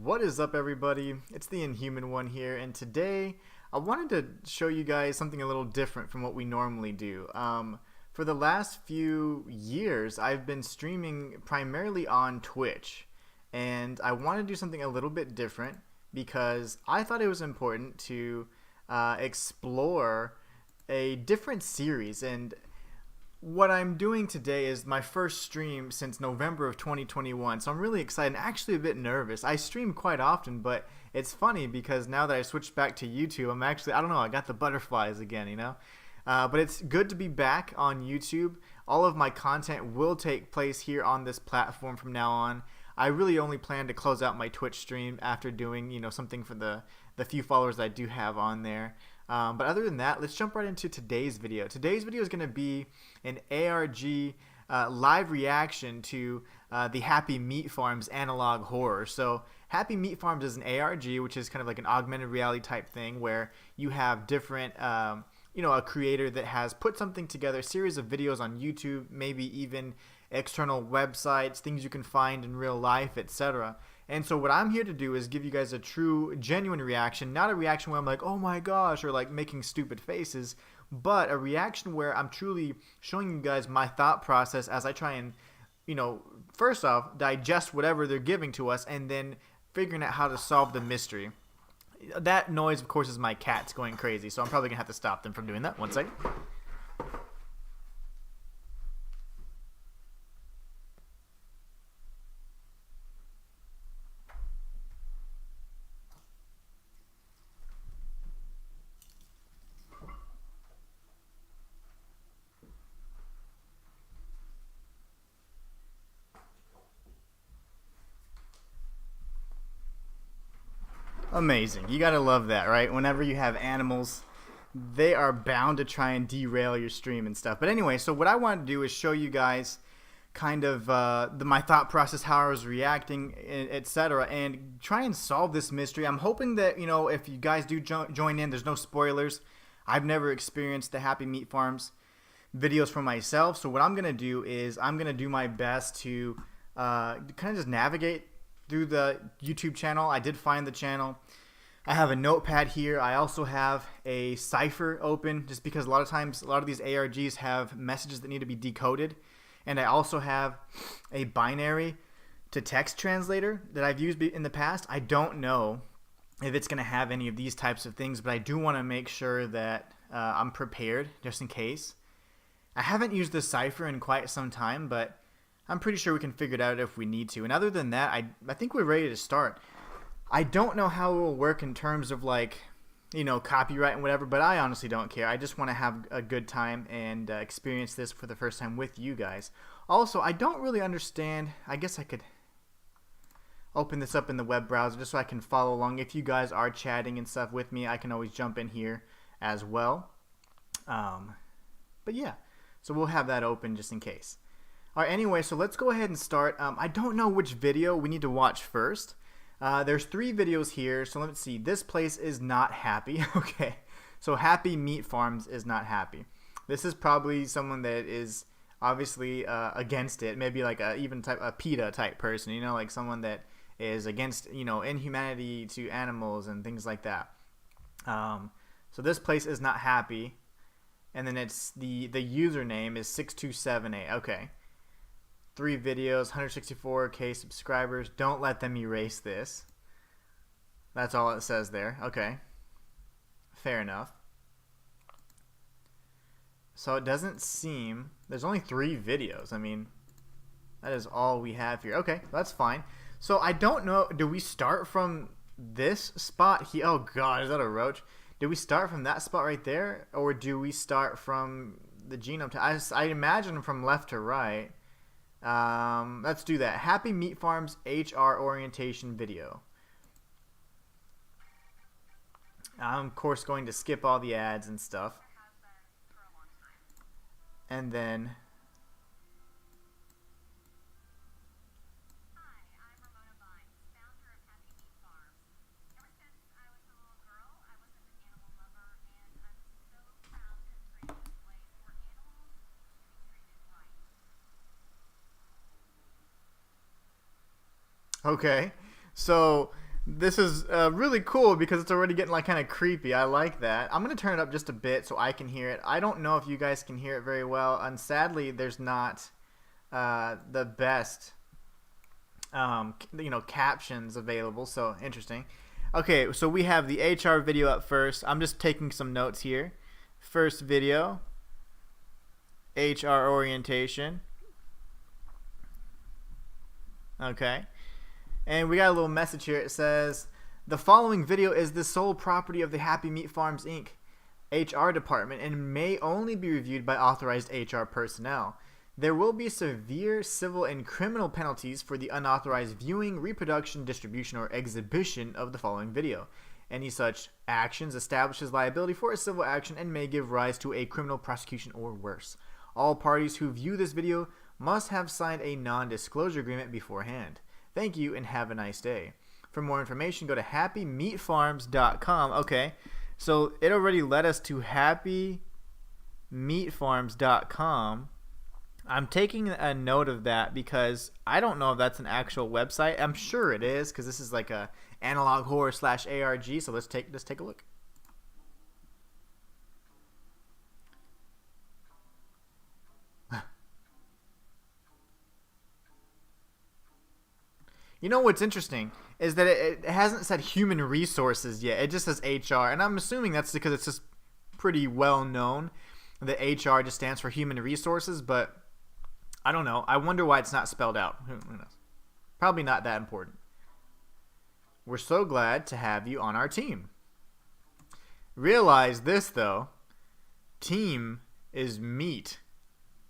What is up, everybody? It's the Inhuman one here, and today I wanted to show you guys something a little different from what we normally do. For the last few years, I've been streaming primarily on Twitch, and I want to do something a little bit different because I thought it was important to explore a different series. And what I'm doing today is my first stream since November of 2021, so I'm really excited and actually a bit nervous. I stream quite often, but it's funny because now that I switched back to YouTube, I'm actually, I don't know, I got the butterflies again, you know? But it's good to be back on YouTube. All of my content will take place here on this platform from now on. I really only plan to close out my Twitch stream after doing, something for the few followers that I do have on there. But other than that, let's jump right into today's video. Today's video is going to be an ARG live reaction to the Happy Meat Farms analog horror. So Happy Meat Farms is an ARG, which is kind of like an augmented reality type thing where you have different, a creator that has put something together, a series of videos on YouTube, maybe even external websites, things you can find in real life, etc. And so what I'm here to do is give you guys a true, genuine reaction, not a reaction where I'm like, oh my gosh, or like making stupid faces, but a reaction where I'm truly showing you guys my thought process as I try and, first off, digest whatever they're giving to us and then figuring out how to solve the mystery. That noise, of course, is my cats going crazy, so I'm probably going to have to stop them from doing that. One second. Amazing. You gotta love that, right? Whenever you have animals, they are bound to try and derail your stream and stuff. But anyway, so what I want to do is show you guys kind of my thought process, how I was reacting, etc., and try and solve this mystery. I'm hoping that, if you guys do join in, there's no spoilers. I've never experienced the Happy Meat Farms videos for myself, so what I'm going to do is I'm going to do my best to kind of just navigate through the YouTube channel. I did find the channel. I have a notepad here. I also have a cipher open just because a lot of times a lot of these ARGs have messages that need to be decoded. And I also have a binary to text translator that I've used in the past. I don't know if it's going to have any of these types of things, but I do want to make sure that I'm prepared just in case. I haven't used the cipher in quite some time, but I'm pretty sure we can figure it out if we need to. And other than that, I think we're ready to start. I don't know how it will work in terms of like, copyright and whatever, but I honestly don't care. I just want to have a good time and experience this for the first time with you guys. Also, I don't really understand. I guess I could open this up in the web browser just so I can follow along. If you guys are chatting and stuff with me, I can always jump in here as well. But yeah, so we'll have that open just in case. Alright, anyway, so let's go ahead and start. I don't know which video we need to watch first. There's 3 videos here, so let's see. This place is not happy. Okay, so Happy Meat Farms is not happy. This is probably someone that is obviously against it. Maybe like a PETA type person, like someone that is against, inhumanity to animals and things like that. So this place is not happy. And then it's the username is 6278. Okay. 3 videos, 164K subscribers. Don't let them erase this. That's all it says there. Okay. Fair enough. So it doesn't seem... There's only 3 videos. I mean, that is all we have here. Okay, that's fine. So I don't know... Do we start from this spot here? Oh, God, is that a roach? Do we start from that spot right there? Or do we start from the genome? I imagine from left to right. Let's do that. Happy Meat Farms HR orientation video. I'm of course going to skip all the ads and stuff. And then okay, so This is really cool because it's already getting like kind of creepy. I like that. I'm gonna turn it up just a bit so I can hear it. I don't know if you guys can hear it very well, and sadly, there's not the best captions available. So interesting. Okay, so we have the HR video up first. I'm just taking some notes here. First video, HR orientation. Okay. And we got a little message here. It says, the following video is the sole property of the Happy Meat Farms Inc. HR department and may only be reviewed by authorized HR personnel. There will be severe civil and criminal penalties for the unauthorized viewing, reproduction, distribution, or exhibition of the following video. Any such actions establishes liability for a civil action and may give rise to a criminal prosecution or worse. All parties who view this video must have signed a non-disclosure agreement beforehand. Thank you and have a nice day. For more information, go to happymeatfarms.com. Okay, so it already led us to happymeatfarms.com. I'm taking a note of that because I don't know if that's an actual website. I'm sure it is because this is like a analog horror / ARG. So let's take a look. You know what's interesting is that it hasn't said human resources yet. It just says HR, and I'm assuming that's because it's just pretty well known that HR just stands for human resources, but I don't know. I wonder why it's not spelled out. Who knows? Probably not that important. We're so glad to have you on our team. Realize this, though. Team is meat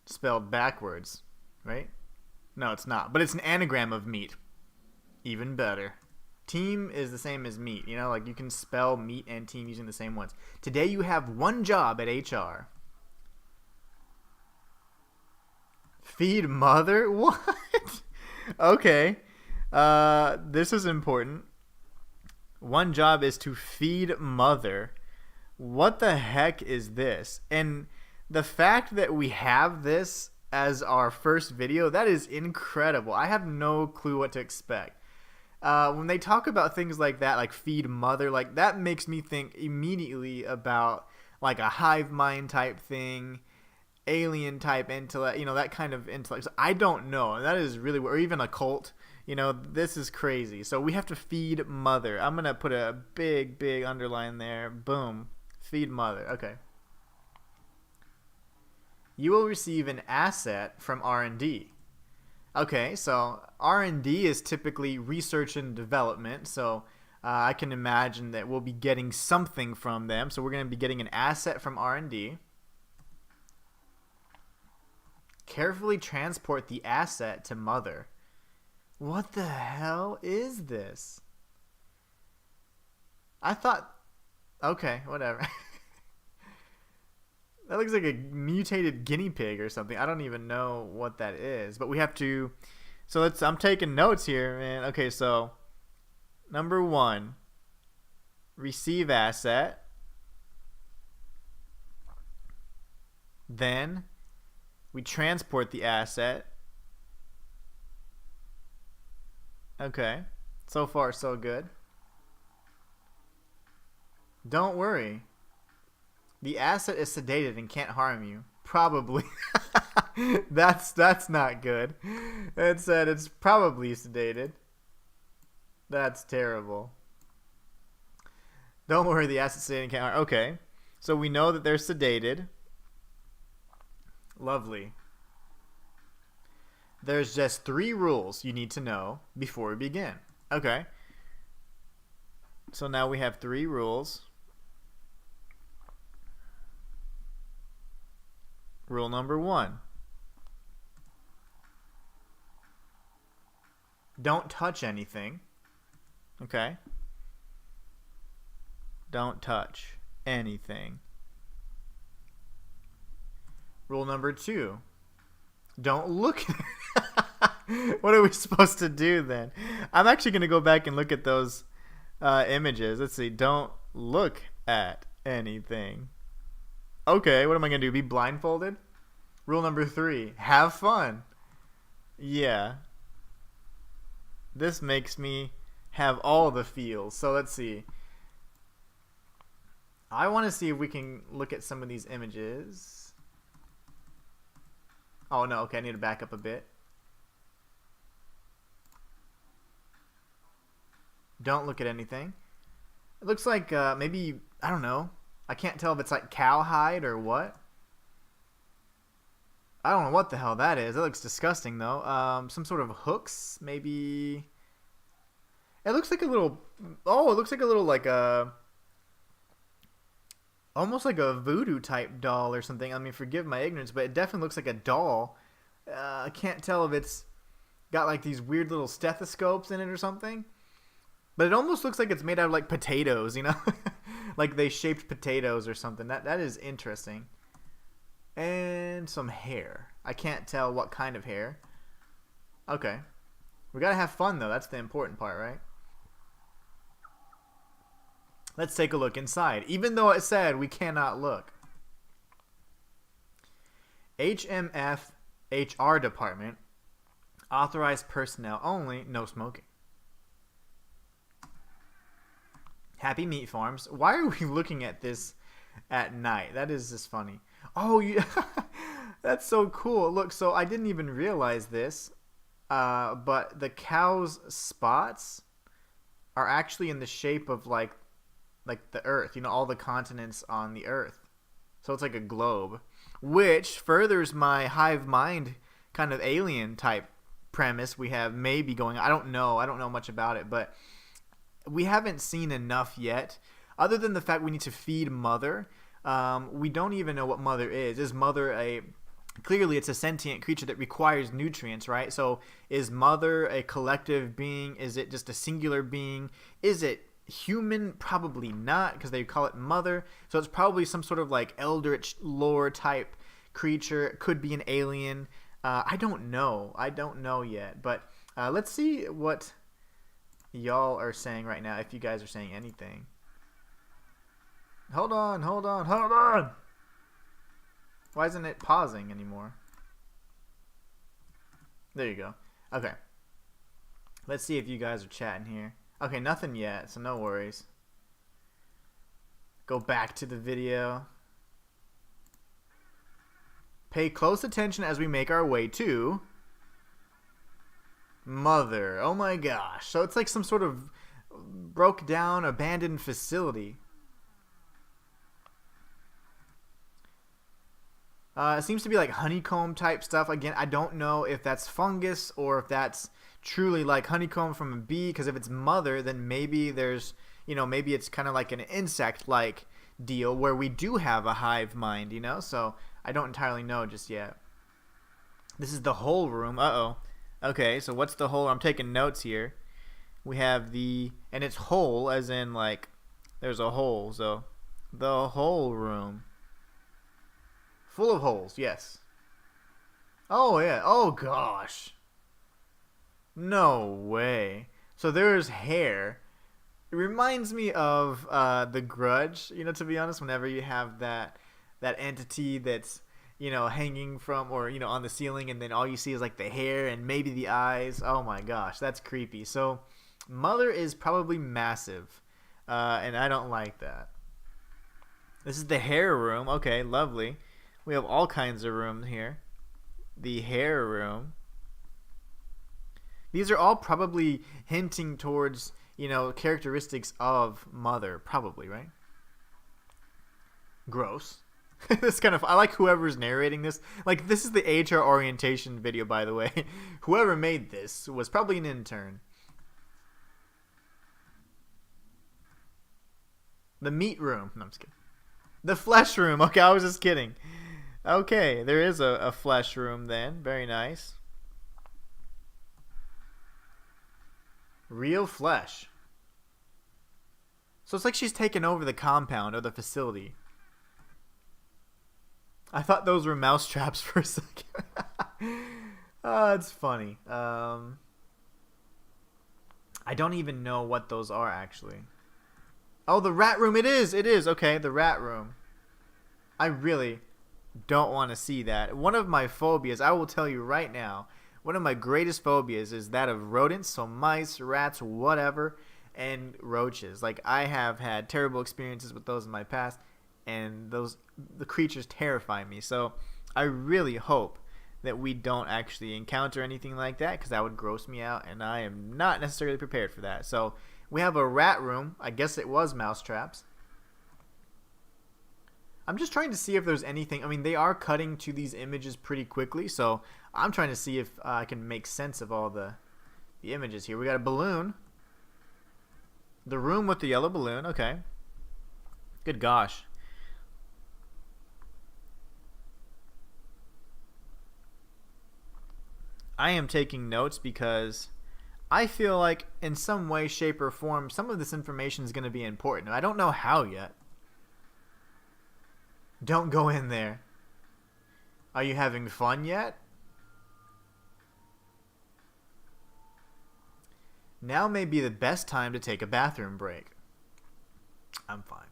spelled backwards, right? No, it's not. But it's an anagram of meat. Even better. Team is the same as meat. You know, like you can spell meat and team using the same ones. Today you have one job at HR. Feed mother? What? Okay. This is important. One job is to feed mother. What the heck is this? And the fact that we have this as our first video, that is incredible. I have no clue what to expect. When they talk about things like that, like feed mother, like that makes me think immediately about like a hive mind type thing, alien type intellect, that kind of intellect. So I don't know. That is really, or even a cult. This is crazy. So we have to feed mother. I'm gonna put a big underline there. Boom, feed mother. Okay. You will receive an asset from R&D. Okay, so R&D is typically research and development, so I can imagine that we'll be getting something from them. So we're going to be getting an asset from R&D. Carefully transport the asset to mother. What the hell is this? I thought... Okay, whatever. That looks like a mutated guinea pig or something. I don't even know what that is. But we have to... So I'm taking notes here, man. Okay, so... Number 1. Receive asset. Then... we transport the asset. Okay. So far, so good. Don't worry. The asset is sedated and can't harm you. Probably. That's not good. It said it's probably sedated. That's terrible. Don't worry, the asset's sedated and can't harm. Okay. So we know that they're sedated. Lovely. There's just 3 rules you need to know before we begin. Okay. So now we have 3 rules. Rule number 1. Don't touch anything. Okay? Don't touch anything. Rule number 2. Don't look. What are we supposed to do then? I'm actually going to go back and look at those images. Let's see. Don't look at anything. Okay, what am I going to do? Be blindfolded? Rule number 3. Have fun. Yeah. This makes me have all the feels. So let's see. I want to see if we can look at some of these images. Oh no, okay, I need to back up a bit. Don't look at anything. It looks like maybe, I don't know. I can't tell if it's like cowhide or what. I don't know what the hell that is. It looks disgusting though. Some sort of hooks, maybe. It looks like a little. Oh, it looks like a little like a. Almost like a voodoo type doll or something. I mean, forgive my ignorance, but it definitely looks like a doll. I can't tell if it's got like these weird little stethoscopes in it or something. But it almost looks like it's made out of like potatoes, you know? Like they shaped potatoes or something. That is interesting. And some hair. I can't tell what kind of hair. Okay. We gotta have fun though. That's the important part, right? Let's take a look inside. Even though it said we cannot look. HMF HR department. Authorized personnel only. No smoking. Happy Meat Farms. Why are we looking at this at night? That is just funny. Oh, yeah. That's so cool. Look, so I didn't even realize this. But the cow's spots are actually in the shape of like the earth, you know, all the continents on the earth. So it's like a globe, which furthers my hive mind kind of alien type premise we have maybe going. I don't know much about it, but we haven't seen enough yet, other than the fact we need to feed Mother. We don't even know what Mother is. Is Mother clearly it's a sentient creature that requires nutrients, right? So is Mother a collective being? Is it just a singular being? Is it human? Probably not, because they call it Mother. So it's probably some sort of like eldritch lore type creature. It could be an alien. I don't know yet, but let's see what y'all are saying right now, if you guys are saying anything. Hold on. Why isn't it pausing anymore? There you go. Okay. Let's see if you guys are chatting here. Okay, nothing yet, so no worries. Go back to the video. Pay close attention as we make our way to Mother. Oh my gosh. So it's like some sort of broke down, abandoned facility. It seems to be like honeycomb type stuff. Again, I don't know if that's fungus or if that's truly like honeycomb from a bee, because if it's Mother, then maybe there's, you know, maybe it's kind of like an insect like deal where we do have a hive mind, you know? So I don't entirely know just yet. This is the whole room. Uh-oh. Okay, so what's the whole? I'm taking notes here. We have the, and it's whole as in like there's a hole. So the whole room. Full of holes, yes. Oh, yeah. Oh, gosh. No way. So there's hair. It reminds me of The Grudge, you know, to be honest, whenever you have that entity that's, you know, hanging from, or, you know, on the ceiling, and then all you see is like the hair and maybe the eyes. Oh my gosh, that's creepy. So Mother is probably massive, and I don't like that. This is the hair room. Okay, lovely. We have all kinds of rooms here. The hair room. These are all probably hinting towards, you know, characteristics of Mother, probably, right? Gross. This kind of, I like whoever's narrating this. Like, this is the HR orientation video, by the way. Whoever made this was probably an intern. The meat room. No, I'm just kidding. The flesh room. Okay, I was just kidding. Okay, there is a flesh room then. Very nice. Real flesh. So it's like she's taken over the compound or the facility. I thought those were mouse traps for a second. Oh, it's funny. I don't even know what those are actually. Oh, the rat room. It is. Okay, the rat room. I really don't want to see that. One of my phobias, I will tell you right now, one of my greatest phobias is that of rodents, so mice, rats, whatever, and roaches. Like, I have had terrible experiences with those in my past, and the creatures terrify me. So I really hope that we don't actually encounter anything like that, because that would gross me out, and I am not necessarily prepared for that. So we have a rat room. I guess it was mouse traps. I'm just trying to see if there's anything. I mean, they are cutting to these images pretty quickly, so I'm trying to see if I can make sense of all the images here. We got a balloon. The room with the yellow balloon. Okay. Good gosh. I am taking notes because I feel like in some way, shape, or form, some of this information is going to be important. I don't know how yet. Don't go in there. Are you having fun yet? Now may be the best time to take a bathroom break. I'm fine.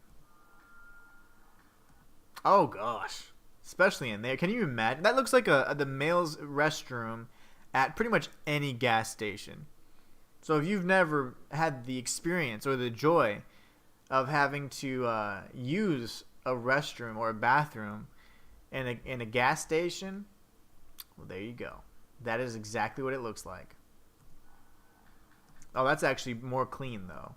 Oh gosh. Especially in there. Can you imagine? That looks like the male's restroom at pretty much any gas station. So if you've never had the experience or the joy of having to use a restroom or a bathroom in a gas station, well, there you go. That is exactly what it looks like. Oh, that's actually more clean, though.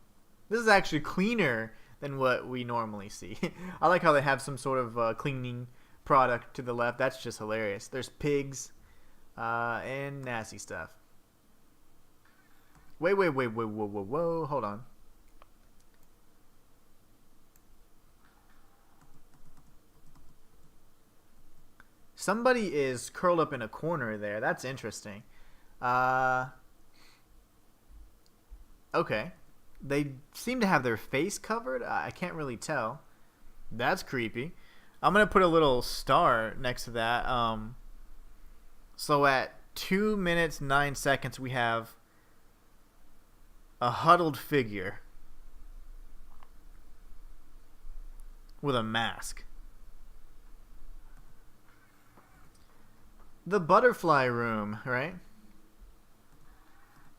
This is actually cleaner than what we normally see. I like how they have some sort of cleaning product to the left. That's just hilarious. There's pigs and nasty stuff. Wait, whoa, hold on. Somebody is curled up in a corner there. That's interesting. Okay. They seem to have their face covered. I can't really tell. That's creepy. I'm going to put a little star next to that. So at 2 minutes, 9 seconds, we have a huddled figure with a mask. The butterfly room, right?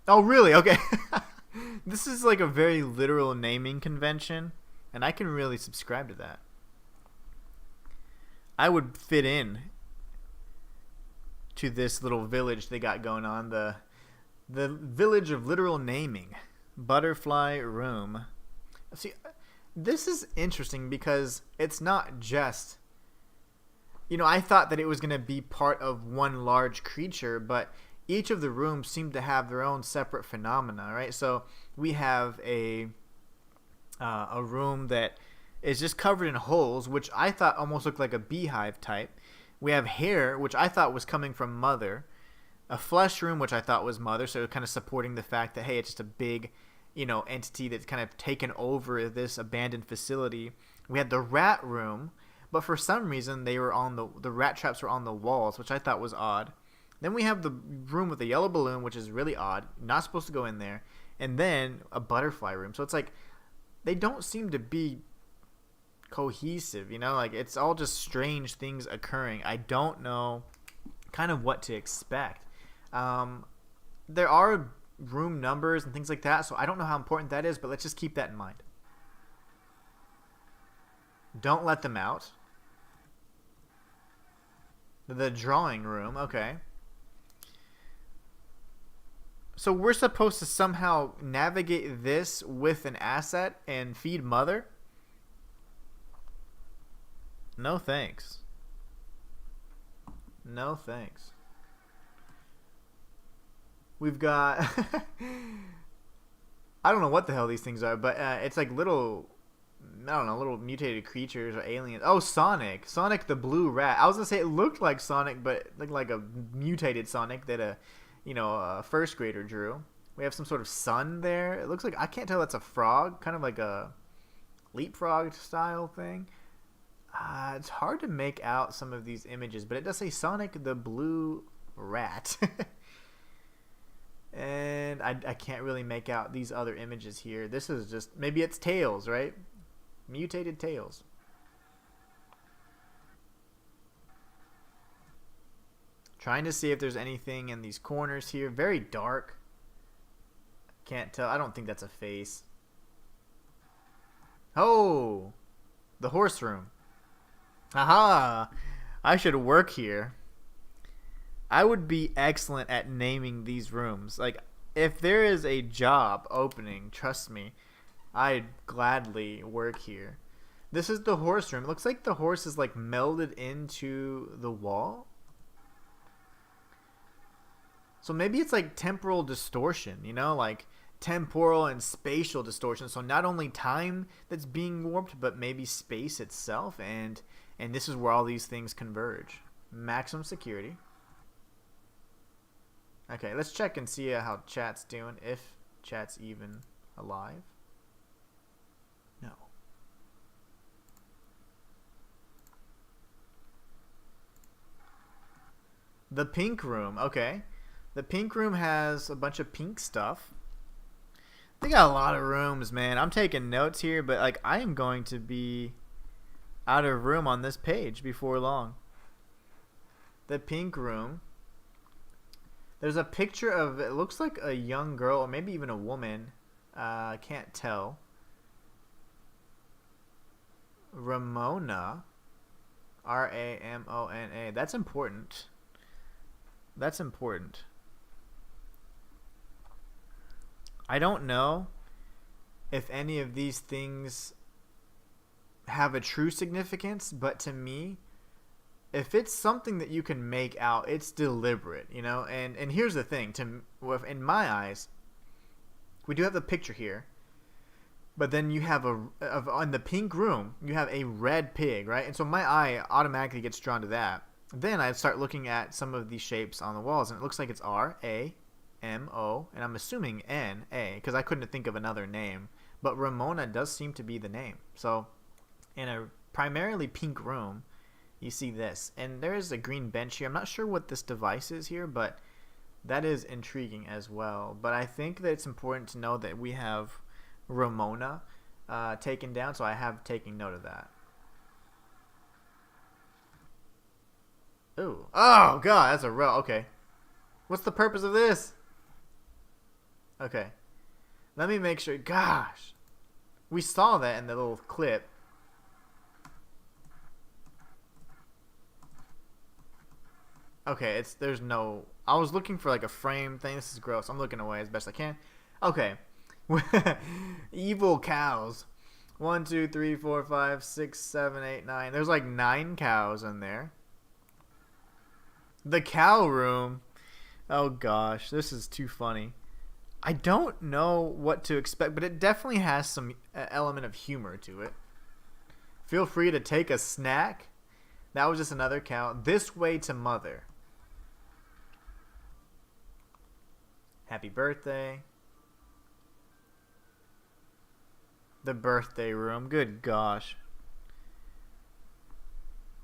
Oh, really? Okay. This is like a very literal naming convention, and I can really subscribe to that. I would fit in to this little village they got going on. The village of literal naming. Butterfly room. See, this is interesting because it's not just... You know, I thought that it was going to be part of one large creature, but each of the rooms seem to have their own separate phenomena, right? So we have a room that is just covered in holes, which I thought almost looked like a beehive type. We have hair, which I thought was coming from Mother. A flesh room, which I thought was Mother, so kind of supporting the fact that, hey, it's just a big, entity that's kind of taken over this abandoned facility. We had the rat room, but for some reason they were on the rat traps were on the walls, which I thought was odd. Then we have the room with the yellow balloon, which is really odd. Not supposed to go in there. And then a butterfly room. So it's like they don't seem to be cohesive, like it's all just strange things occurring. I don't know kind of what to expect. There are room numbers and things like that, so I don't know how important that is, but let's just keep that in mind. Don't let them out. The drawing room, okay. So we're supposed to somehow navigate this with an asset and feed Mother? No thanks. No thanks. We've got... I don't know what the hell these things are, but it's like little... I don't know, little mutated creatures or aliens. Oh, Sonic. Sonic the blue rat. I was going to say it looked like Sonic, but it looked like a mutated Sonic that a first grader drew. We have some sort of sun there. It looks like, I can't tell, that's a frog, kind of like a leapfrog style thing. It's hard to make out some of these images, but it does say Sonic the blue rat. And I can't really make out these other images here. This is just, maybe it's Tails, right? Mutated Tails. Trying to see if there's anything in these corners here. Very dark. Can't tell. I don't think that's a face. Oh! The horse room. Aha! I should work here. I would be excellent at naming these rooms. Like, if there is a job opening, trust me, I'd gladly work here. This is the horse room. It looks like the horse is like melded into the wall. So maybe it's like temporal distortion, you know, like temporal and spatial distortion. So not only time that's being warped, but maybe space itself, and this is where all these things converge. Maximum security. Okay, let's check and see how chat's doing, if chat's even alive. No. The pink room, okay. The pink room has a bunch of pink stuff. They got a lot of rooms, man. I'm taking notes here, but like I am going to be out of room on this page before long. The pink room. There's a picture of, it looks like a young girl or maybe even a woman. I can't tell. Ramona. Ramona. That's important. That's important. I don't know if any of these things have a true significance, but to me, if it's something that you can make out, it's deliberate, you know. And here's the thing: in my eyes, we do have the picture here, but then you have on the pink room, you have a red pig, right? And so my eye automatically gets drawn to that. Then I start looking at some of these shapes on the walls, and it looks like it's R-A-M-O, and I'm assuming N-A, because I couldn't think of another name. But Ramona does seem to be the name. So in a primarily pink room, you see this. And there is a green bench here. I'm not sure what this device is here, but that is intriguing as well. But I think that it's important to know that we have Ramona taken down, so I have taken note of that. Ooh. Oh, God, that's a row. Okay. What's the purpose of this? Okay. Let me make sure. Gosh. We saw that in the little clip. Okay, there's no... I was looking for like a frame thing. This is gross. I'm looking away as best I can. Okay. Evil cows. 1, 2, 3, 4, 5, 6, 7, 8, 9. There's like 9 cows in there. The cow room. Oh gosh, this is too funny. I don't know what to expect, but it definitely has some element of humor to it. Feel free to take a snack. That was just another cow. This way to mother. Happy birthday. The birthday room. Good gosh.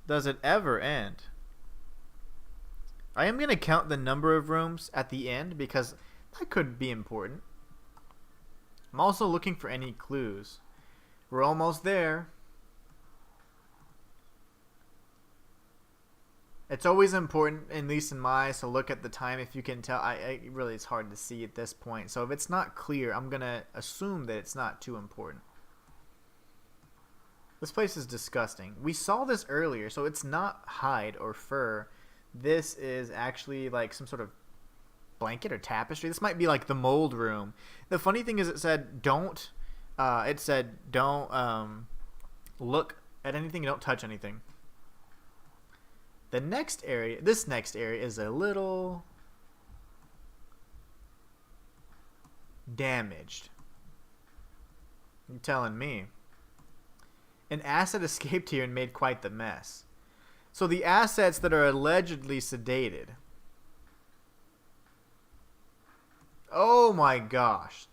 Does it ever end? I am going to count the number of rooms at the end because that could be important. I'm also looking for any clues. We're almost there. It's always important, at least in my eyes, to look at the time. If you can tell, really it's hard to see at this point. So if it's not clear, I'm going to assume that it's not too important. This place is disgusting. We saw this earlier, so it's not hide or fur. This is actually like some sort of blanket or tapestry. This might be like the mold room. The funny thing is it said don't look at anything, don't touch anything. This next area is a little damaged. You're telling me. An asset escaped here and made quite the mess. So the assets that are allegedly sedated. Oh my gosh.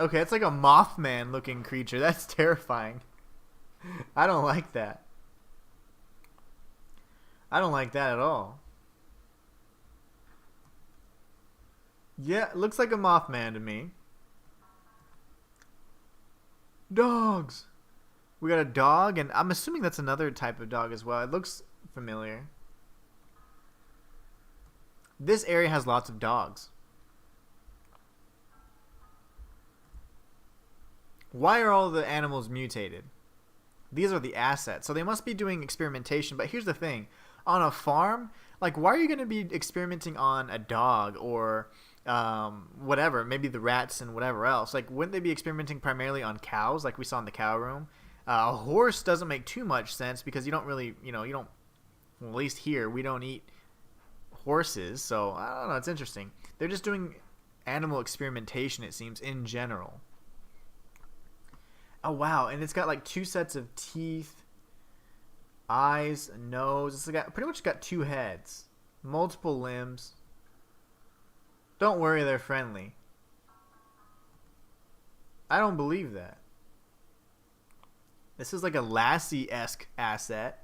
Okay, it's like a Mothman looking creature. That's terrifying. I don't like that. I don't like that at all. Yeah, it looks like a Mothman to me. Dogs. We got a dog, and I'm assuming that's another type of dog as well. It looks familiar. This area has lots of dogs. Why are all the animals mutated? These are the assets. So they must be doing experimentation. But here's the thing. On a farm, like, why are you going to be experimenting on a dog or whatever, maybe the rats and whatever else? Like, wouldn't they be experimenting primarily on cows like we saw in the cow room? A horse doesn't make too much sense because you don't really, you don't, well, at least here, we don't eat horses. So, I don't know. It's interesting. They're just doing animal experimentation, it seems, in general. Oh, wow. And it's got like 2 sets of teeth, eyes, nose. It's got pretty much got 2 heads, multiple limbs. Don't worry, they're friendly. I don't believe that. This is like a Lassie-esque asset.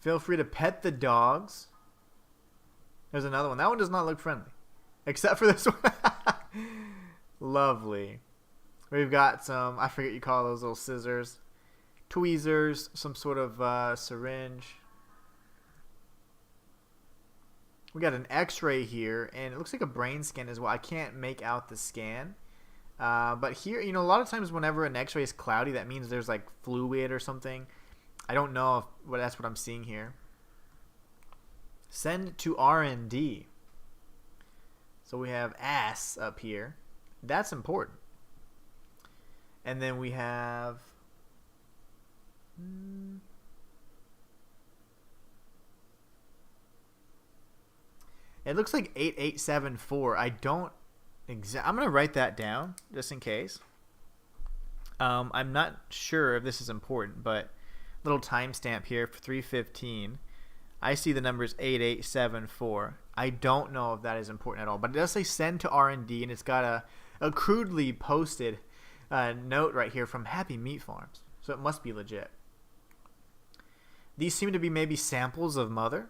Feel free to pet the dogs. There's another one. That one does not look friendly. Except for this one. Lovely. We've got some, I forget what you call those little scissors. Tweezers. Some sort of syringe. We got an x-ray here. And it looks like a brain scan as well. I can't make out the scan. But here, a lot of times whenever an x-ray is cloudy, that means there's like fluid or something. I don't know if that's what I'm seeing here. Send to R&D. So we have ass up here. That's important. And then we have... It looks like 8874. I don't... I'm going to write that down just in case. I'm not sure if this is important, but little timestamp here for 315. I see the numbers 8874. I don't know if that is important at all, but it does say send to R&D, and it's got a crudely posted note right here from Happy Meat Farms, so it must be legit. These seem to be maybe samples of mother.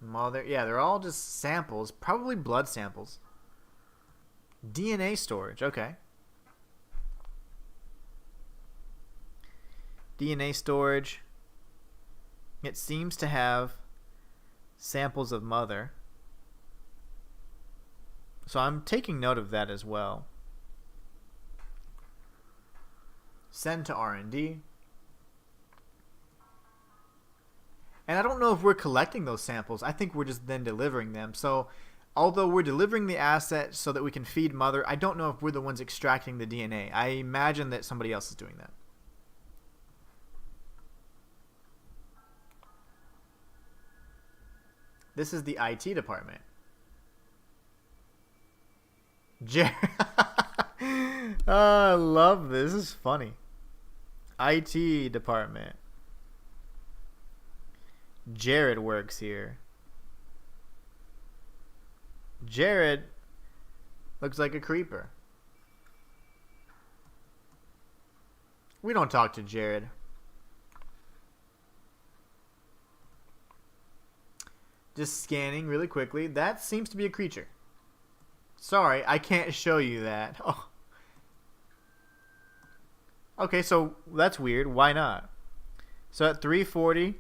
Yeah, they're all just samples, probably blood samples. DNA storage, okay. DNA storage. It seems to have samples of mother. So I'm taking note of that as well. Send to R&D. And I don't know if we're collecting those samples. I think we're just then delivering them. So although we're delivering the asset so that we can feed mother, I don't know if we're the ones extracting the DNA. I imagine that somebody else is doing that. This is the IT department. Oh, I love this. This is funny. IT department. Jared works here. Jared looks like a creeper. We don't talk to Jared. Just scanning really quickly. That seems to be a creature. Sorry, I can't show you that. Oh. Okay, so that's weird. Why not? So at 340,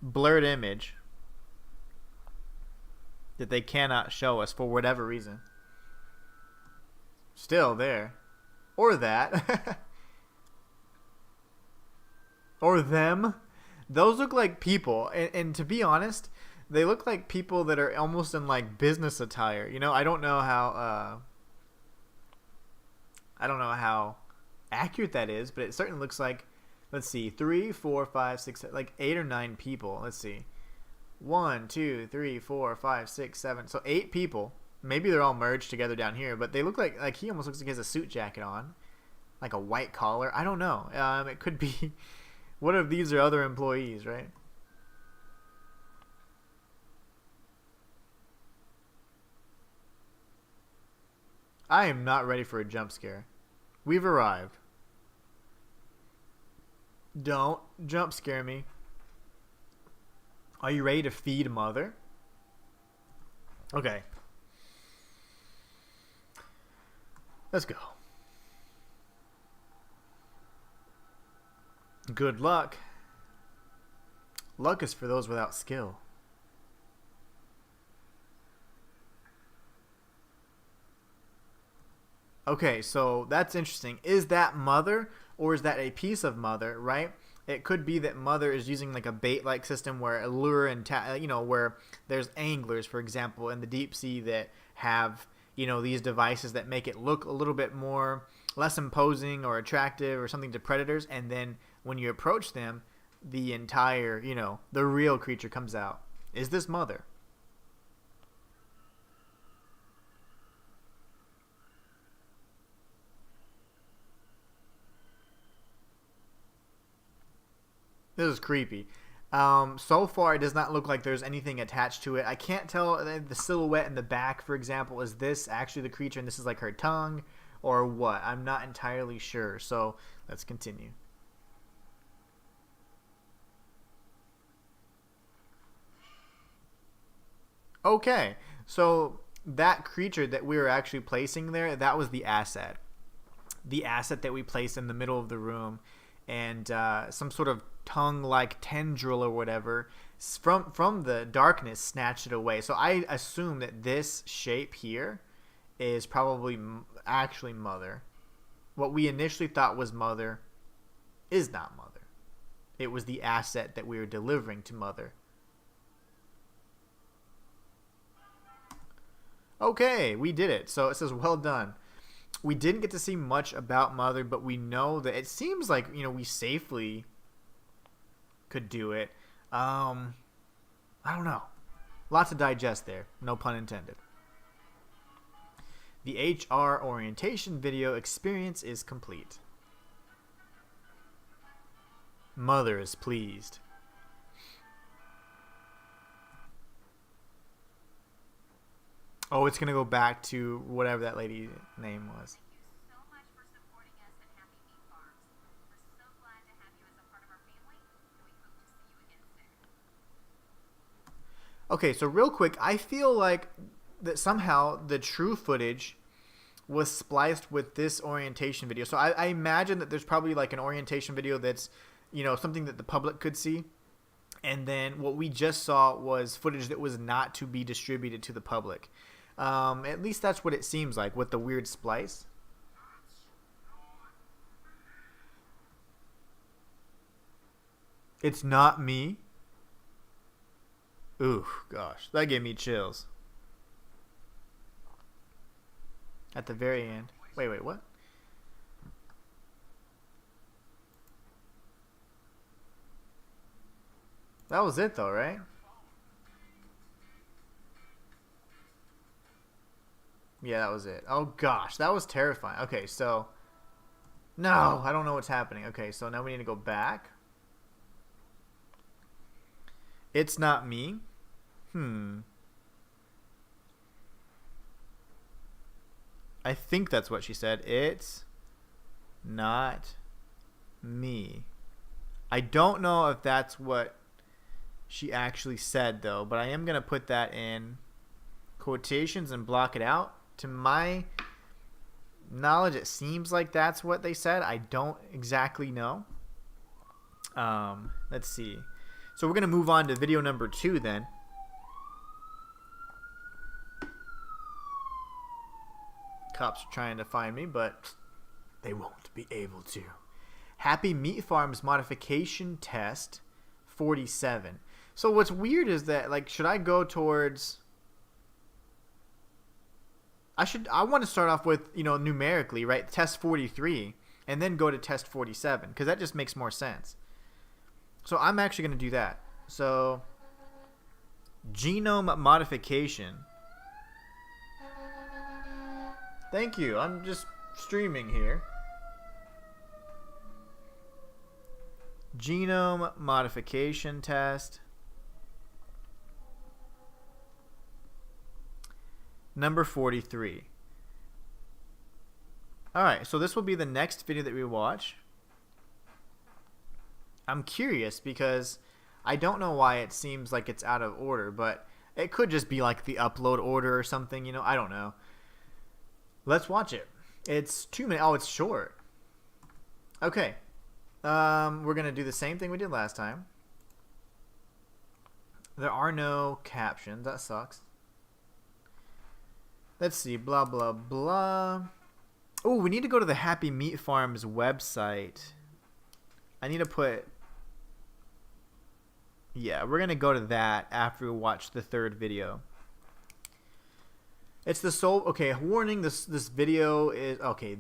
blurred image that they cannot show us for whatever reason. Still there. Or that. Or them. Those look like people. And to be honest, they look like people that are almost in like business attire. I don't know how accurate that is, but it certainly looks like, let's see, 3, 4, 5, 6, like 8 or 9 people. Let's see. 1, 2, 3, 4, 5, 6, 7. So 8 people. Maybe they're all merged together down here, but they look like he almost looks like he has a suit jacket on, like a white collar. I don't know. It could be. What if these are other employees, right? I am not ready for a jump scare. We've arrived. Don't jump scare me. Are you ready to feed mother? Okay. Let's go. Good luck. Luck is for those without skill. Okay, so that's interesting. Is that mother or is that a piece of mother, right? It could be that mother is using like a bait-like system where a lure and where there's anglers, for example, in the deep sea that have these devices that make it look a little bit more less imposing or attractive or something to predators, and then when you approach them, the entire the real creature comes out. Is this mother? This is creepy. So far, it does not look like there's anything attached to it. I can't tell the silhouette in the back, for example. Is this actually the creature and this is like her tongue or what? I'm not entirely sure. So let's continue. Okay, so that creature that we were actually placing there, that was the asset. The asset that we placed in the middle of the room, and some sort of tongue-like tendril or whatever from the darkness snatched it away. So I assume that this shape here is probably actually mother. What we initially thought was mother is not mother. It was the asset that we were delivering to mother. Okay, we did it. So it says well done. We didn't get to see much about mother, but we know that it seems like we safely could do it. I don't know. Lots to digest there. No pun intended. The HR orientation video experience is complete. Mother is pleased. Oh, it's going to go back to whatever that lady's name was. Okay, so real quick, I feel like that somehow the true footage was spliced with this orientation video. So I imagine that there's probably like an orientation video that's, something that the public could see. And then what we just saw was footage that was not to be distributed to the public. At least that's what it seems like with the weird splice. It's not me. Ooh, gosh, that gave me chills. At the very end. Wait, what? That was it though, right? Yeah, that was it. Oh gosh, that was terrifying. Okay, so no, I don't know what's happening. Okay, so now we need to go back. It's not me. I think that's what she said. It's not me. I don't know if that's what she actually said though, but I am going to put that in quotations and block it out. To my knowledge, it seems like that's what they said. I don't exactly know. Let's see. So we're going to move on to video number 2 then. Cops are trying to find me, but they won't be able to. Happy Meat Farms modification test 47. So what's weird is that, like, should I go towards... I want to start off with, numerically, right? Test 43, and then go to test 47, because that just makes more sense. So I'm actually going to do that. So, genome modification. Thank you. I'm just streaming here. Genome modification test. Number 43. Alright, so this will be the next video that we watch. I'm curious because I don't know why it seems like it's out of order, but it could just be like the upload order or something, I don't know. Let's watch it. It's 2 minutes. Oh, it's short. Okay. We're going to do the same thing we did last time. There are no captions. That sucks. Let's see. Blah, blah, blah. Oh, we need to go to the Happy Meat Farms website. I need to put... Yeah, we're going to go to that after we watch the third video. It's the sole... Okay, warning, this video is... Okay,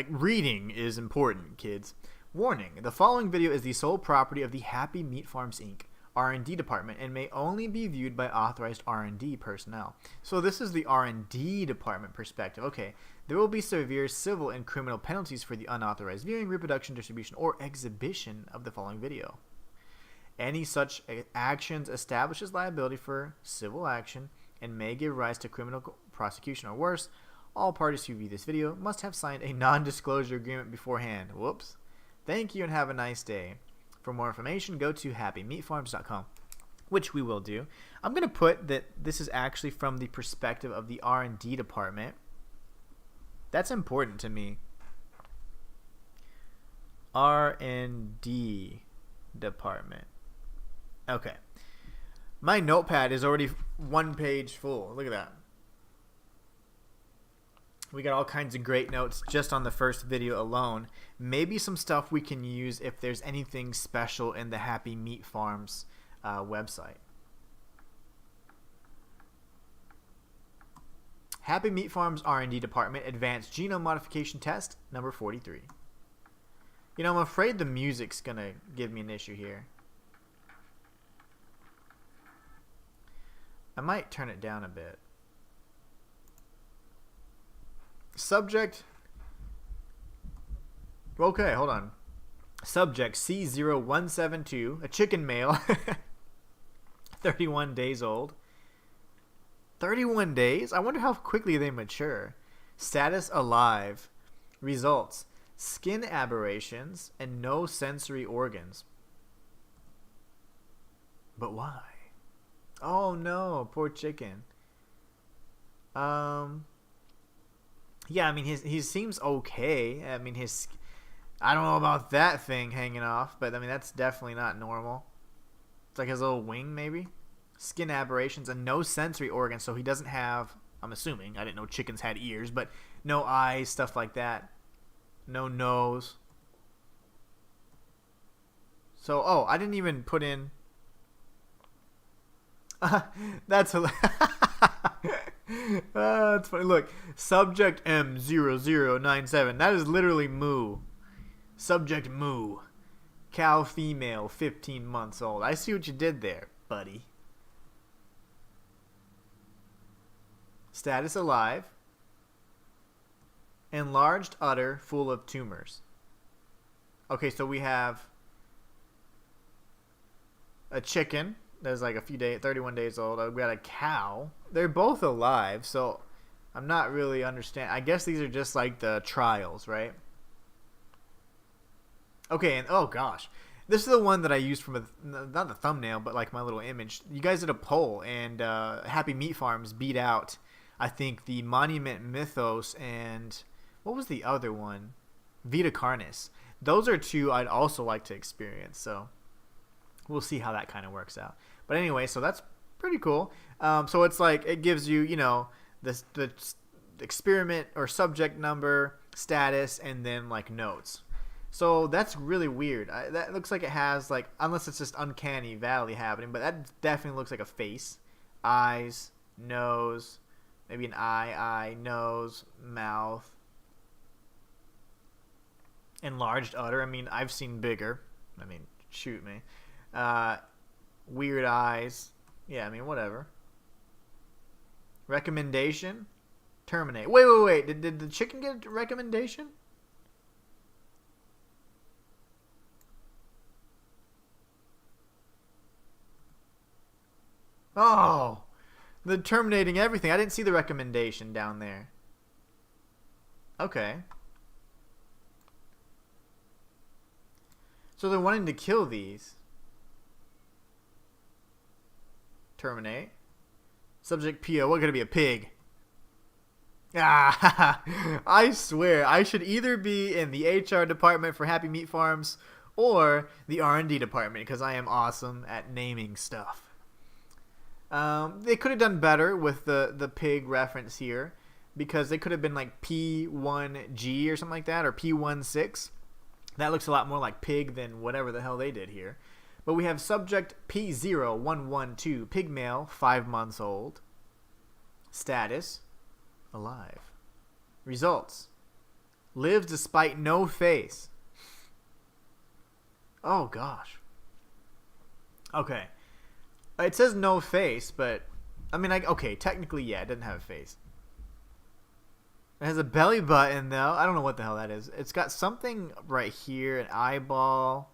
reading is important, kids. Warning, the following video is the sole property of the Happy Meat Farms, Inc. R&D department and may only be viewed by authorized R&D personnel. So this is the R&D department perspective. Okay, there will be severe civil and criminal penalties for the unauthorized viewing, reproduction, distribution, or exhibition of the following video. Any such actions establishes liability for civil action and may give rise to criminal prosecution or worse. All parties who view this video must have signed a non-disclosure agreement beforehand. Whoops. Thank you and have a nice day. For more information, go to happymeatfarms.com, which we will do. I'm going to put that this is actually from the perspective of the R&D department. That's important to me. R&D department. Okay. My notepad is already 1 page full. Look at that. We got all kinds of great notes just on the first video alone. Maybe some stuff we can use if there's anything special in the Happy Meat Farms website. Happy Meat Farms R&D Department Advanced Genome Modification Test number 43. You know, I'm afraid the music's going to give me an issue here. I might turn it down a bit. Subject. Okay, hold on. Subject C0172, a chicken male, 31 days old. 31 days? I wonder how quickly they mature. Status alive. Results: skin aberrations and no sensory organs. But why? Oh no, poor chicken. Yeah, I mean, he seems okay. I mean, I don't know about that thing hanging off, but I mean, that's definitely not normal. It's like his little wing, maybe. Skin aberrations and no sensory organs, so he doesn't have, I'm assuming, I didn't know chickens had ears, but no eyes, stuff like that. No nose. So, oh, I didn't even put in... that's hilarious. That's funny. Look, subject M0097. That is literally moo. Subject moo. Cow female, 15 months old. I see what you did there, buddy. Status alive. Enlarged udder full of tumors. Okay, so we have a chicken. There's like a few days, 31 days old. We got a cow. They're both alive, so I'm not really understanding. I guess these are just like the trials, right? Okay, and oh gosh. This is the one that I used from not the thumbnail, but like my little image. You guys did a poll, and Happy Meat Farms beat out, I think, the Monument Mythos and what was the other one? Vita Carnis. Those are two I'd also like to experience, so we'll see how that kind of works out. But anyway, so that's pretty cool. So it's like it gives you, you know, the experiment or subject number, status, and then like notes. So that's really weird. That looks like it has like, unless it's just uncanny valley happening, but that definitely looks like a face, eyes, nose, maybe an eye, nose, mouth, enlarged udder. I mean, I've seen bigger. I mean, shoot me. Weird eyes. Yeah, I mean, whatever. Recommendation? Terminate. Wait. Did the chicken get a recommendation? Oh, the terminating everything. I didn't see the recommendation down there. Okay. So they're wanting to kill these. Terminate. Subject PO. What, gonna be a pig? Ah, I swear I should either be in the HR department for Happy Meat Farms or the R&D department because I am awesome at naming stuff. They could have done better with the pig reference here. because they could have been like P1G or something like that, or P16. That looks a lot more like pig than whatever the hell they did here. But we have subject P0112, pig male, 5 months old. Status, alive. Results, lives despite no face. Oh gosh. Okay. It says no face, but I mean, okay, technically, yeah, it doesn't have a face. It has a belly button, though. I don't know what the hell that is. It's got something right here, an eyeball.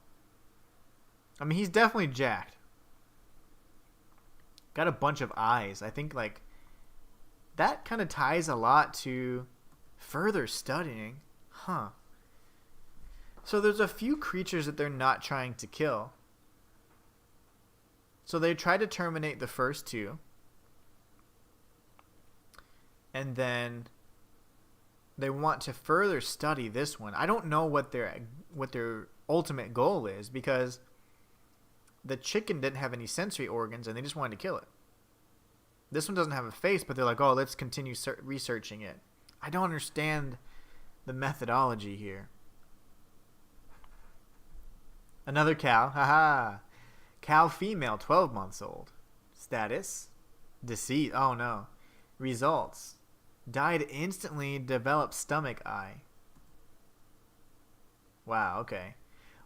I mean, he's definitely jacked. Got a bunch of eyes. I think, like, that kind of ties a lot to further studying. Huh. So there's a few creatures that they're not trying to kill. So they try to terminate the first two. And then they want to further study this one. I don't know what their ultimate goal is, because the chicken didn't have any sensory organs and they just wanted to kill it. This one doesn't have a face, but they're like, oh, let's continue researching it. I don't understand the methodology here. Another cow. Haha. Cow female, 12 months old. Status, deceased. Oh no. Results, died instantly, developed stomach eye. Wow, okay.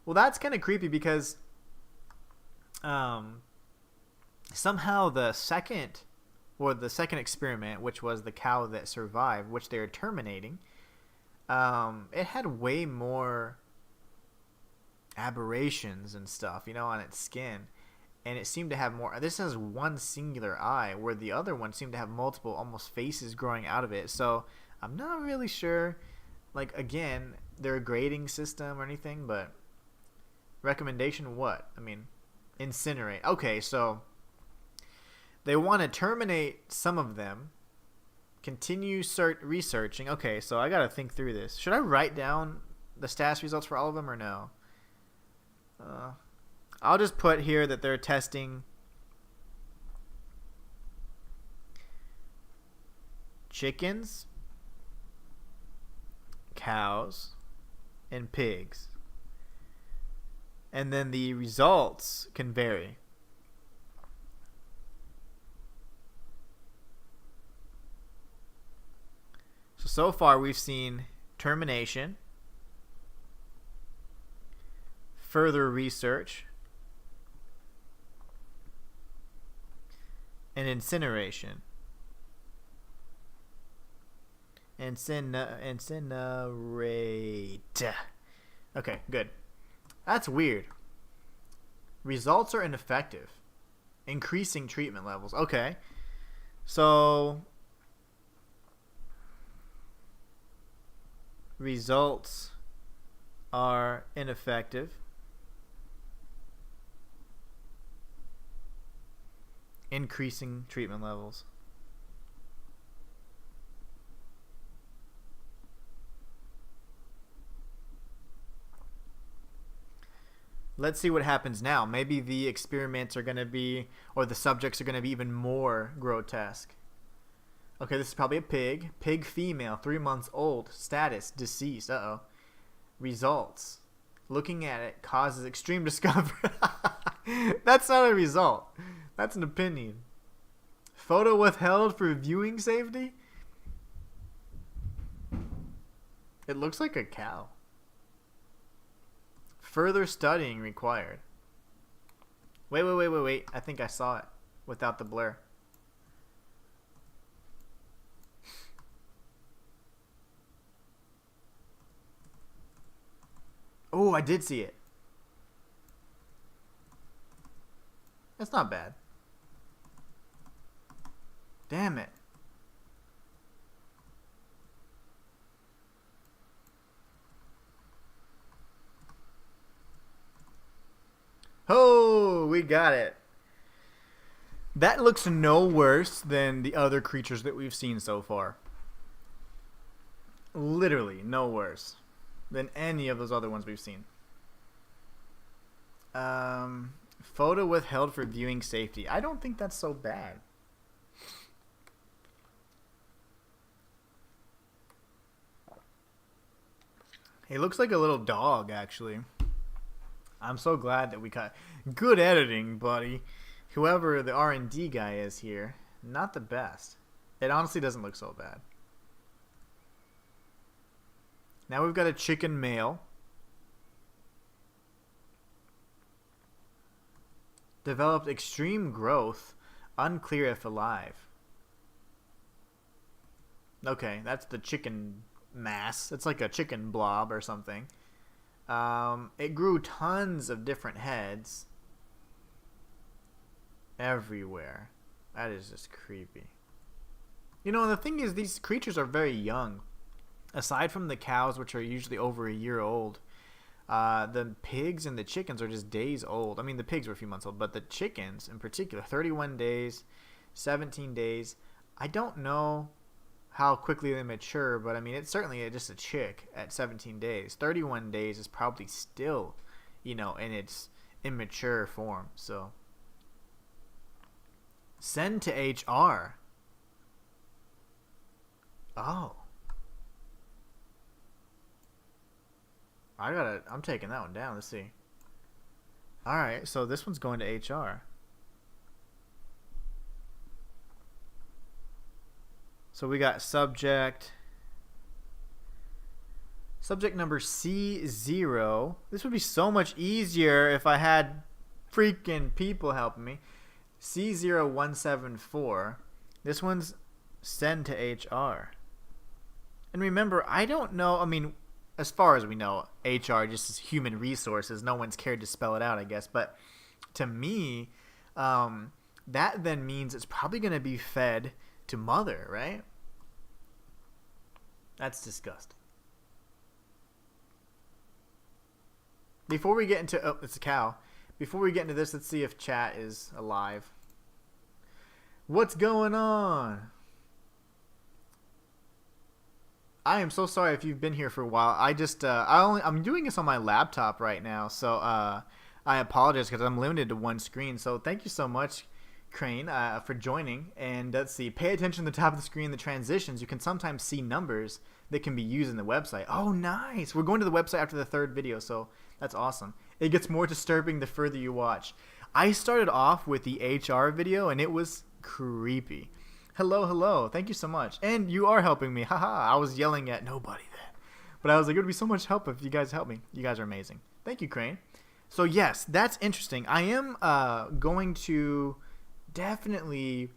Well, that's kind of creepy because somehow the second experiment, which was the cow that survived, which they're terminating, it had way more aberrations and stuff, on its skin, and it seemed to have more. This has one singular eye, where the other one seemed to have multiple almost faces growing out of it. So I'm not really sure, like, again, their grading system or anything, but recommendation, what? I mean, incinerate. Okay, so they want to terminate some of them, continue researching. Okay, so I gotta think through this. Should I write down the status results for all of them or no? I'll just put here that they're testing chickens, cows, and pigs. And then the results can vary. So far we've seen termination, further research, and incineration. Incinerate. Okay, good. That's weird. Results are ineffective. Increasing treatment levels. Okay. So results are ineffective. Increasing treatment levels. Let's see what happens now. Maybe the experiments are going to be, or the subjects are going to be even more grotesque. Okay, this is probably a pig. Pig female, 3 months old. Status, deceased. Uh-oh. Results. Looking at it causes extreme discomfort. That's not a result. That's an opinion. Photo withheld for viewing safety? It looks like a cow. Further studying required. Wait. I think I saw it without the blur. Oh, I did see it. That's not bad. Damn it. Oh, we got it. That looks no worse than the other creatures that we've seen so far. Literally no worse than any of those other ones we've seen. Photo withheld for viewing safety. I don't think that's so bad. He looks like a little dog, actually. I'm so glad that we got good editing, buddy. Whoever the R&D guy is here, not the best. It honestly doesn't look so bad. Now we've got a chicken male. Developed extreme growth. Unclear if alive. Okay, that's the chicken mass. It's like a chicken blob or something. It grew tons of different heads everywhere. That is just creepy. You know, the thing is, these creatures are very young. Aside from the cows, which are usually over a year old, the pigs and the chickens are just days old. I mean, the pigs were a few months old, but the chickens in particular, 31 days, 17 days. I don't know how quickly they mature, but I mean, it's certainly just a chick at 17 days. 31 days is probably still, you know, in its immature form. So, send to HR. Oh. I'm taking that one down. Let's see. Alright, so this one's going to HR. So we got subject number C0. This would be so much easier if I had freaking people helping me. C0174. This one's send to HR. And remember, I don't know, I mean, as far as we know, HR just is human resources. No one's cared to spell it out, I guess. But to me, that then means it's probably going to be fed to mother, right? That's disgusting. Before we get into... Oh, it's a cow. Before we get into this, let's see if chat is alive. What's going on? I am so sorry if you've been here for a while. I'm doing this on my laptop right now, so I apologize because I'm limited to one screen. So thank you so much, Crane, for joining. And let's see, pay attention to the top of the screen, the transitions. You can sometimes see numbers that can be used in the website. Oh, nice. We're going to the website after the third video, so that's awesome. It gets more disturbing the further you watch. I started off with the HR video, and it was creepy. Hello, hello. Thank you so much. And you are helping me. Haha. I was yelling at nobody then. But I was like, it would be so much help if you guys help me. You guys are amazing. Thank you, Crane. So, yes, that's interesting. I am going to definitely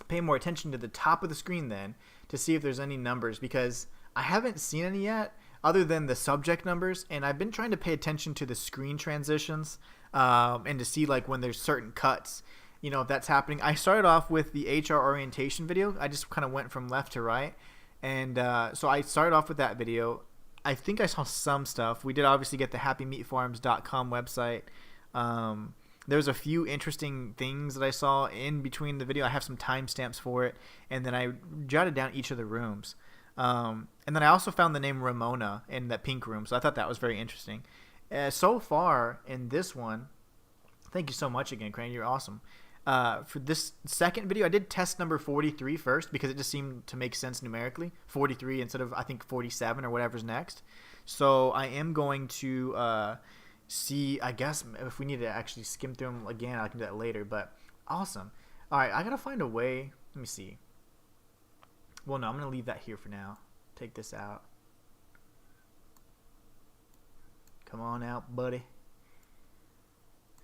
pay more attention to the top of the screen then to see if there's any numbers, because I haven't seen any yet other than the subject numbers, and I've been trying to pay attention to the screen transitions and to see like when there's certain cuts, you know, if that's happening. I started off with the HR orientation video. I just kind of went from left to right, and so I started off with that video. I think I saw some stuff. We did obviously get the happymeatfarms.com website. There's a few interesting things that I saw in between the video. I have some timestamps for it, and then I jotted down each of the rooms. And then I also found the name Ramona in that pink room, so I thought that was very interesting. So far in this one, thank you so much again, Crane. You're awesome. For this second video, I did test number 43 first because it just seemed to make sense numerically. 43 instead of, I think, 47 or whatever's next. So I am going to see, I guess, if we need to actually skim through them again, I can do that later. But awesome. All right, I got to find a way. Let me see. Well, no, I'm going to leave that here for now. Take this out. Come on out, buddy.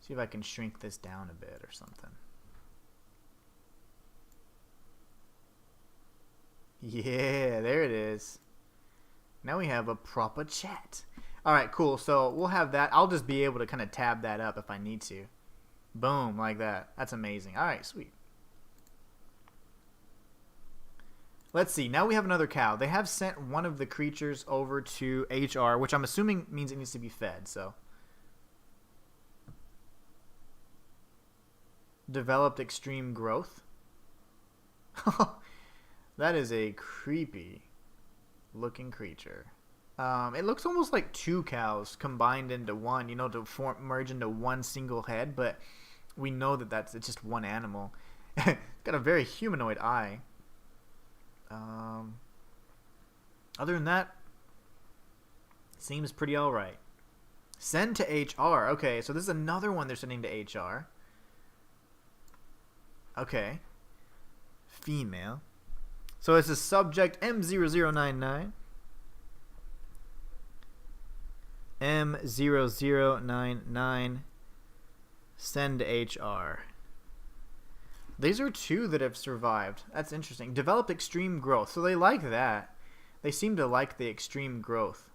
See if I can shrink this down a bit or something. Yeah, there it is. Now we have a proper chat. Alright, cool. So we'll have that. I'll just be able to kind of tab that up if I need to. Boom, like that. That's amazing. Alright, sweet. Let's see. Now we have another cow. They have sent one of the creatures over to HR, which I'm assuming means it needs to be fed, so. Developed extreme growth. That is a creepy looking creature. It looks almost like two cows combined into one, you know, to merge into one single head, but we know that it's just one animal. It's got a very humanoid eye. Other than that, Seems pretty alright. Send to HR. Okay, so this is another one they're sending to HR. Okay. Female. So it's a subject M0099. M0099. Send to HR. These are two that have survived. That's interesting. Develop extreme growth. So they like that. They seem to like the extreme growth.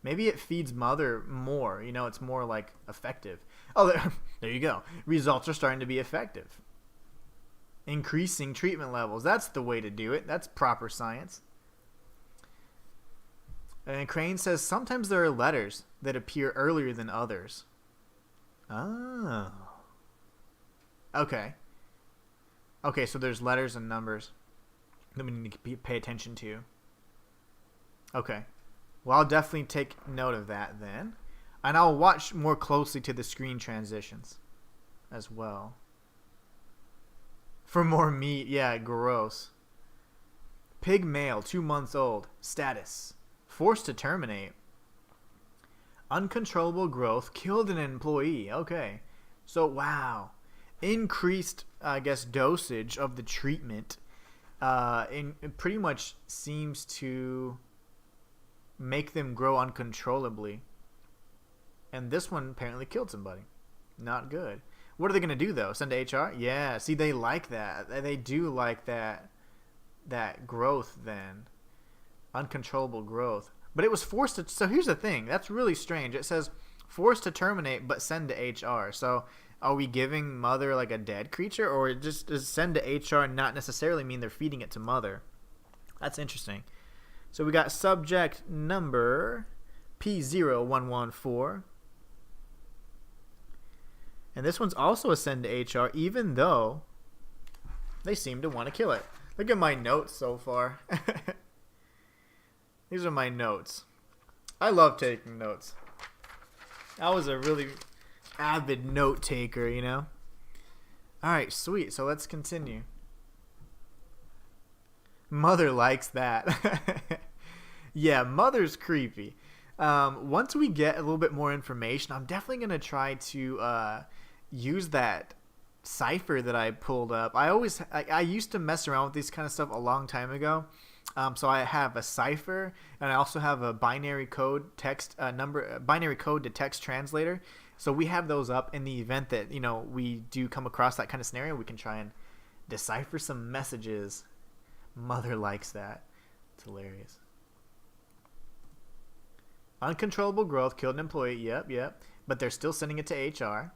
Maybe it feeds mother more. You know, it's more like effective. Oh, there you go. Results are starting to be effective. Increasing treatment levels. That's the way to do it. That's proper science. And Crane says sometimes there are letters that appear earlier than others. Oh. Okay. Okay, so there's letters and numbers that we need to pay attention to. Okay. Well, I'll definitely take note of that then. And I'll watch more closely to the screen transitions as well. For more meat, yeah, gross. Pig male, 2 months old. Status. Forced to terminate. Uncontrollable growth. Killed an employee. Okay. So, wow. Increased, I guess, dosage of the treatment. It pretty much seems to make them grow uncontrollably. And this one apparently killed somebody. Not good. What are they going to do, though? Send to HR? Yeah. See, they like that. They do like that growth then. Uncontrollable growth. But it was forced to... So here's the thing. That's really strange. It says forced to terminate, but send to HR. So are we giving mother like a dead creature? Or just does send to HR not necessarily mean they're feeding it to mother? That's interesting. So we got subject number P0114. And this one's also a send to HR, even though they seem to want to kill it. Look at my notes so far. These are my notes. I love taking notes. I was a really avid note taker, you know? Alright, sweet. So let's continue. Mother likes that. Yeah, mother's creepy. Once we get a little bit more information, I'm definitely going to try to use that cipher that I pulled up. I used to mess around with this kind of stuff a long time ago. So I have a cipher, and I also have a binary code binary code to text translator. So we have those up in the event that, you know, we do come across that kind of scenario. We can try and decipher some messages. Mother likes that. It's hilarious. Uncontrollable growth, killed an employee. Yep. But they're still sending it to HR.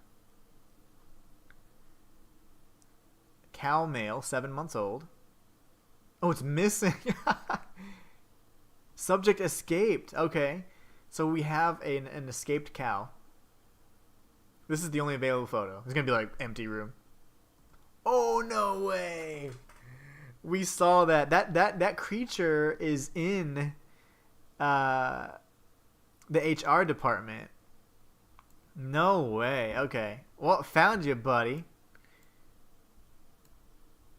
Cow male, 7 months old. Oh, it's missing. Subject escaped. Okay. So we have an escaped cow. This is the only available photo. It's going to be like empty room. Oh, no way. We saw that. That creature is in the HR department. No way. Okay. Well, found you, buddy.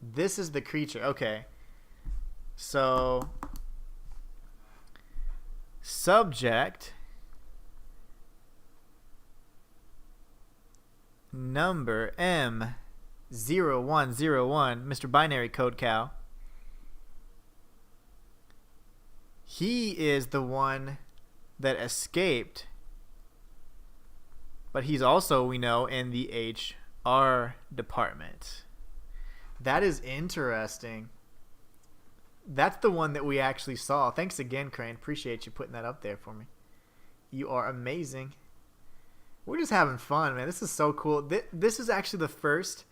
This is the creature. Okay. So, subject number M0101, Mr. Binary Code Cow. He is the one that escaped, but he's also, we know, in the HR department. That is interesting. That's the one that we actually saw. Thanks again, Crane. Appreciate you putting that up there for me. You are amazing. We're just having fun, man. This is so cool. This is actually the first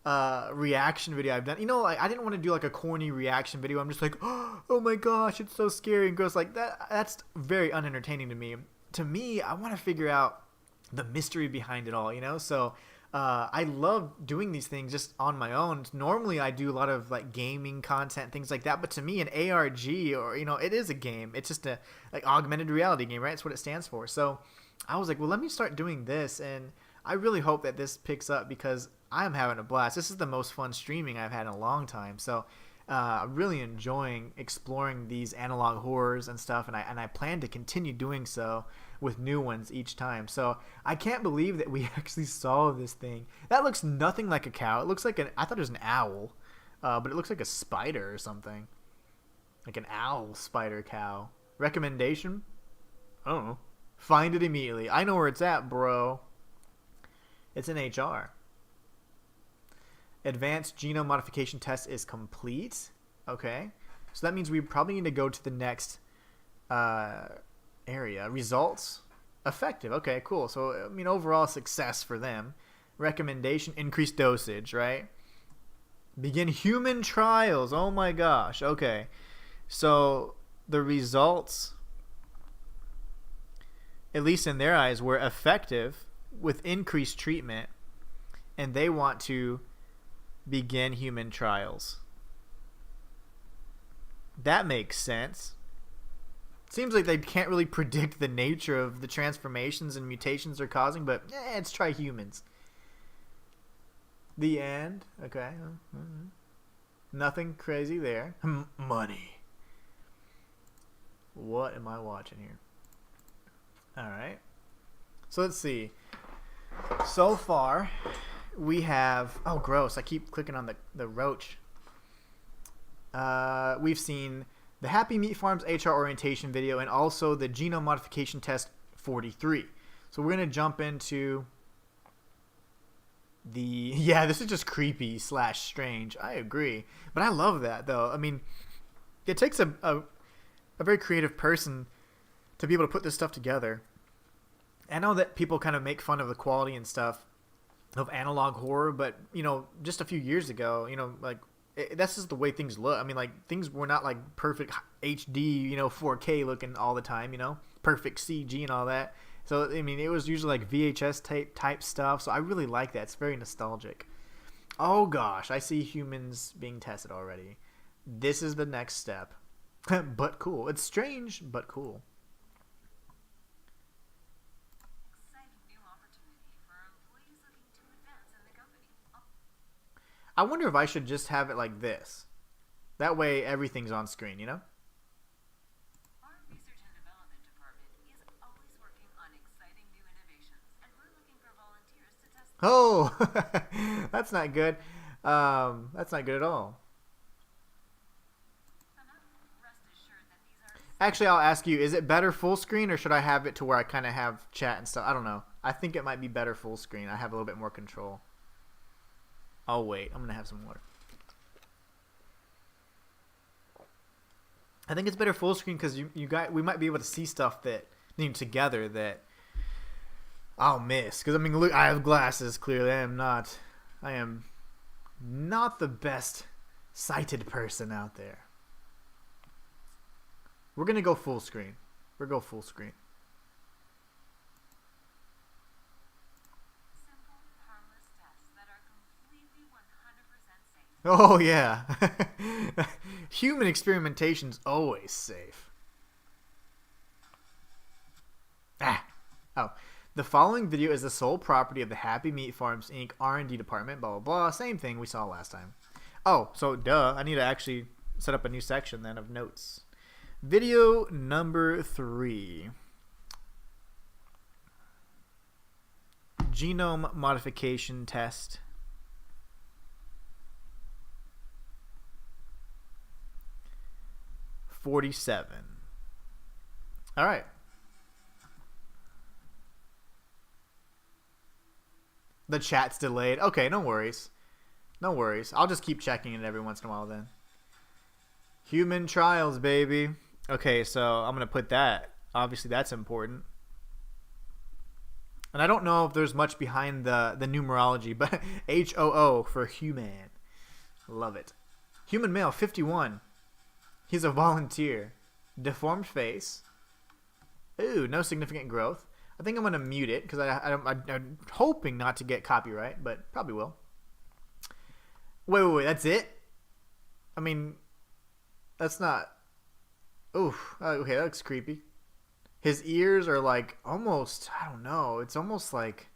reaction video I've done. You know, like, I didn't want to do like a corny reaction video. I'm just like, oh my gosh, it's so scary and gross. Like that's very unentertaining to me. To me, I want to figure out the mystery behind it all, you know? So I love doing these things just on my own. Normally I do a lot of like gaming content, things like that. But to me, an ARG, or, you know, it is a game. It's just a like augmented reality game, right? That's what it stands for. So I was like, well, let me start doing this. And I really hope that this picks up because I'm having a blast. This is the most fun streaming I've had in a long time. So really enjoying exploring these analog horrors and stuff, and I plan to continue doing so with new ones each time. So I can't believe that we actually saw this thing. That looks nothing like a cow. It looks like I thought it was an owl, but it looks like a spider or something. Like an owl, spider, cow. Recommendation? I don't know. Find it immediately. I know where it's at, bro. It's in HR. Advanced genome modification test is complete. Okay. So that means we probably need to go to the next area. Results? Effective. Okay, cool. So, I mean, overall success for them. Recommendation, increased dosage, right? Begin human trials. Oh my gosh. Okay. So the results, at least in their eyes, were effective with increased treatment, and they want to begin human trials. That makes sense. Seems like they can't really predict the nature of the transformations and mutations they're causing, but let's try humans. The end. Okay. Nothing crazy there. Money. What am I watching here? Alright. So let's see. So far, we have... Oh, gross. I keep clicking on the roach. We've seen the Happy Meat Farms HR orientation video and also the genome modification test 43. So we're going to jump into the... Yeah, this is just creepy / strange. I agree. But I love that, though. I mean, it takes a very creative person to be able to put this stuff together. I know that people kind of make fun of the quality and stuff of analog horror, but, you know, just a few years ago, you know, like, that's just the way things look. I mean, like, things were not, like, perfect HD, you know, 4K looking all the time, you know, perfect CG and all that. So, I mean, it was usually, like, VHS type stuff, so I really like that. It's very nostalgic. Oh, gosh, I see humans being tested already. This is the next step. But cool. It's strange, but cool. I wonder if I should just have it like this. That way everything's on screen, you know? Our research and development department is always working on exciting new innovations, and we're looking for volunteers to test them. Oh, that's not good. That's not good at all. Rest assured that these are Actually, I'll ask you, is it better full screen or should I have it to where I kind of have chat and stuff? I don't know. I think it might be better full screen. I have a little bit more control. Oh, wait. I'm going to have some water. I think it's better full screen because we might be able to see stuff that, you know, together that I'll miss. Because, I mean, look, I have glasses, clearly. I am not the best sighted person out there. We're going to go full screen. We're going to go full screen. simple, harmless tests that are completely 100% safe. Oh, yeah. Human experimentation's always safe. Oh. The following video is the sole property of the Happy Meat Farms Inc. R&D department, blah, blah, blah. Same thing we saw last time. Oh, so duh. I need to actually set up a new section then of notes. Video number 3. Genome modification test. $47. All right. The chat's delayed. Okay, no worries. No worries. I'll just keep checking it every once in a while then. Human trials, baby. Okay, so I'm going to put that. Obviously, that's important. And I don't know if there's much behind the numerology, but HOO for human. Love it. Human male, 51. He's a volunteer. Deformed face. Ooh, no significant growth. I think I'm going to mute it because I'm hoping not to get copyright, but probably will. Wait, that's it? I mean, that's not... Oof, okay, that looks creepy. His ears are like almost, I don't know, it's almost like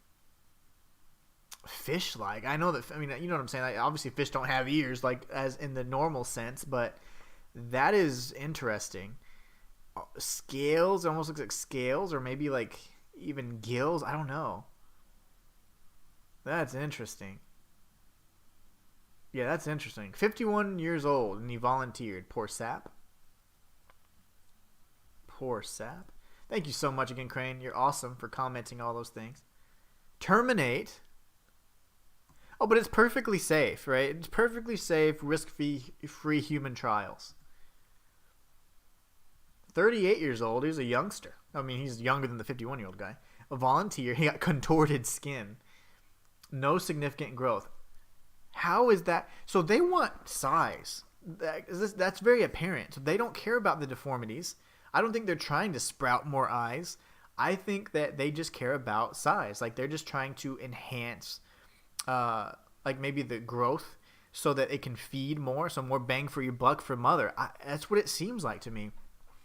fish-like. I know that. I mean, you know what I'm saying. Like, obviously, fish don't have ears, like as in the normal sense, but that is interesting. Scales, it almost looks like scales, or maybe like even gills. I don't know. That's interesting. Yeah, that's interesting. 51 years old, and he volunteered. Poor sap. Poor sap. Thank you so much again, Crane. You're awesome for commenting all those things. Terminate. Oh, but it's perfectly safe, right? It's perfectly safe, risk-free human trials. 38 years old. He's a youngster. I mean, he's younger than the 51-year-old guy. A volunteer. He got contorted skin. No significant growth. How is that? So they want size. That's very apparent. So they don't care about the deformities. I don't think they're trying to sprout more eyes. I think that they just care about size. Like they're just trying to enhance, like maybe the growth so that it can feed more. So more bang for your buck for mother. That's what it seems like to me.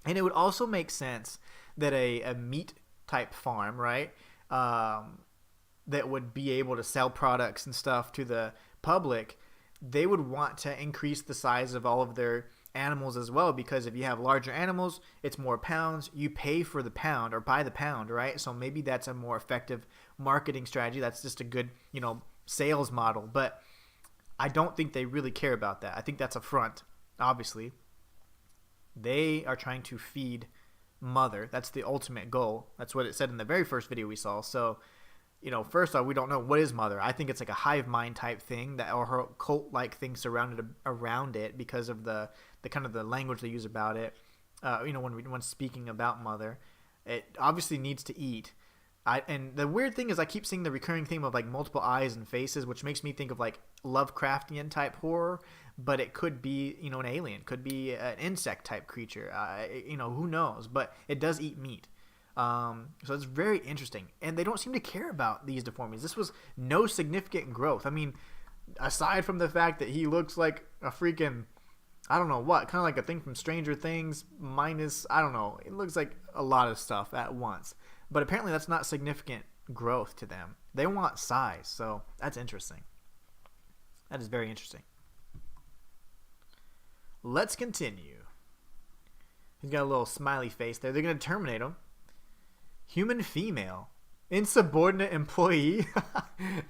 And it would also make sense that a meat type farm, right, that would be able to sell products and stuff to the public, they would want to increase the size of all of their animals as well, because if you have larger animals, it's more pounds. You pay for the pound or by the pound, right? So maybe that's a more effective marketing strategy. That's just a good, sales model. But I don't think they really care about that. I think that's a front, obviously. They are trying to feed mother. That's the ultimate goal. That's what it said in the very first video we saw. So, first off, we don't know what is mother. I think it's like a hive mind type thing or her cult-like thing surrounded around it because of the kind of the language they use about it. When speaking about mother, it obviously needs to eat. And the weird thing is I keep seeing the recurring theme of like multiple eyes and faces, which makes me think of like Lovecraftian type horror, but it could be, an alien, could be an insect type creature. Who knows? But it does eat meat. So it's very interesting. And they don't seem to care about these deformities. This was no significant growth. I mean, aside from the fact that he looks like a freaking, I don't know what, kind of like a thing from Stranger Things minus, I don't know. It looks like a lot of stuff at once. But apparently that's not significant growth to them. They want size. So that's interesting. That is very interesting. Let's continue. He's got a little smiley face there. They're going to terminate him. Human female. Insubordinate employee?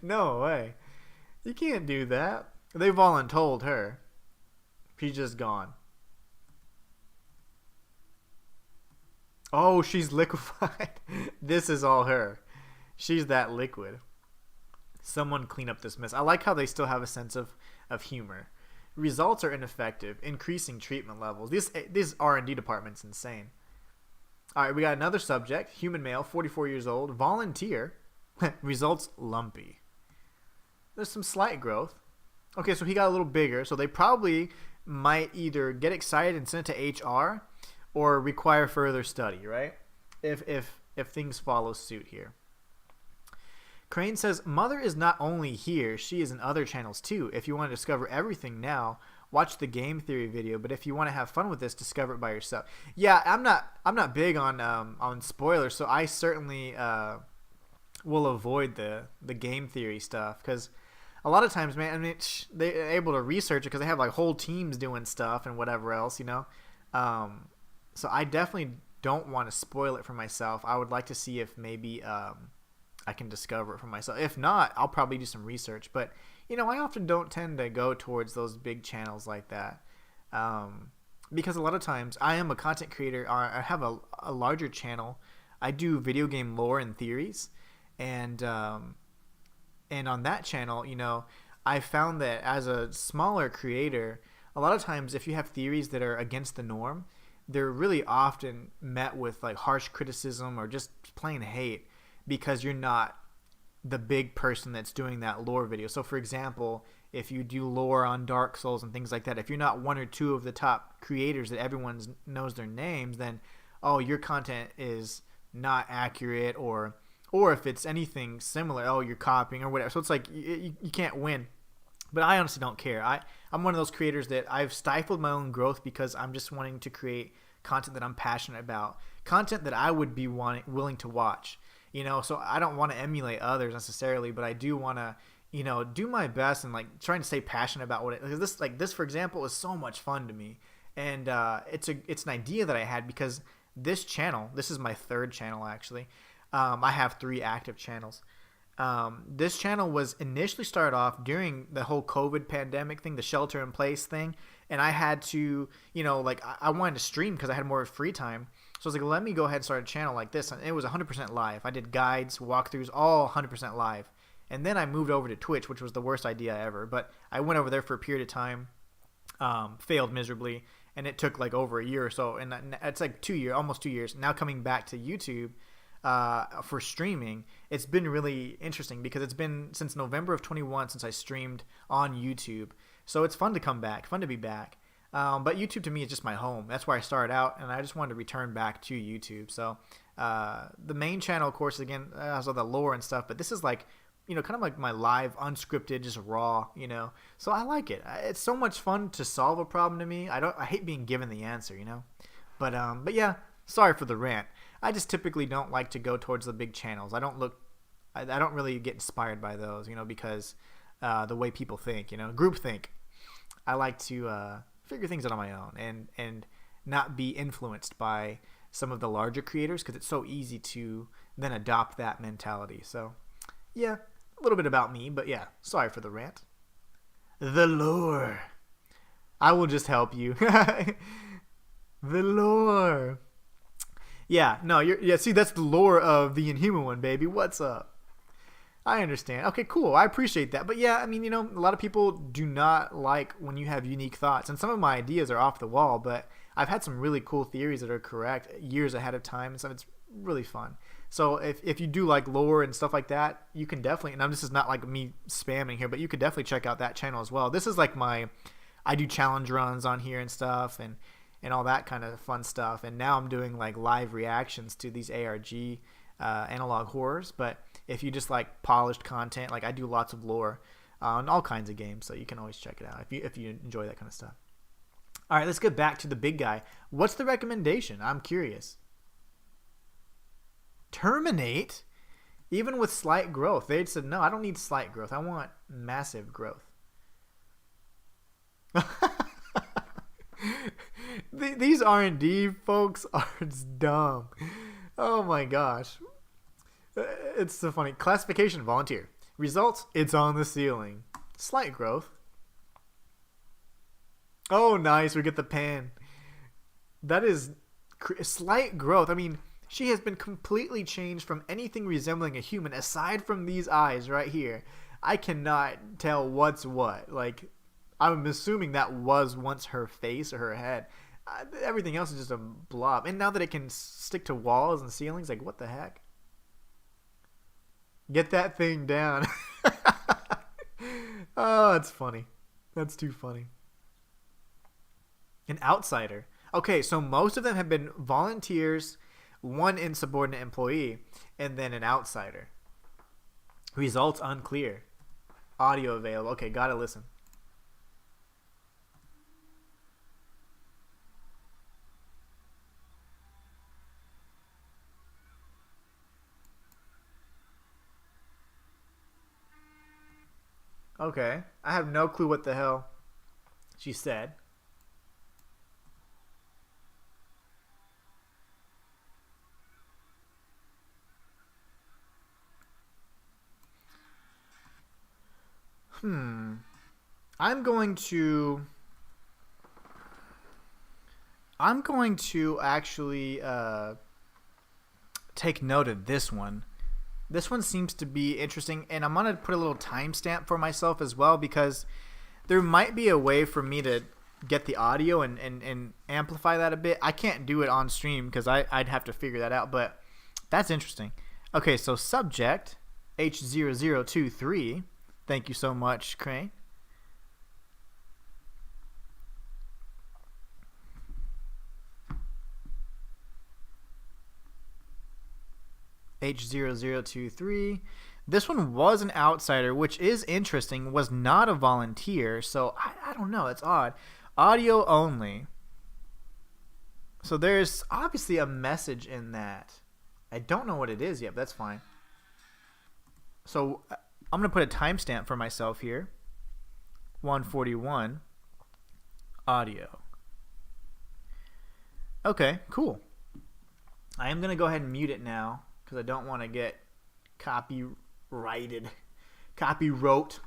No way. You can't do that. They voluntold her. She's just gone. Oh, she's liquefied. This is all her. She's that liquid. Someone clean up this mess. I like how they still have a sense of humor. Results are ineffective. Increasing treatment levels. This R&D department's insane. All right, we got another subject. Human male, 44 years old. Volunteer. Results lumpy. There's some slight growth. Okay, so he got a little bigger. So they probably might either get excited and send it to HR or require further study, right? If things follow suit here. Crane says, Mother is not only here, she is in other channels too. If you want to discover everything now, watch the game theory video, but if you want to have fun with this, discover it by yourself. Yeah, I'm not big on spoilers, so I certainly will avoid the game theory stuff, because a lot of times, man, I mean, they're able to research it because they have like whole teams doing stuff and whatever else, So I definitely don't want to spoil it for myself. I would like to see if maybe I can discover it for myself. If not, I'll probably do some research. But, I often don't tend to go towards those big channels like that. Because a lot of times I am a content creator. I have a larger channel. I do video game lore and theories. And on that channel, I found that as a smaller creator, a lot of times if you have theories that are against the norm, they're really often met with like harsh criticism or just plain hate because you're not the big person that's doing that lore video. So for example, if you do lore on Dark Souls and things like that, if you're not one or two of the top creators that everyone knows their names, then your content is not accurate, or if it's anything similar, you're copying or whatever. So it's like you can't win. But I honestly don't care. I'm one of those creators that I've stifled my own growth because I'm just wanting to create content that I'm passionate about, content that I would be willing to watch. So I don't want to emulate others necessarily, but I do want to, do my best and like trying to stay passionate about what it, because this for example is so much fun to me, and it's an idea that I had because this channel, this is my third channel actually. I have 3 active channels. This channel was initially started off during the whole COVID pandemic thing, the shelter in place thing, and I had to, like I wanted to stream because I had more free time. So I was like, let me go ahead and start a channel like this, and it was 100% live. I did guides, walkthroughs, all 100% live. And then I moved over to Twitch, which was the worst idea ever. But I went over there for a period of time, failed miserably, and it took like over a year or so. And it's like 2 years, almost 2 years. Now coming back to YouTube for streaming, it's been really interesting because it's been since November of 21 since I streamed on YouTube. So it's fun to come back, fun to be back. But YouTube to me is just my home. That's where I started out, and I just wanted to return back to YouTube. So the main channel, of course, again, has all the lore and stuff. But this is like, kind of like my live, unscripted, just raw, So I like it. It's so much fun to solve a problem to me. I hate being given the answer, But yeah, sorry for the rant. I just typically don't like to go towards the big channels. I don't really get inspired by those, because the way people think, group think. I like to figure things out on my own and not be influenced by some of the larger creators because it's so easy to then adopt that mentality. So yeah, a little bit about me, but yeah, sorry for the rant. The lore. I will just help you. The lore. Yeah, no, see, that's the lore of the Inhuman one, baby. What's up? I understand. Okay, cool. I appreciate that. But yeah, I mean, a lot of people do not like when you have unique thoughts. And some of my ideas are off the wall, but I've had some really cool theories that are correct years ahead of time and stuff. It's really fun. So if you do like lore and stuff like that, you can definitely, and this is not like me spamming here, but you could definitely check out that channel as well. This is like I do challenge runs on here and stuff and all that kind of fun stuff. And now I'm doing like live reactions to these ARG analog horrors. But if you just like polished content, like I do lots of lore on all kinds of games, so you can always check it out if you enjoy that kind of stuff. All right, let's get back to the big guy. What's the recommendation? I'm curious. Terminate? Even with slight growth. They said, no, I don't need slight growth. I want massive growth. These R&D folks are dumb. Oh my gosh. It's so funny. Classification, volunteer. Results, it's on the ceiling. Slight growth. Oh, nice. We get the pen. That is slight growth. I mean, she has been completely changed from anything resembling a human aside from these eyes right here. I cannot tell what's what. Like, I'm assuming that was once her face or her head. Everything else is just a blob. And now that it can stick to walls and ceilings, like, what the heck? Get that thing down. Oh, that's funny. That's too funny. An outsider. Okay, so most of them have been volunteers, one insubordinate employee, and then an outsider. Results unclear. Audio available. Okay, gotta listen. Okay, I have no clue what the hell she said. I'm going to actually take note of this one. This one seems to be interesting, and I'm going to put a little timestamp for myself as well because there might be a way for me to get the audio and amplify that a bit. I can't do it on stream because I'd have to figure that out, but that's interesting. Okay, so subject, H0023. Thank you so much, Crane. H0023. This one was an outsider, which is interesting. Was not a volunteer, so I don't know. It's odd. Audio only. So there's obviously a message in that. I don't know what it is yet, but that's fine. So I'm going to put a timestamp for myself here. 141 audio. Okay, cool. I am going to go ahead and mute it now because I don't want to get copyrighted. Copywrote.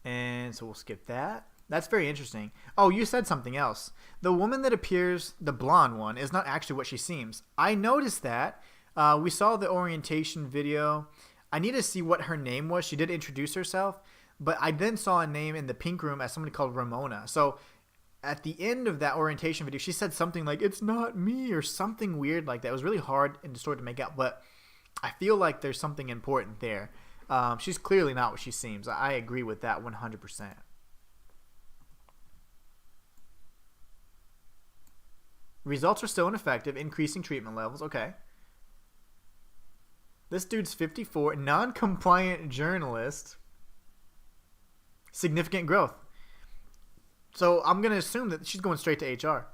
And so we'll skip that. That's very interesting. Oh, you said something else. The woman that appears, the blonde one, is not actually what she seems. I noticed that. We saw the orientation video. I need to see what her name was. She did introduce herself. But I then saw a name in the pink room as somebody called Ramona. So at the end of that orientation video, she said something like, "It's not me," or something weird like that. It was really hard in the story to make out. But I feel like there's something important there. She's clearly not what she seems. I agree with that 100%. Results are still ineffective, increasing treatment levels. Okay. This dude's 54, non-compliant journalist. Significant growth. So I'm going to assume that she's going straight to HR.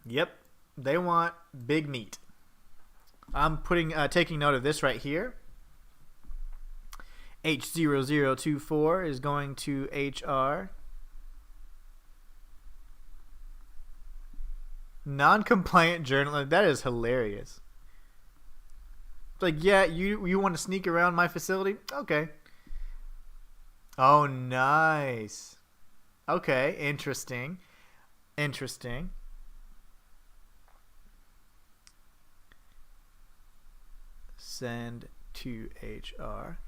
Yep. They want big meat. I'm taking note of this right here. H0024 is going to HR. Non-compliant journalist. That is hilarious. It's like, yeah, you want to sneak around my facility? Okay. Oh, nice. Okay, interesting. Interesting. Send to HR.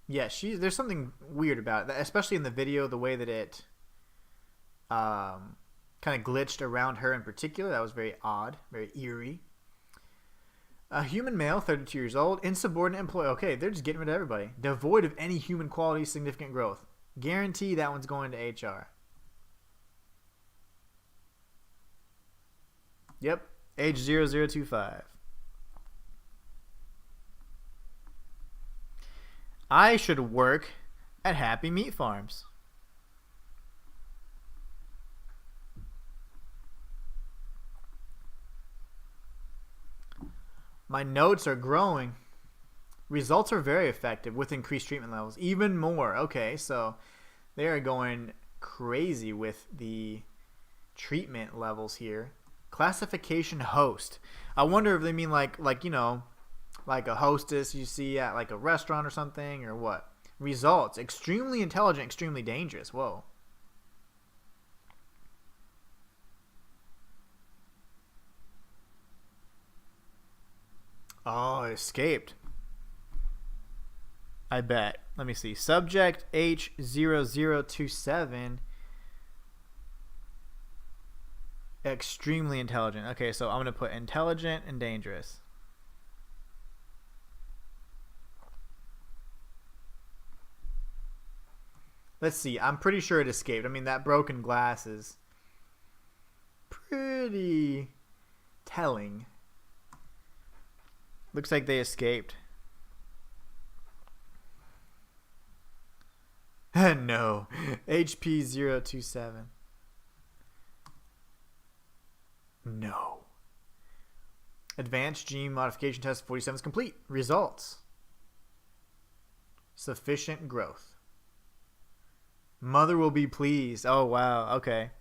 Yeah, there's something weird about it, especially in the video, the way that it kind of glitched around her in particular. That was very odd, very eerie. A human male, 32 years old, insubordinate employee. Okay, they're just getting rid of everybody. Devoid of any human qualities, significant growth. Guarantee that one's going to HR. Yep, age 0025. I should work at Happy Meat Farms. My notes are growing. Results are very effective with increased treatment levels. Even more. Okay, so they are going crazy with the treatment levels here. Classification host. I wonder if they mean like you know, like a hostess you see at like a restaurant or something, or what? Results. Extremely intelligent, extremely dangerous. Whoa. Oh, it escaped. I bet. Let me see. Subject H0027. Extremely intelligent. Okay, so I'm going to put intelligent and dangerous. Let's see. I'm pretty sure it escaped. I mean, that broken glass is pretty telling. Looks like they escaped. No. HP 027. No. Advanced gene modification test 47 is complete. Results. Sufficient growth. Mother will be pleased. Oh, wow. Okay.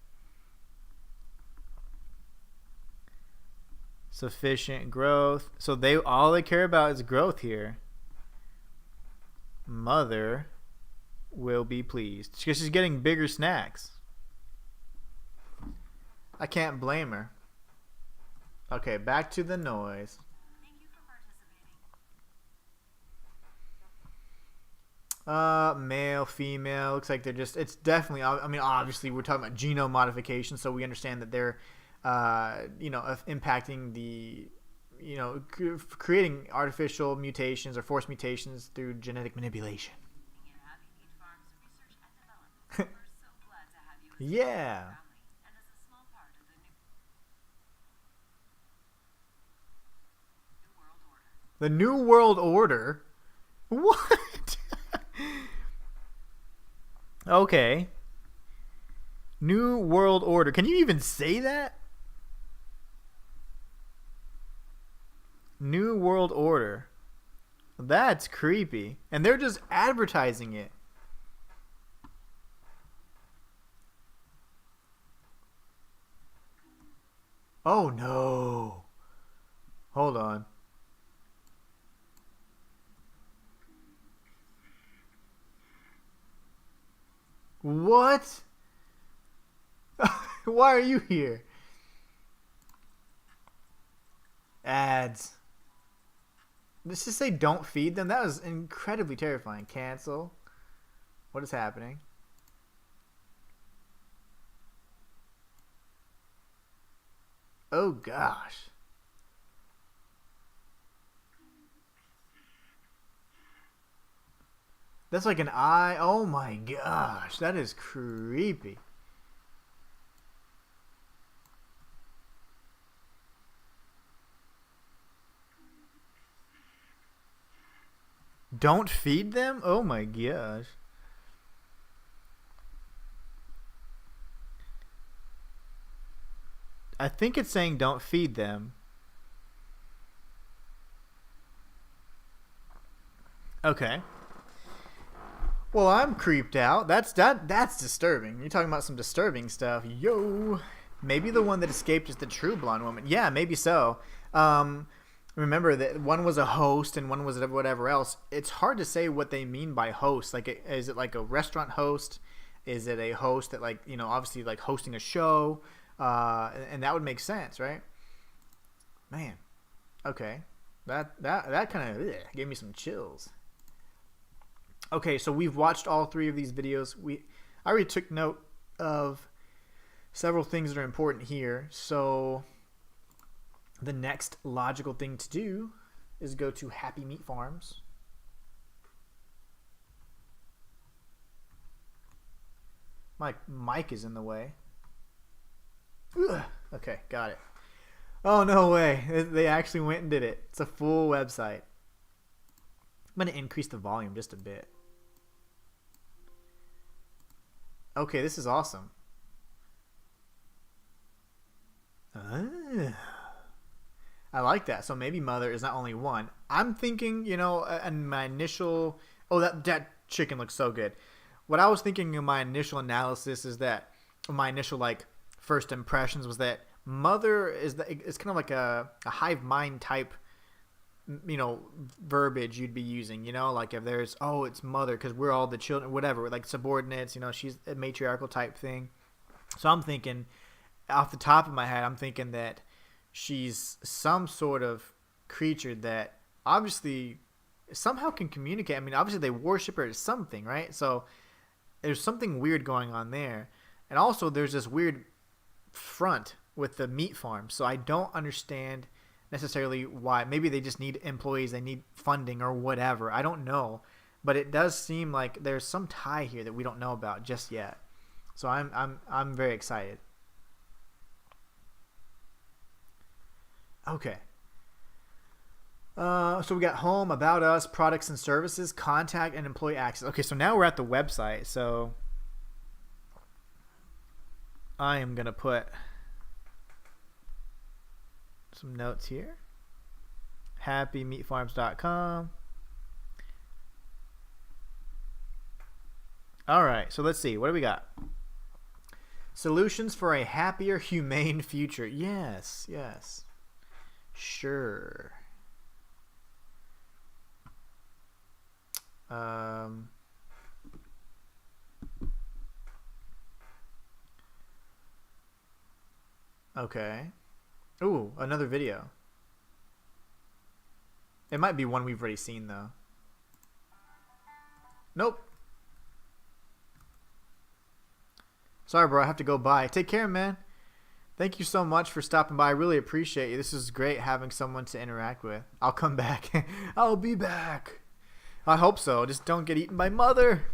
Sufficient growth. So all they care about is growth here. Mother will be pleased because she's getting bigger snacks. I can't blame her. Okay, back to the noise. Thank you for participating. Male, female. Looks like they're just. It's definitely. I mean, obviously, we're talking about genome modification, so we understand that they're, impacting the, creating artificial mutations or forced mutations through genetic manipulation. Speaking at Happy Meat Farms Research and Development, we're so glad to have you as Yeah. part of our family and as a small part of the New World Order. The New World Order? What? Okay. New World Order. Can you even say that? New World Order. That's creepy. And they're just advertising it. Oh no. Hold on. What? Why are you here? Ads. Let's just say don't feed them. That was incredibly terrifying. Cancel. What is happening? Oh gosh. That's like an eye. Oh my gosh. That is creepy. Don't feed them? Oh my gosh. I think it's saying don't feed them. Okay. Well, I'm creeped out. That's disturbing. You're talking about some disturbing stuff. Yo. Maybe the one that escaped is the true blonde woman. Yeah, maybe so. Remember that one was a host and one was whatever else. It's hard to say what they mean by host. Like, is it like a restaurant host? Is it a host that, like, you know, obviously like hosting a show? And that would make sense, right? Man, okay, that kind of gave me some chills. Okay, so we've watched all three of these videos. I already took note of several things that are important here. So the next logical thing to do is go to Happy Meat Farms. My mic is in the way. Ugh. Okay, got it. Oh, no way. They actually went and did it. It's a full website. I'm going to increase the volume just a bit. Okay, this is awesome. I like that. So maybe mother is not only one. I'm thinking, you know, and my initial... Oh, that chicken looks so good. What I was thinking in my initial analysis is that... My initial, like, first impressions was that mother is it's kind of like a hive mind type, you know, verbiage you'd be using, you know, like if there's, oh, it's mother because we're all the children, whatever, like subordinates, you know, she's a matriarchal type thing. So I'm thinking, off the top of my head, I'm thinking that she's some sort of creature that obviously somehow can communicate. I mean, obviously they worship her as something, right? So there's something weird going on there. And also there's this weird front with the meat farm. So I don't understand necessarily why. Maybe they just need employees, they need funding or whatever. I don't know. But it does seem like there's some tie here that we don't know about just yet. So I'm very excited. Okay. So we got home, about us, products and services, contact, and employee access. Okay, so now we're at the website. So I am going to put some notes here. happymeatfarms.com. All right, so let's see. What do we got? Solutions for a happier, humane future. Yes, yes. Sure. Okay. Ooh, another video. It might be one we've already seen, though. Nope. Sorry, bro. I have to go by. Take care, man. Thank you so much for stopping by. I really appreciate you. This is great having someone to interact with. I'll come back. I'll be back. I hope so. Just don't get eaten by mother.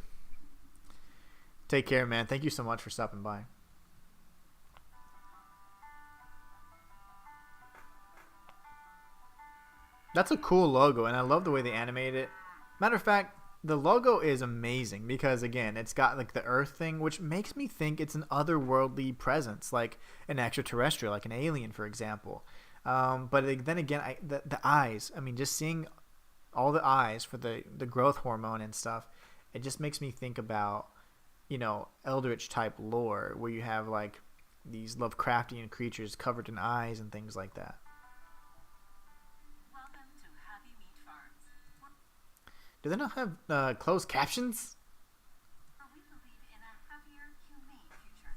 Take care, man. Thank you so much for stopping by. That's a cool logo, and I love the way they animated it. Matter of fact, the logo is amazing because again, it's got like the Earth thing, which makes me think it's an otherworldly presence, like an extraterrestrial, like an alien, for example. Then again, the eyes. I mean, just seeing all the eyes for the growth hormone and stuff, it just makes me think about, Eldritch type lore where you have like these Lovecraftian creatures covered in eyes and things like that. Welcome to Happy Meat Farms, Do they not have closed captions? where we believe in a happier, humane future.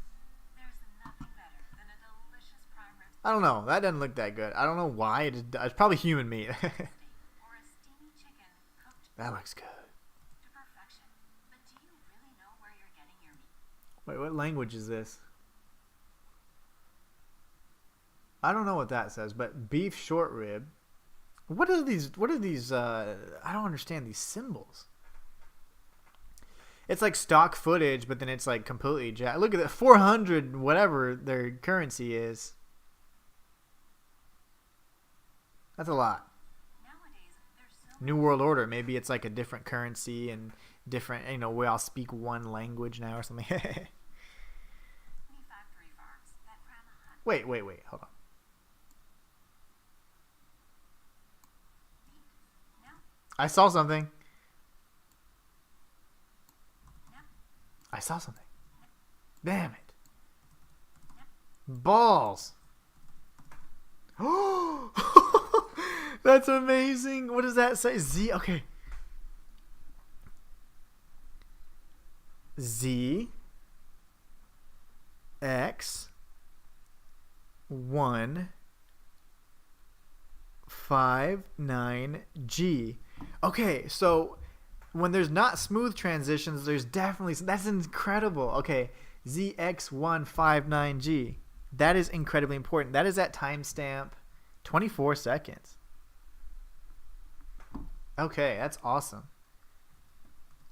There's nothing better than a delicious prime rib I don't know. That doesn't look that good. I don't know why. It's probably human meat. steak or a steamy chicken cooked That looks good. to perfection. But do you really know where you're getting your meat? Wait, what language is this? I don't know what that says, but beef short rib. What are these? I don't understand these symbols. It's like stock footage, but then it's like completely look at that, 400 whatever their currency is. That's a lot. Nowadays, there's so New World Order. Maybe it's like a different currency and different. We all speak one language now or something. many factory farms that cram Wait. Hold on. No, I saw something. no, I saw something. Damn it. Balls. That's amazing. What does that say? Z. Okay. Z. X. 159G. Okay, so when there's not smooth transitions, there's definitely that's incredible. Okay, ZX159G. That is incredibly important. That is at timestamp 24 seconds. Okay, that's awesome.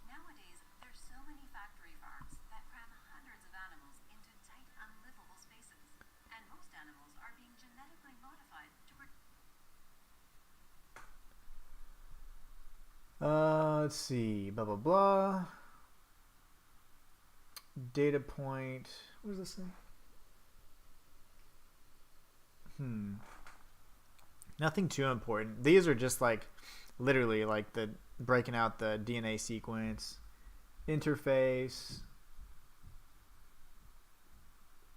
nowadays, there's so many factory farms that cram hundreds of animals into tight, unlivable spaces. And most animals are being genetically modified to Let's see. Blah, blah, blah. Data point. What does this say? Nothing too important. These are just like literally like the breaking out the DNA sequence, interface.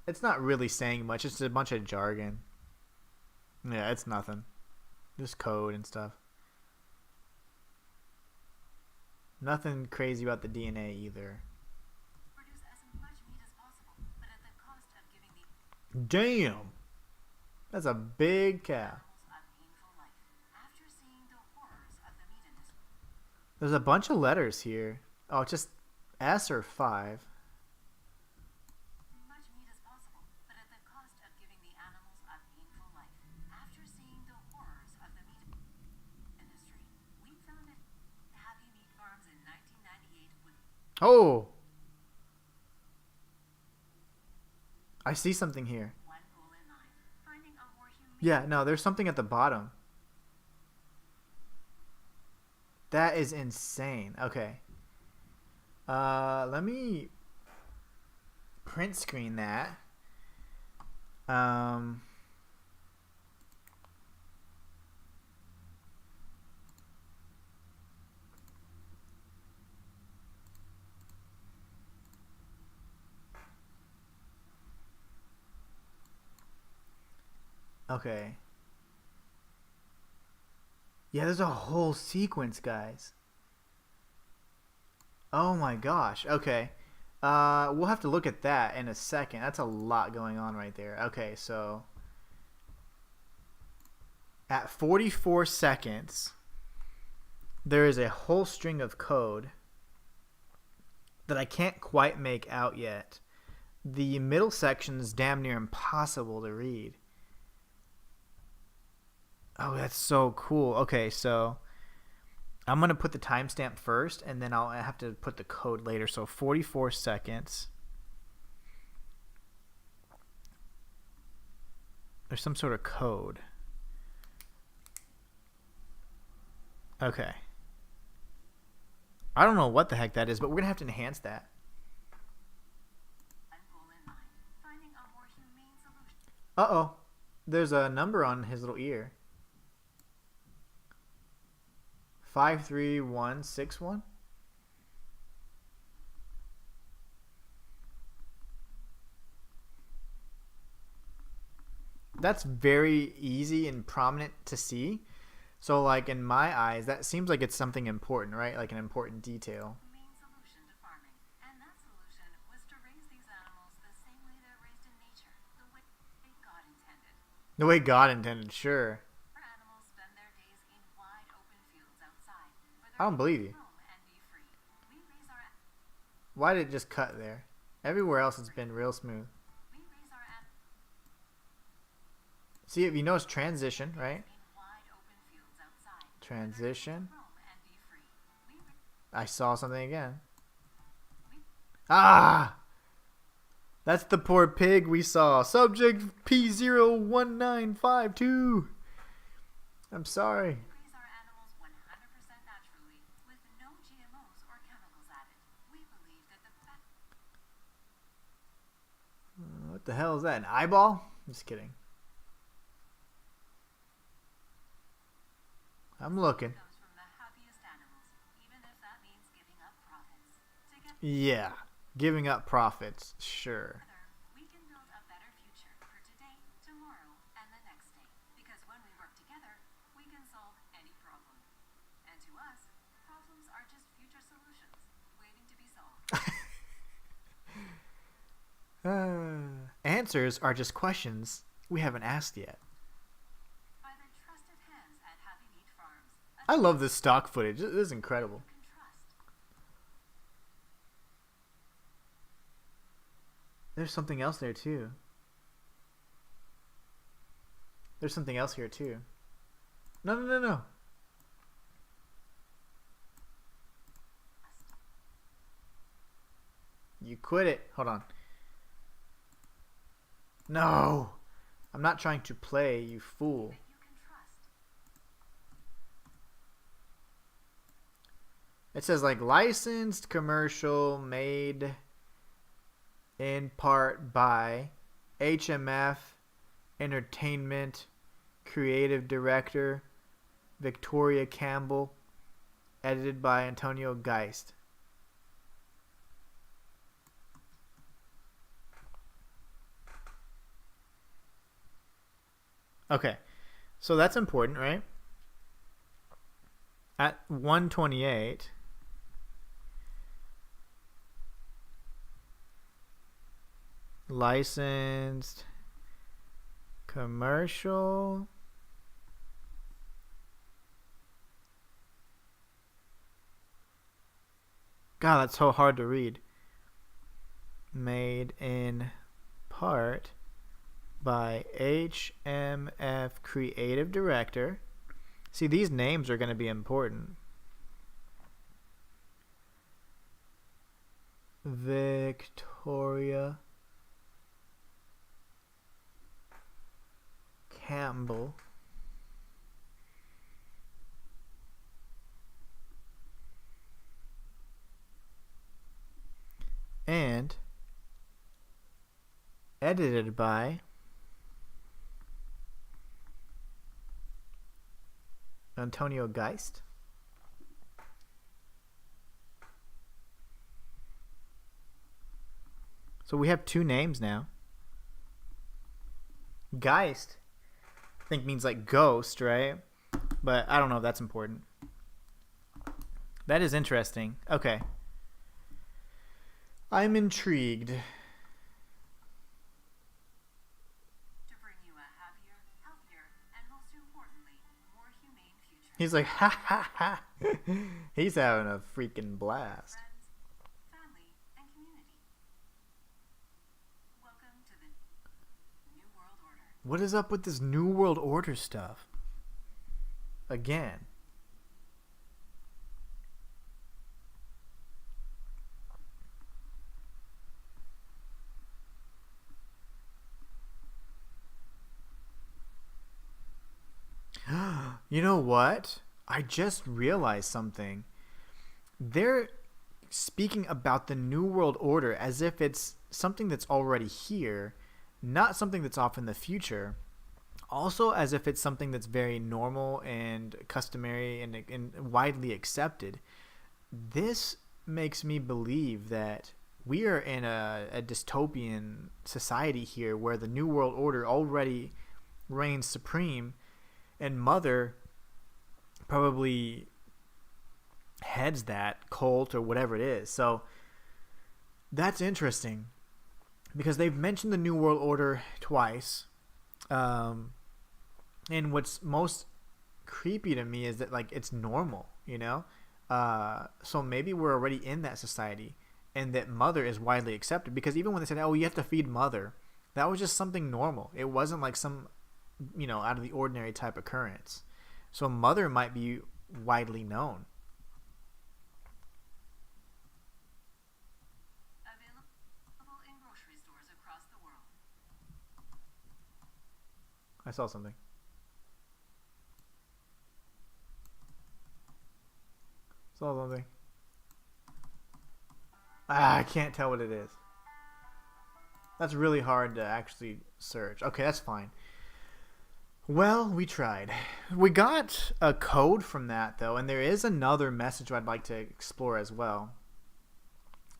It's not really saying much. It's a bunch of jargon. Yeah, it's nothing. Just code and stuff. Nothing crazy about the DNA either. produce as much meat as possible, but at the cost of giving the Damn. That's a big cow. animals a painful life. After seeing the horrors of the meat industry, There's a bunch of letters here. Oh, just S or 5. much meat as possible, but at the cost of giving the animals a painful life. After seeing the horrors of the meat industry, we founded Happy Meat Farms in 1998 with Oh. I see something here. one goal in mind: finding a more humane. Yeah, no, there's something at the bottom. That is insane. Okay. Let me print screen that. Okay. Yeah, there's a whole sequence, guys. Oh my gosh. Okay. We'll have to look at that in a second. That's a lot going on right there. Okay, so at 44 seconds, there is a whole string of code that I can't quite make out yet. The middle section is damn near impossible to read. Oh, that's so cool. Okay, so I'm going to put the timestamp first, and then I'll have to put the code later. So 44 seconds. There's some sort of code. Okay. I don't know what the heck that is, but we're gonna have to enhance that. One goal in mind, finding a more humane solution. Uh-oh. There's a number on his little ear. 53161. That's very easy and prominent to see. So, like, in my eyes, that seems like it's something important, right? Like an important detail. Humane solution to farming. And that solution was to raise these animals the same way they're raised in nature, the way God intended. The way God intended, sure. Our animals spend their days in wide open fields outside, where I don't they're believe able to you. roam and be free. We raise our Why did it just cut there? Everywhere else it's been real smooth. we raise our animals See, if you notice transition, right? in wide open fields outside, where they're able to Transition. roam and be free. We I saw something again. We- Ah! That's the poor pig we saw. Subject P01952. I'm sorry. raise our animals 100% naturally, with no GMOs or chemicals added. We believe that the What the hell is that? An eyeball? Just kidding. I'm looking. comes from the happiest animals, even if that means giving up profits. Together, Yeah. Giving up profits. Sure. we can build a better future for today, tomorrow, and the next day. Because when we work together, we can solve any problem. And to us, problems are just future solutions, waiting to be solved. Answers are just questions we haven't asked yet. By the trusted hands at Happy Meat Farms, a I love this stock footage. This is incredible. you can trust. There's something else there too. There's something else here too. No, no, no, no. You quit it. Hold on. No. I'm not trying to play, you fool. That you can trust. It says like licensed commercial made in part by HMF Entertainment, creative director Victoria Campbell, edited by Antonio Geist. Okay, so that's important, right? At 128, licensed commercial God, that's so hard to read. Made in part by HMF creative director. See, these names are going to be important. Victoria Campbell. And edited by Antonio Geist. So we have two names now. Geist, I think, means like ghost, right? But I don't know if that's important. That is interesting. Okay. I'm intrigued. To bring you a happier, healthier, and most importantly, more humane future. He's like, ha ha ha. He's having a freaking blast. Friends, family, and community. Welcome to the New World Order. What is up with this New World Order stuff? Again. You know what? I just realized something. they're speaking about the New World Order as if it's something that's already here, not something that's off in the future. Also, as if it's something that's very normal and customary and widely accepted. This makes me believe that we are in a dystopian society here where the New World Order already reigns supreme, and Mother probably heads that cult or whatever it is. So that's interesting because they've mentioned the New World Order twice. And what's most creepy to me is that like it's normal, you know? So maybe we're already in that society and that Mother is widely accepted, because even when they said, oh, you have to feed Mother, that was just something normal. It wasn't like some, out of the ordinary type occurrence. So Mother might be widely known. Available in grocery stores across the world. I saw something. I can't tell what it is. That's really hard to actually search. Okay, that's fine. Well, we tried. We got a code from that, though, and there is another message I'd like to explore as well.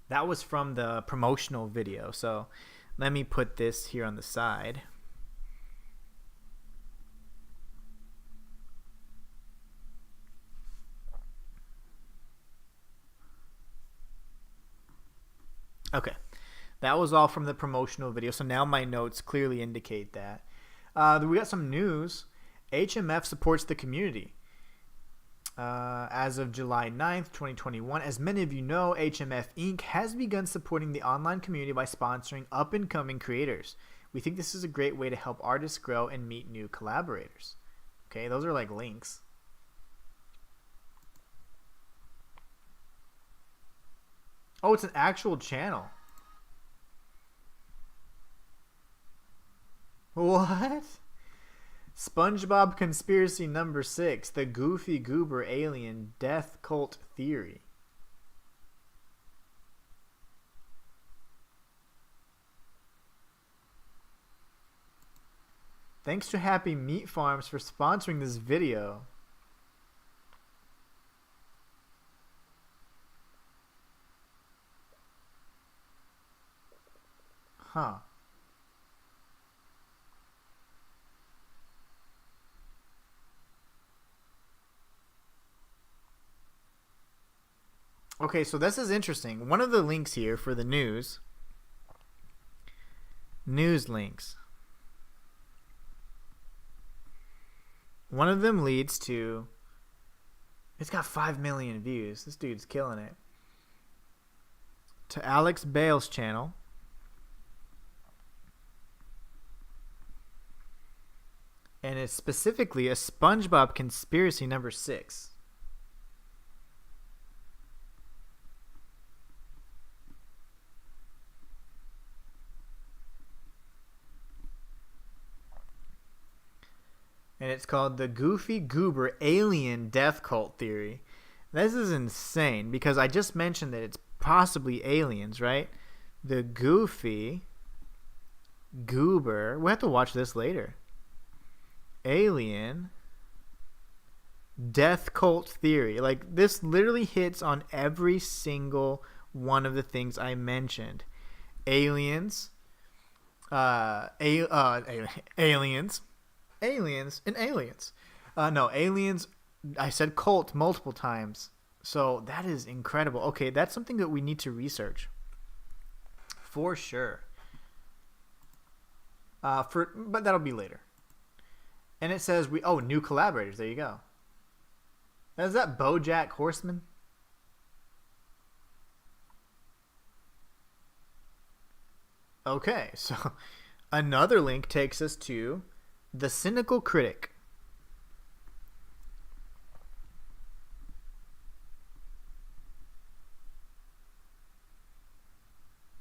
That was from the promotional video, so let me put this here on the side. Okay, that was all from the promotional video, so now my notes clearly indicate that. We got some news. HMF supports the community. As of July 9th, 2021, as many of you know, HMF Inc. has begun supporting the online community by sponsoring up-and-coming creators. We think this is a great way to help artists grow and meet new collaborators. Okay, those are like links. Oh, it's an actual channel. What? SpongeBob Conspiracy Number 6, the Goofy Goober Alien Death Cult Theory. Thanks to Happy Meat Farms for sponsoring this video. Huh. Okay, so this is interesting. One of the links here for the news links. One of them leads to, it's got 5 million views. This dude's killing it. To Alex Bale's channel. And it's specifically a SpongeBob Conspiracy Number 6. And it's called the Goofy Goober Alien Death Cult Theory. This is insane because I just mentioned that it's possibly aliens, right? The Goofy Goober. We'll have to watch this later. Alien Death Cult Theory. Like, this literally hits on every single one of the things I mentioned. Aliens. Aliens. Aliens and aliens. No, aliens. I said cult multiple times. So that is incredible. Okay, that's something that we need to research. For sure. But that'll be later. And it says new collaborators. There you go. Is that BoJack Horseman? Okay, so another link takes us to The Cynical Critic.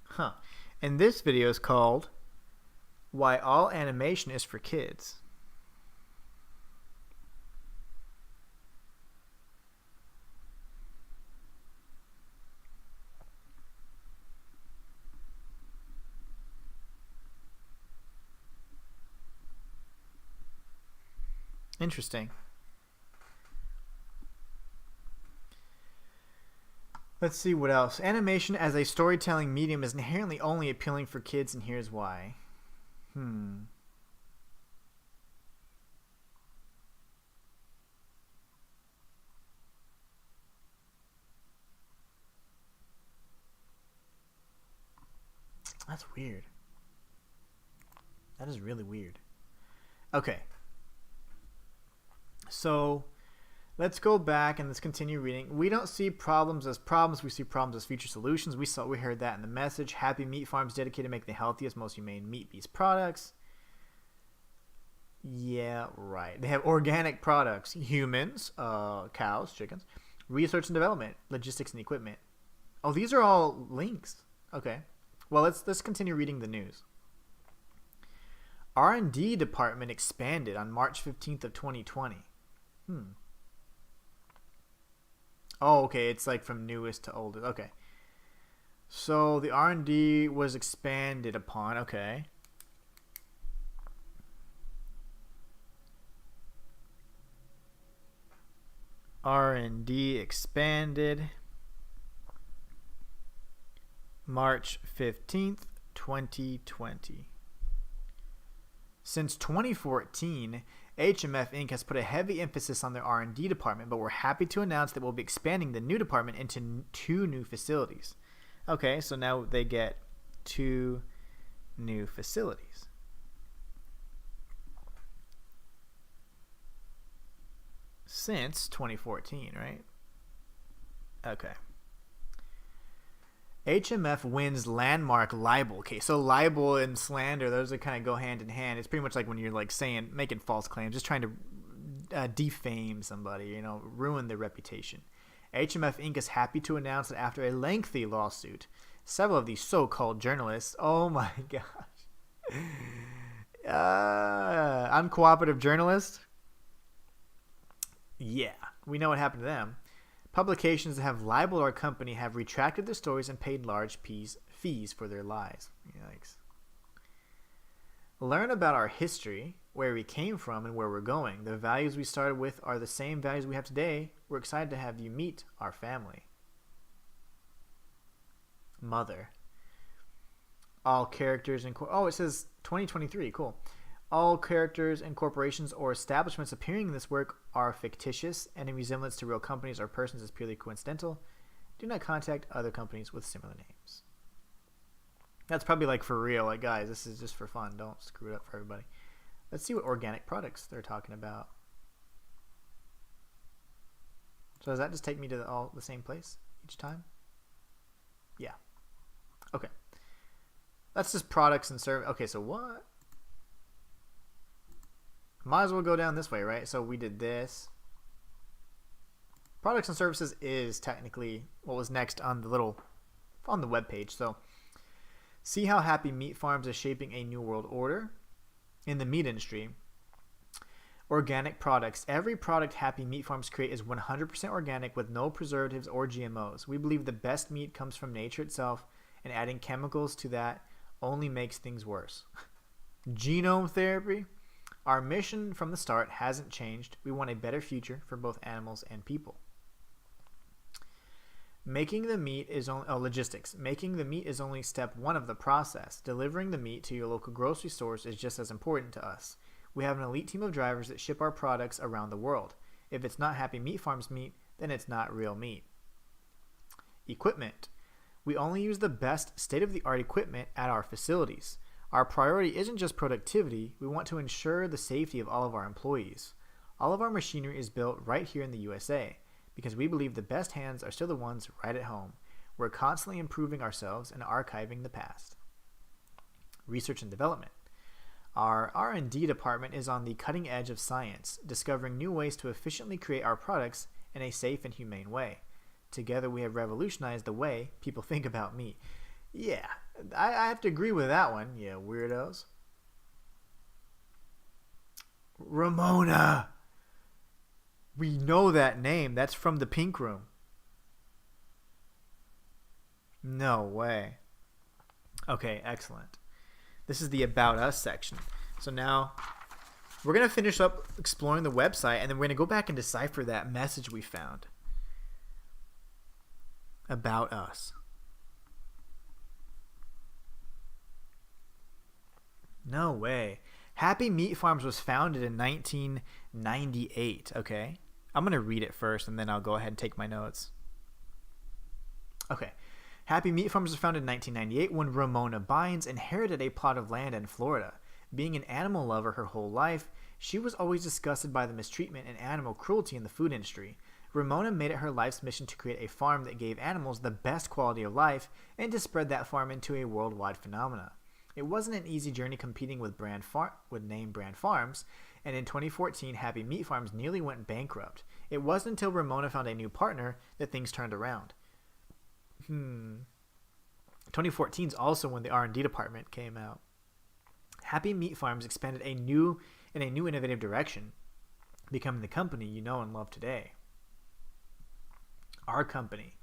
Huh. And this video is called Why All Animation is for Kids. Interesting. Let's see what else. Animation as a storytelling medium is inherently only appealing for kids, and here's why. That's weird. That is really weird. Okay. So let's go back and let's continue reading. We don't see problems as problems. We see problems as future solutions. We heard that in the message. Happy Meat Farms dedicated to make the healthiest, most humane meat-based products. Yeah, right. They have organic products, humans, cows, chickens, research and development, logistics and equipment. Oh, these are all links. Okay. Well, let's continue reading the news. R&D department expanded on March 15th of 2020. Oh, okay. It's like from newest to oldest. Okay. So the R&D was expanded upon. Okay. R&D expanded March 15th, 2020. Since 2014, HMF Inc. has put a heavy emphasis on their R&D department, but we're happy to announce that we'll be expanding the new department into 2 new facilities. Okay, so now they get 2 new facilities. Since 2014, right? Okay. HMF wins landmark libel case. So libel and slander, those are kind of go hand in hand. It's pretty much like when you're like making false claims, just trying to defame somebody, ruin their reputation. HMF Inc. is happy to announce that after a lengthy lawsuit, several of these so-called journalists, oh my gosh, uncooperative journalists, yeah, we know what happened to them. Publications that have libeled our company have retracted their stories and paid large fees for their lies. Yikes. Learn about our history, where we came from, and where we're going. The values we started with are the same values we have today. We're excited to have you meet our family. Mother. All characters and... Oh, it says 2023. Cool. All characters and corporations or establishments appearing in this work are fictitious, and in resemblance to real companies or persons is purely coincidental. Do not contact other companies with similar names. That's probably like for real. Like, guys, this is just for fun. Don't screw it up for everybody. Let's see what organic products they're talking about. So does that just take me to all the same place each time? Yeah. Okay. That's just products and service. Okay, so what? Might as well go down this way, right? So we did this. Products and services is technically what was next on the web page. So see how Happy Meat Farms is shaping a new world order in the meat industry. Organic products. Every product Happy Meat Farms create is 100% organic with no preservatives or GMOs. We believe the best meat comes from nature itself, and adding chemicals to that only makes things worse. Genome therapy. Our mission from the start hasn't changed. We want a better future for both animals and people. Making the meat is only logistics. Making the meat is only step 1 of the process. Delivering the meat to your local grocery stores is just as important to us. We have an elite team of drivers that ship our products around the world. If it's not Happy Meat Farms meat, then it's not real meat. Equipment. We only use the best state-of-the-art equipment at our facilities. Our priority isn't just productivity. We want to ensure the safety of all of our employees. All of our machinery is built right here in the USA because we believe the best hands are still the ones right at home. We're constantly improving ourselves and archiving the past. Research and development. Our R&D department is on the cutting edge of science, discovering new ways to efficiently create our products in a safe and humane way. Together we have revolutionized the way people think about meat. Yeah, I have to agree with that one. Yeah, weirdos. Ramona. We know that name. That's from the Pink Room. No way. Okay, excellent. This is the About Us section. So now We're going to finish up exploring the website, and then we're going to go back and decipher that message we found about us. No way. Happy Meat Farms was founded in 1998. Okay. I'm going to read it first, and then I'll go ahead and take my notes. Okay. Happy Meat Farms was founded in 1998 when Ramona Bynes inherited a plot of land in Florida. Being an animal lover her whole life, she was always disgusted by the mistreatment and animal cruelty in the food industry. Ramona made it her life's mission to create a farm that gave animals the best quality of life and to spread that farm into a worldwide phenomenon. It wasn't an easy journey competing with name brand farms, and in 2014, Happy Meat Farms nearly went bankrupt. It wasn't until Ramona found a new partner that things turned around. 2014 is also when the R&D department came out. Happy Meat Farms expanded in a new innovative direction, becoming the company you know and love today. Our company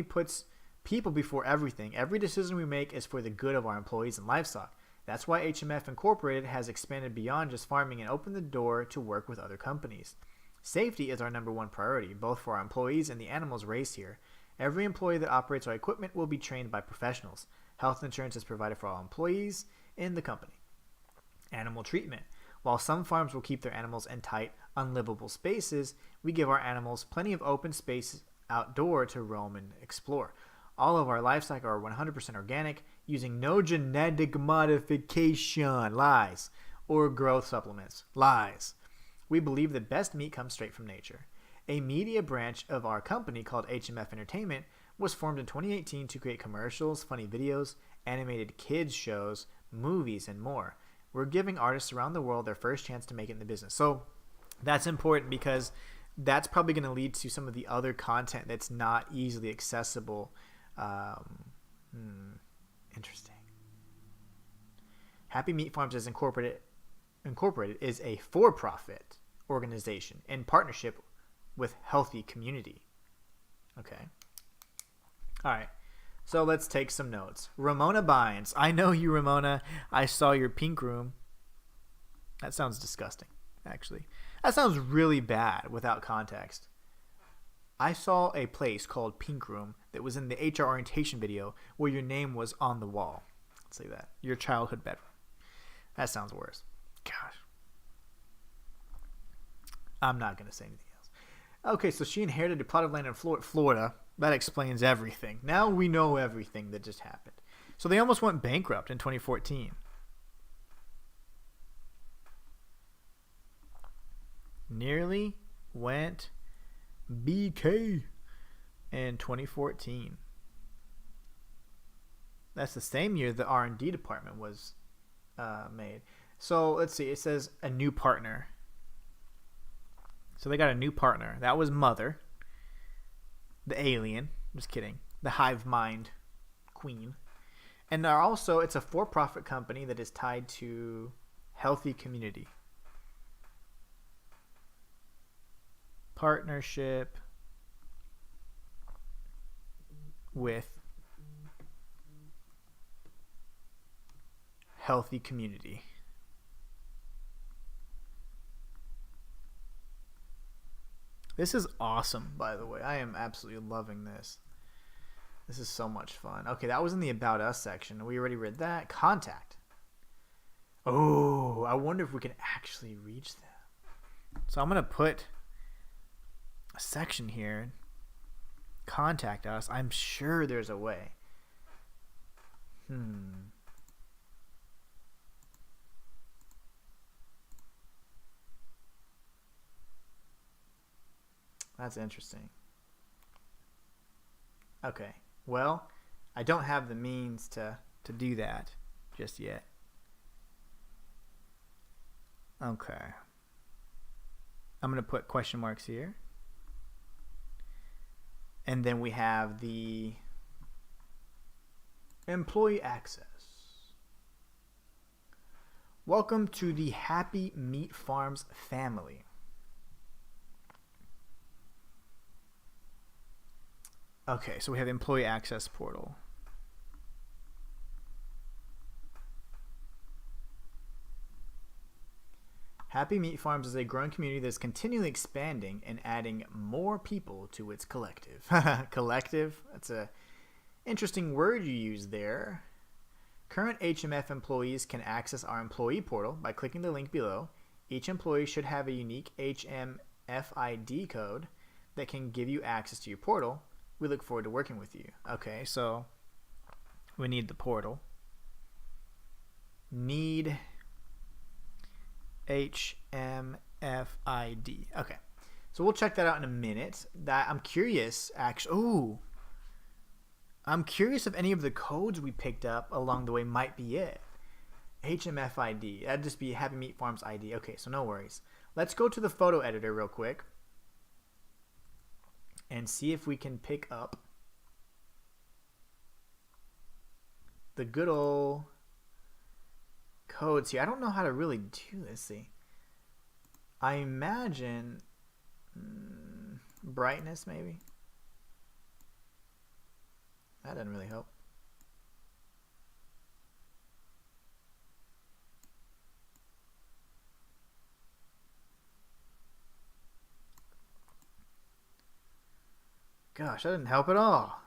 puts people before everything. Every decision we make is for the good of our employees and livestock. That's why HMF Incorporated has expanded beyond just farming and opened the door to work with other companies. Safety is our number one priority, both for our employees and the animals raised here. Every employee that operates our equipment will be trained by professionals. Health insurance is provided for all employees in the company. Animal treatment. While some farms will keep their animals in tight, unlivable spaces, we give our animals plenty of open space outdoor to roam and explore. All of our livestock are 100% organic, using no genetic modification, lies, or growth supplements, lies. We believe the best meat comes straight from nature. A media branch of our company called HMF Entertainment was formed in 2018 to create commercials, funny videos, animated kids shows, movies, and more. We're giving artists around the world their first chance to make it in the business. So that's important because that's probably going to lead to some of the other content that's not easily accessible. Interesting. Happy Meat Farms is Incorporated is a for-profit organization in partnership with Healthy Community. Okay. All right. So let's take some notes. Ramona Bynes. I know you, Ramona. I saw your pink room. That sounds disgusting, actually. That sounds really bad without context. I saw a place called Pink Room that was in the HR orientation video where your name was on the wall. Let's say that. Your childhood bedroom. That sounds worse. Gosh. I'm not going to say anything else. Okay, so she inherited a plot of land in Florida. That explains everything. Now we know everything that just happened. So they almost went bankrupt in 2014. Nearly went BK in 2014. That's the same year the R&D department was made. So let's see. It says a new partner. So they got a new partner. That was Mother. The alien. Just kidding. The hive mind queen. And they're also, it's a for-profit company that is tied to Healthy Community. Partnership with Healthy Community. This is awesome, by the way. I am absolutely loving this. This is so much fun. Okay, that was in the About Us section. We already read that. Contact. Oh, I wonder if we can actually reach that. So I'm going to put a section here. Contact us. I'm sure there's a way. That's interesting. Okay. Well, I don't have the means to do that just yet. Okay. I'm going to put question marks here. And then we have the employee access. Welcome to the Happy Meat Farms family. Okay, so we have employee access portal. Happy Meat Farms is a growing community that's continually expanding and adding more people to its collective. Collective? That's a interesting word you use there. Current HMF employees can access our employee portal by clicking the link below. Each employee should have a unique HMFID code that can give you access to your portal. We look forward to working with you. Okay, so we need the portal. Need HMFID. Okay, so we'll check that out in a minute. That I'm curious, actually. Ooh, I'm curious if any of the codes we picked up along the way might be it. HMFID. That'd just be Happy Meat Farms ID. Okay, so no worries. Let's go to the photo editor real quick and see if we can pick up the good old codes here. I don't know how to really do this. See, I imagine brightness maybe. That doesn't really help. Gosh, that didn't help at all.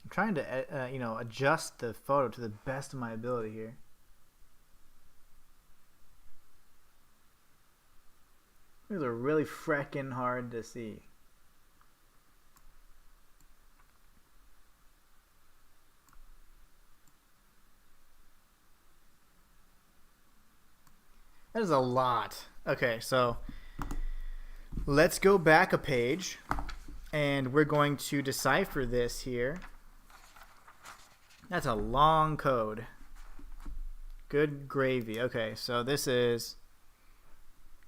I'm trying to, adjust the photo to the best of my ability here. These are really frickin' hard to see. That is a lot. Okay, so let's go back a page, and we're going to decipher this here. That's a long code. Good gravy. Okay, so this is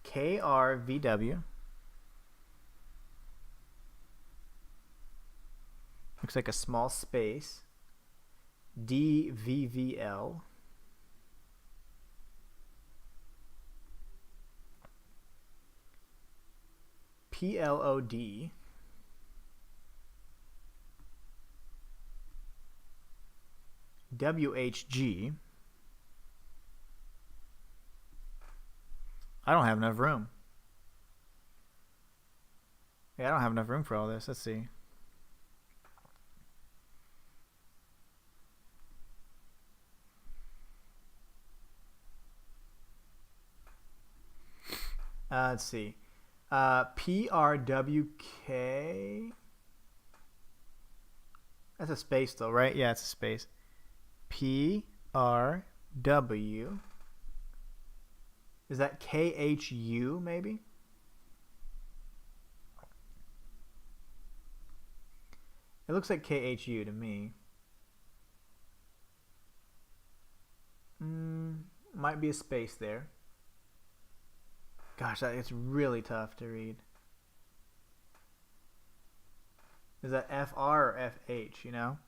KRVW. Looks like a small space. DVVL. PLOD. WHG. I don't have enough room. Yeah, I don't have enough room for all this. Let's see. Let's see. PRWK. That's a space though, right? Yeah, it's a space. PRW. Is that KHU maybe? It looks like KHU to me. Might be a space there. Gosh, it's really tough to read. Is that FR or FH, you know?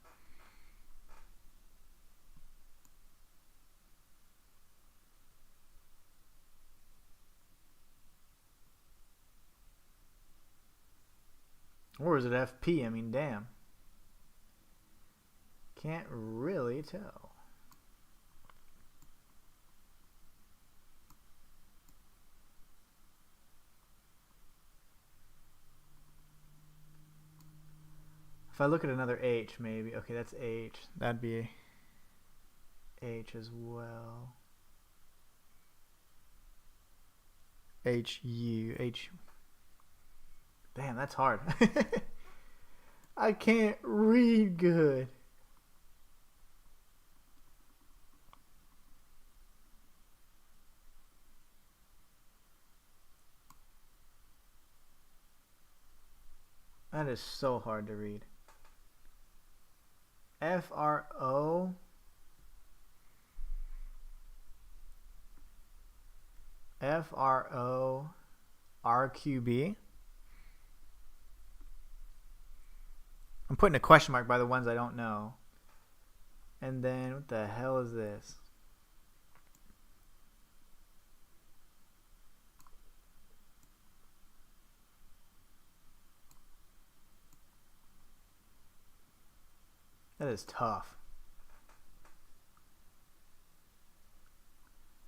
Or is it FP? I mean, damn. Can't really tell. If I look at another H, maybe. Okay, that's H. That'd be H as well. HU. H. Damn, that's hard. I can't read good. That is so hard to read. FRO. FRORQB. I'm putting a question mark by the ones I don't know. And then, what the hell is this? That is tough.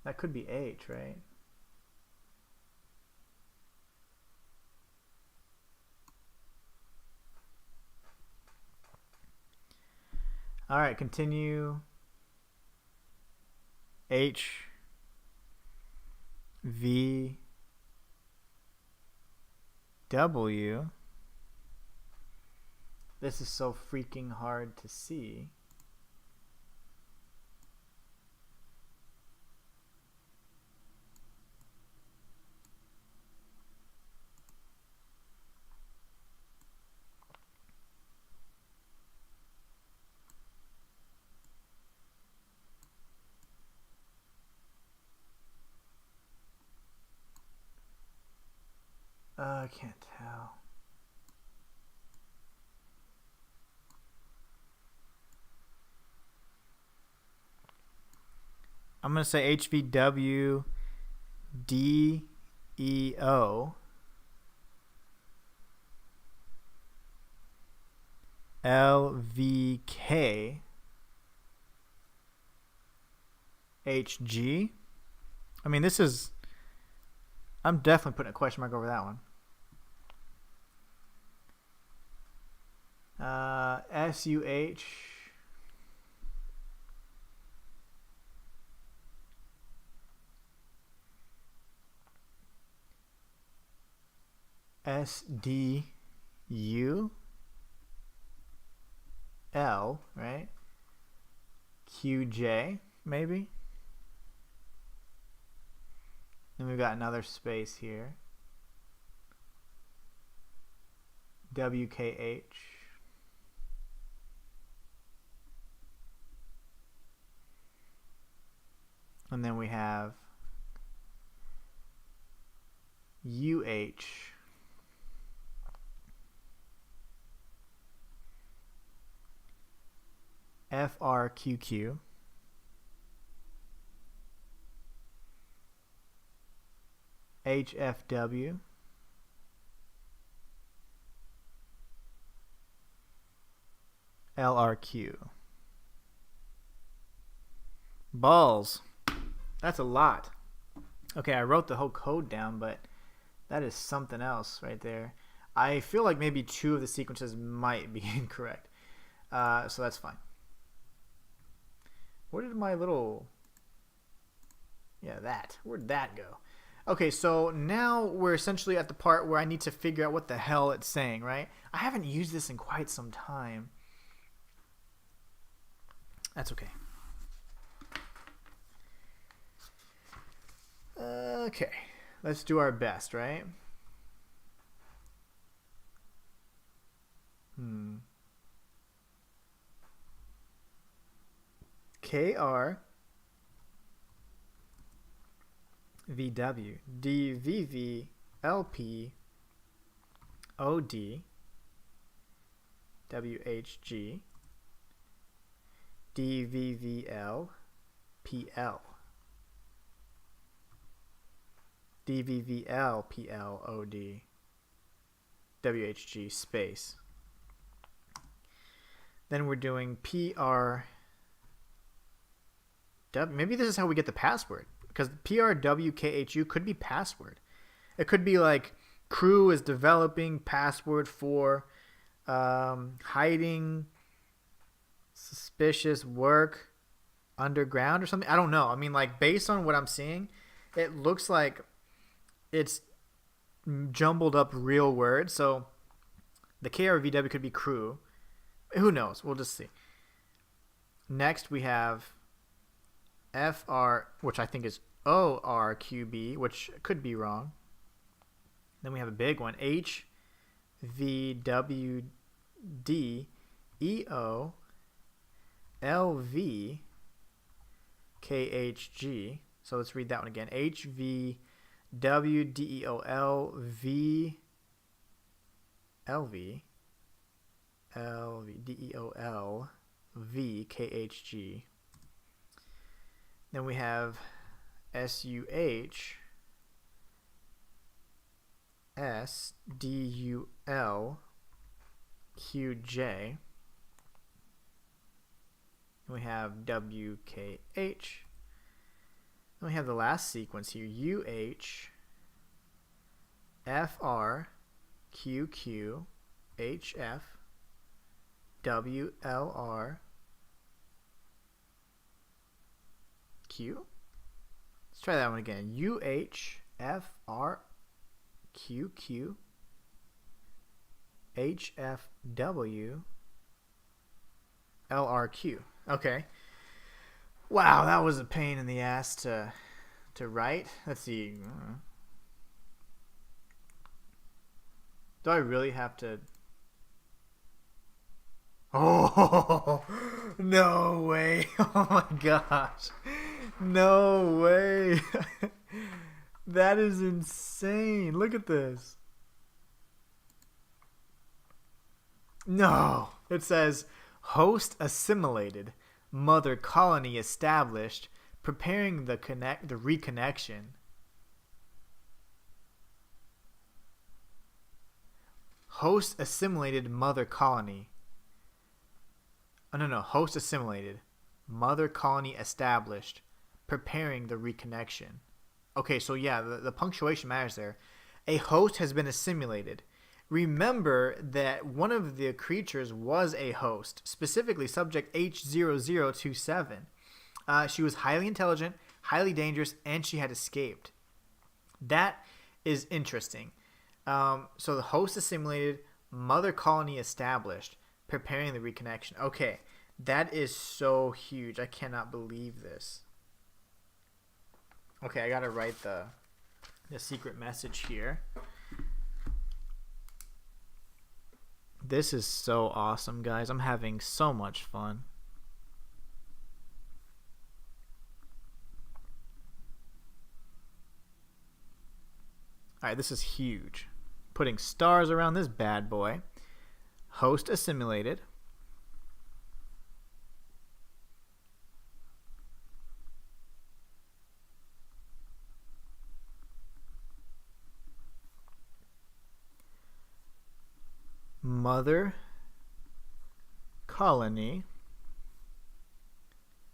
That could be H, right? All right, continue. H V W. This is so freaking hard to see. I can't tell. I'm going to say HVW DEO LVK HG. I mean, this is... I'm definitely putting a question mark over that one. SUH SDU L, right? QJ, maybe. Then we've got another space here. WKH. And then we have UH. FRQQ. HFW. LRQ. Balls. That's a lot. Okay, I wrote the whole code down, but that is something else right there. I feel like maybe 2 of the sequences might be incorrect. So that's fine. Where did my little... Yeah, that. Where'd that go? Okay, so now we're essentially at the part where I need to figure out what the hell it's saying, right? I haven't used this in quite some time. That's okay. Okay, let's do our best, right? KR VW DVV LP OD WHG DVVL PL DVVL PL OD WHG space. Then we're doing PR. Maybe this is how we get the password, because PRWKHU could be password. It could be like crew is developing password for hiding suspicious work underground or something. I don't know. I mean, like, based on what I'm seeing, it looks like it's jumbled up real words. So the KRVW could be crew. Who knows? We'll just see. Next we have FR, which I think is ORQB, which could be wrong. Then we have a big one, HVWDEO LVKHG. So let's read that one again. HVWDEO WDEOLVLVDEOLVKHG. Then we have SUHSDULQJ. We have WKH. Then we have the last sequence here, UHFRQQHFWLRQ. Let's try that one again. UHFRQQHFWLRQ. Okay. Wow, that was a pain in the ass to write. Let's see. Do I really have to? Oh, no way. Oh my gosh. No way. That is insane. Look at this. No. It says host assimilated, mother colony established, preparing the reconnection. Host assimilated, mother colony. Oh, no. Host assimilated, mother colony established, preparing the reconnection. Okay, so yeah, the punctuation matters there. A host has been assimilated. Remember that one of the creatures was a host, specifically subject H0027. She was highly intelligent, highly dangerous, and she had escaped. That is interesting. So the host assimilated, mother colony established, preparing the reconnection. Okay, that is so huge. I cannot believe this. Okay, I gotta write the secret message here. This is so awesome, guys. I'm having so much fun. Alright, this is huge. Putting stars around this bad boy. Host assimilated. Mother colony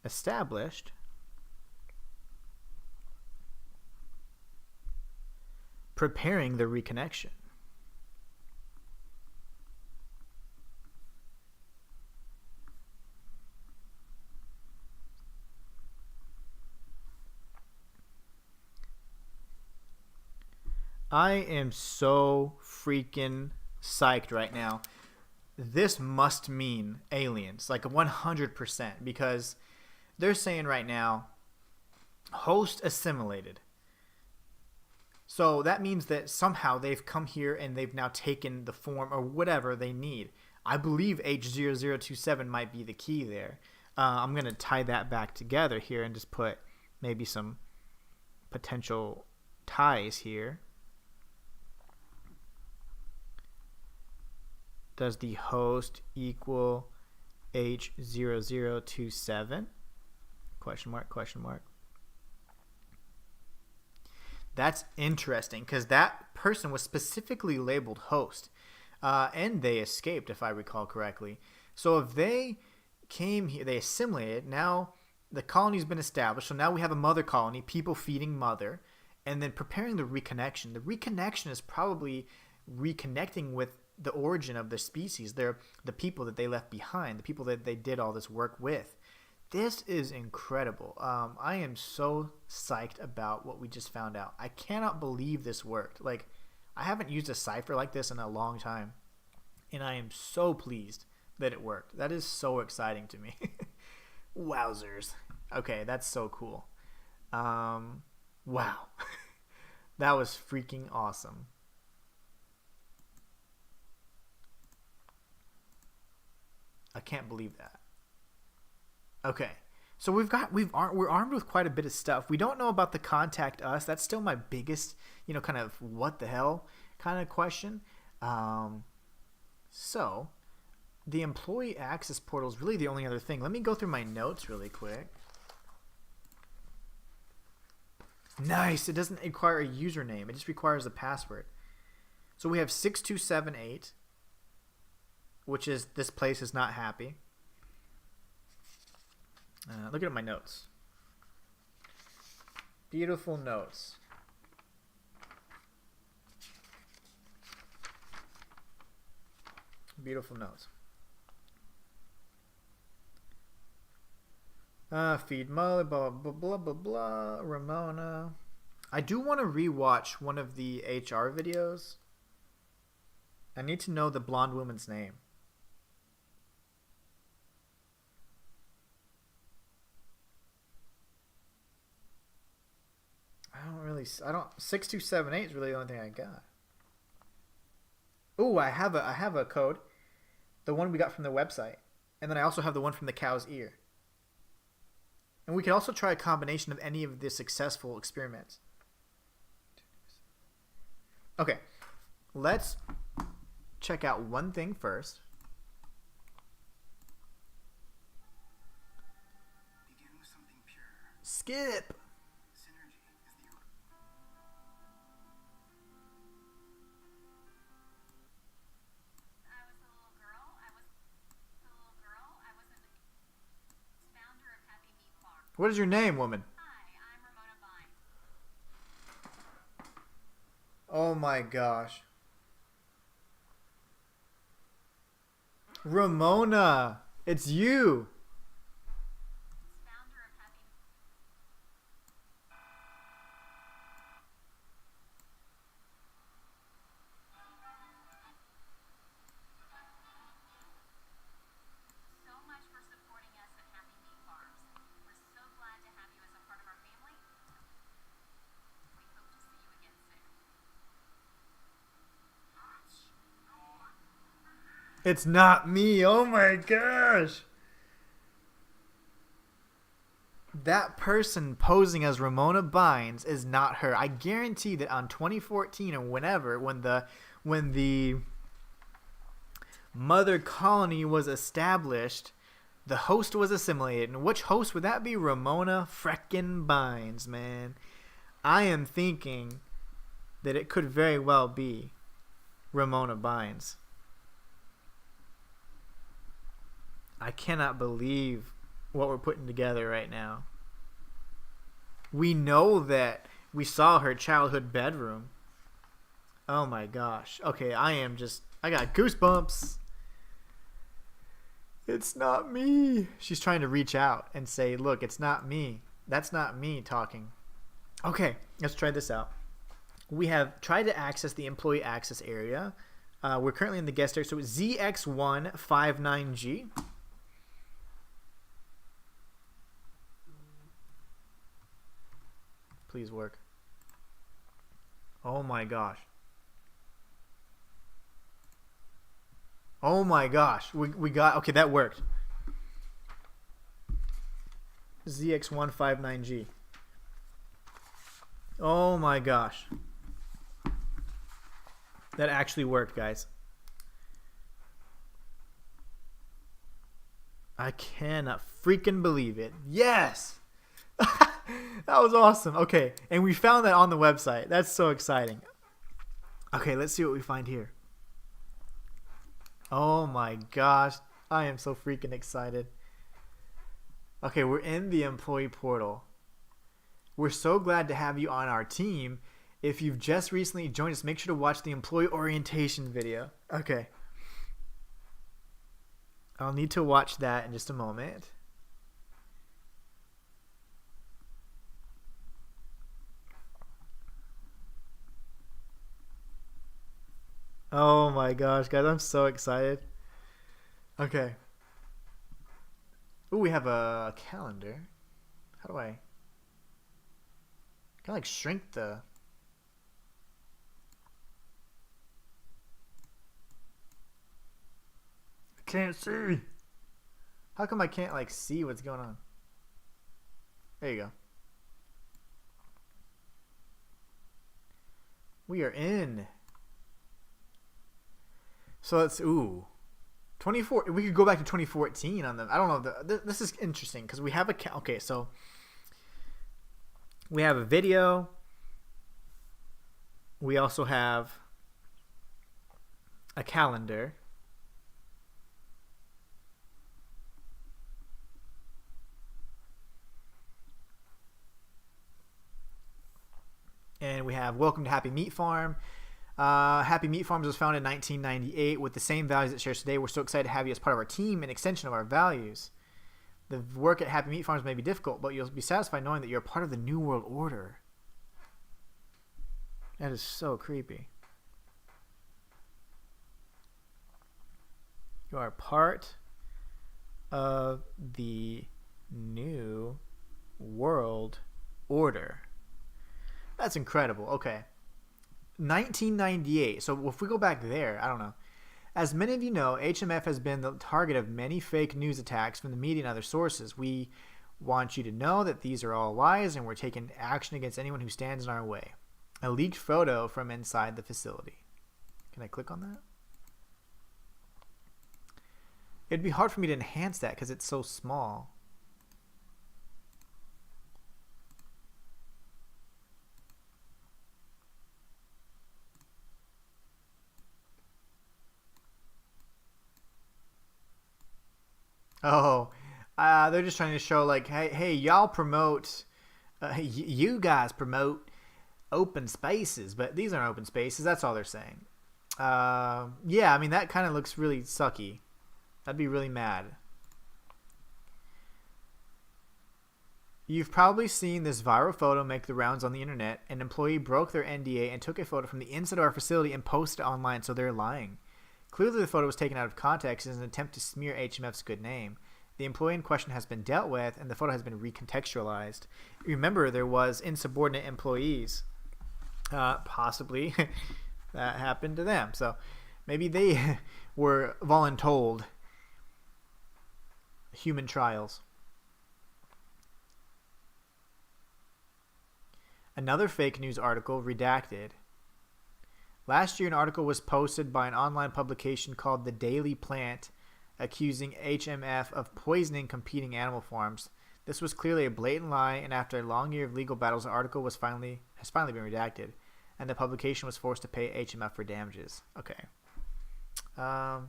established, preparing the reconnection. I am so freaking psyched right now. This must mean aliens, like 100%, because they're saying right now, host assimilated. So that means that somehow they've come here and they've now taken the form or whatever they need. I believe H0027 might be the key there. I'm going to tie that back together here and just put maybe some potential ties here. Does the host equal H0027? Question mark, question mark. That's interesting because that person was specifically labeled host. And they escaped, if I recall correctly. So if they came here, they assimilated, now the colony's been established. So now we have a mother colony, people feeding mother, and then preparing the reconnection. The reconnection is probably reconnecting with the origin of the species. They're the people that they left behind, the people that they did all this work with. This is incredible. I am so psyched about what we just found out. I cannot believe this worked. Like, I haven't used a cipher like this in a long time, and I am so pleased that it worked. That is so exciting to me. Wowzers. Okay, that's so cool. Wow. That was freaking awesome. I can't believe that. Okay, So we're armed with quite a bit of stuff. We don't know about the contact us. That's still my biggest, kind of what the hell kind of question. So the employee access portal is really the only other thing. Let me go through my notes really quick. Nice. It doesn't require a username. It just requires a password. So we have 6278, which is this place is not happy. Look at my notes. Beautiful notes. Beautiful notes. Feed Molly, blah, blah, blah, blah, blah, Ramona. I do want to rewatch one of the HR videos. I need to know the blonde woman's name. I don't 6278 is really the only thing I got. Oh, I have a code. The one we got from the website. And then I also have the one from the cow's ear. And we could also try a combination of any of the successful experiments. Okay. Let's check out one thing first. Begin with something pure. Skip. Synergy is the I was the little girl. I was the founder of Happy Meat Farm. What is your name, woman? Hi, I'm Ramona Vine. Oh my gosh. Ramona, it's you. Founder of Happy. So much for supporting us at Happy Meat Farms. We're so glad to have you as a part of our family. We hope to see you again soon. It's not me. Oh my gosh. That person posing as Ramona Bynes is not her. I guarantee that on 2014 or whenever, when the mother colony was established, the host was assimilated. And which host would that be? Ramona freckin' Bynes, man. I am thinking that it could very well be Ramona Bynes. I cannot believe what we're putting together right now. We know that we saw her childhood bedroom. Oh my gosh. Okay, I got goosebumps. It's not me. She's trying to reach out and say, look, it's not me. That's not me talking. Okay, let's try this out. We have tried to access the employee access area. We're currently in the guest area, so it's ZX159G. Please work. Oh my gosh. Oh my gosh. We got... Okay, that worked. ZX159G. Oh my gosh. That actually worked, guys. I cannot freaking believe it. Yes! That was awesome. Okay, and we found that on the website. That's so exciting. Okay, let's see what we find here. Oh my gosh. I am so freaking excited. Okay, we're in the employee portal. We're so glad to have you on our team. If you've just recently joined us, make sure to watch the employee orientation video. Okay. I'll need to watch that in just a moment. Oh my gosh, guys, I'm so excited. Okay. Ooh, we have a calendar. How do I like shrink the... I can't see. How come I can't like see what's going on? There you go. We are in. So let's 24. We could go back to 2014 on them. I don't know. This is interesting because we have a okay. So we have a video. We also have a calendar. And we have Welcome to Happy Meat Farm. Happy Meat Farms was founded in 1998 with the same values it shares today. We're so excited to have you as part of our team, an extension of our values. The work at Happy Meat Farms may be difficult, but you'll be satisfied knowing that you're a part of the New World Order. That is so creepy. You are part of the New World Order. That's incredible. Okay. 1998. So if we go back there, I don't know. As many of you know, HMF has been the target of many fake news attacks from the media and other sources. We want you to know that these are all lies and we're taking action against anyone who stands in our way. A leaked photo from inside the facility. Can I click on that? It'd be hard for me to enhance that because it's so small. Oh, they're just trying to show like, hey, y'all promote, you guys promote open spaces, but these aren't open spaces. That's all they're saying. Yeah, I mean that kind of looks really sucky. I'd be really mad. You've probably seen this viral photo make the rounds on the internet. An employee broke their NDA and took a photo from the inside of our facility and posted it online, so they're lying. Clearly, the photo was taken out of context as an attempt to smear HMF's good name. The employee in question has been dealt with, and the photo has been recontextualized. Remember, there was insubordinate employees. Possibly that happened to them. So maybe they were voluntold. Human trials. Another fake news article, redacted. Last year, an article was posted by an online publication called The Daily Plant, accusing HMF of poisoning competing animal farms. This was clearly a blatant lie, and after a long year of legal battles, the article has finally been redacted, and the publication was forced to pay HMF for damages. Okay. Let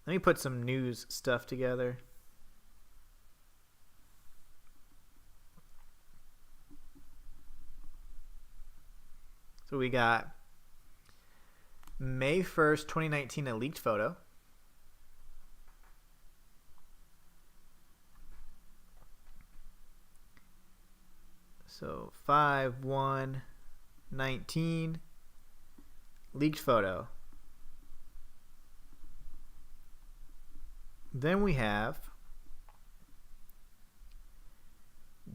me put some news stuff together. So we got May 1st, 2019, a leaked photo. So 5/1/19, leaked photo. Then we have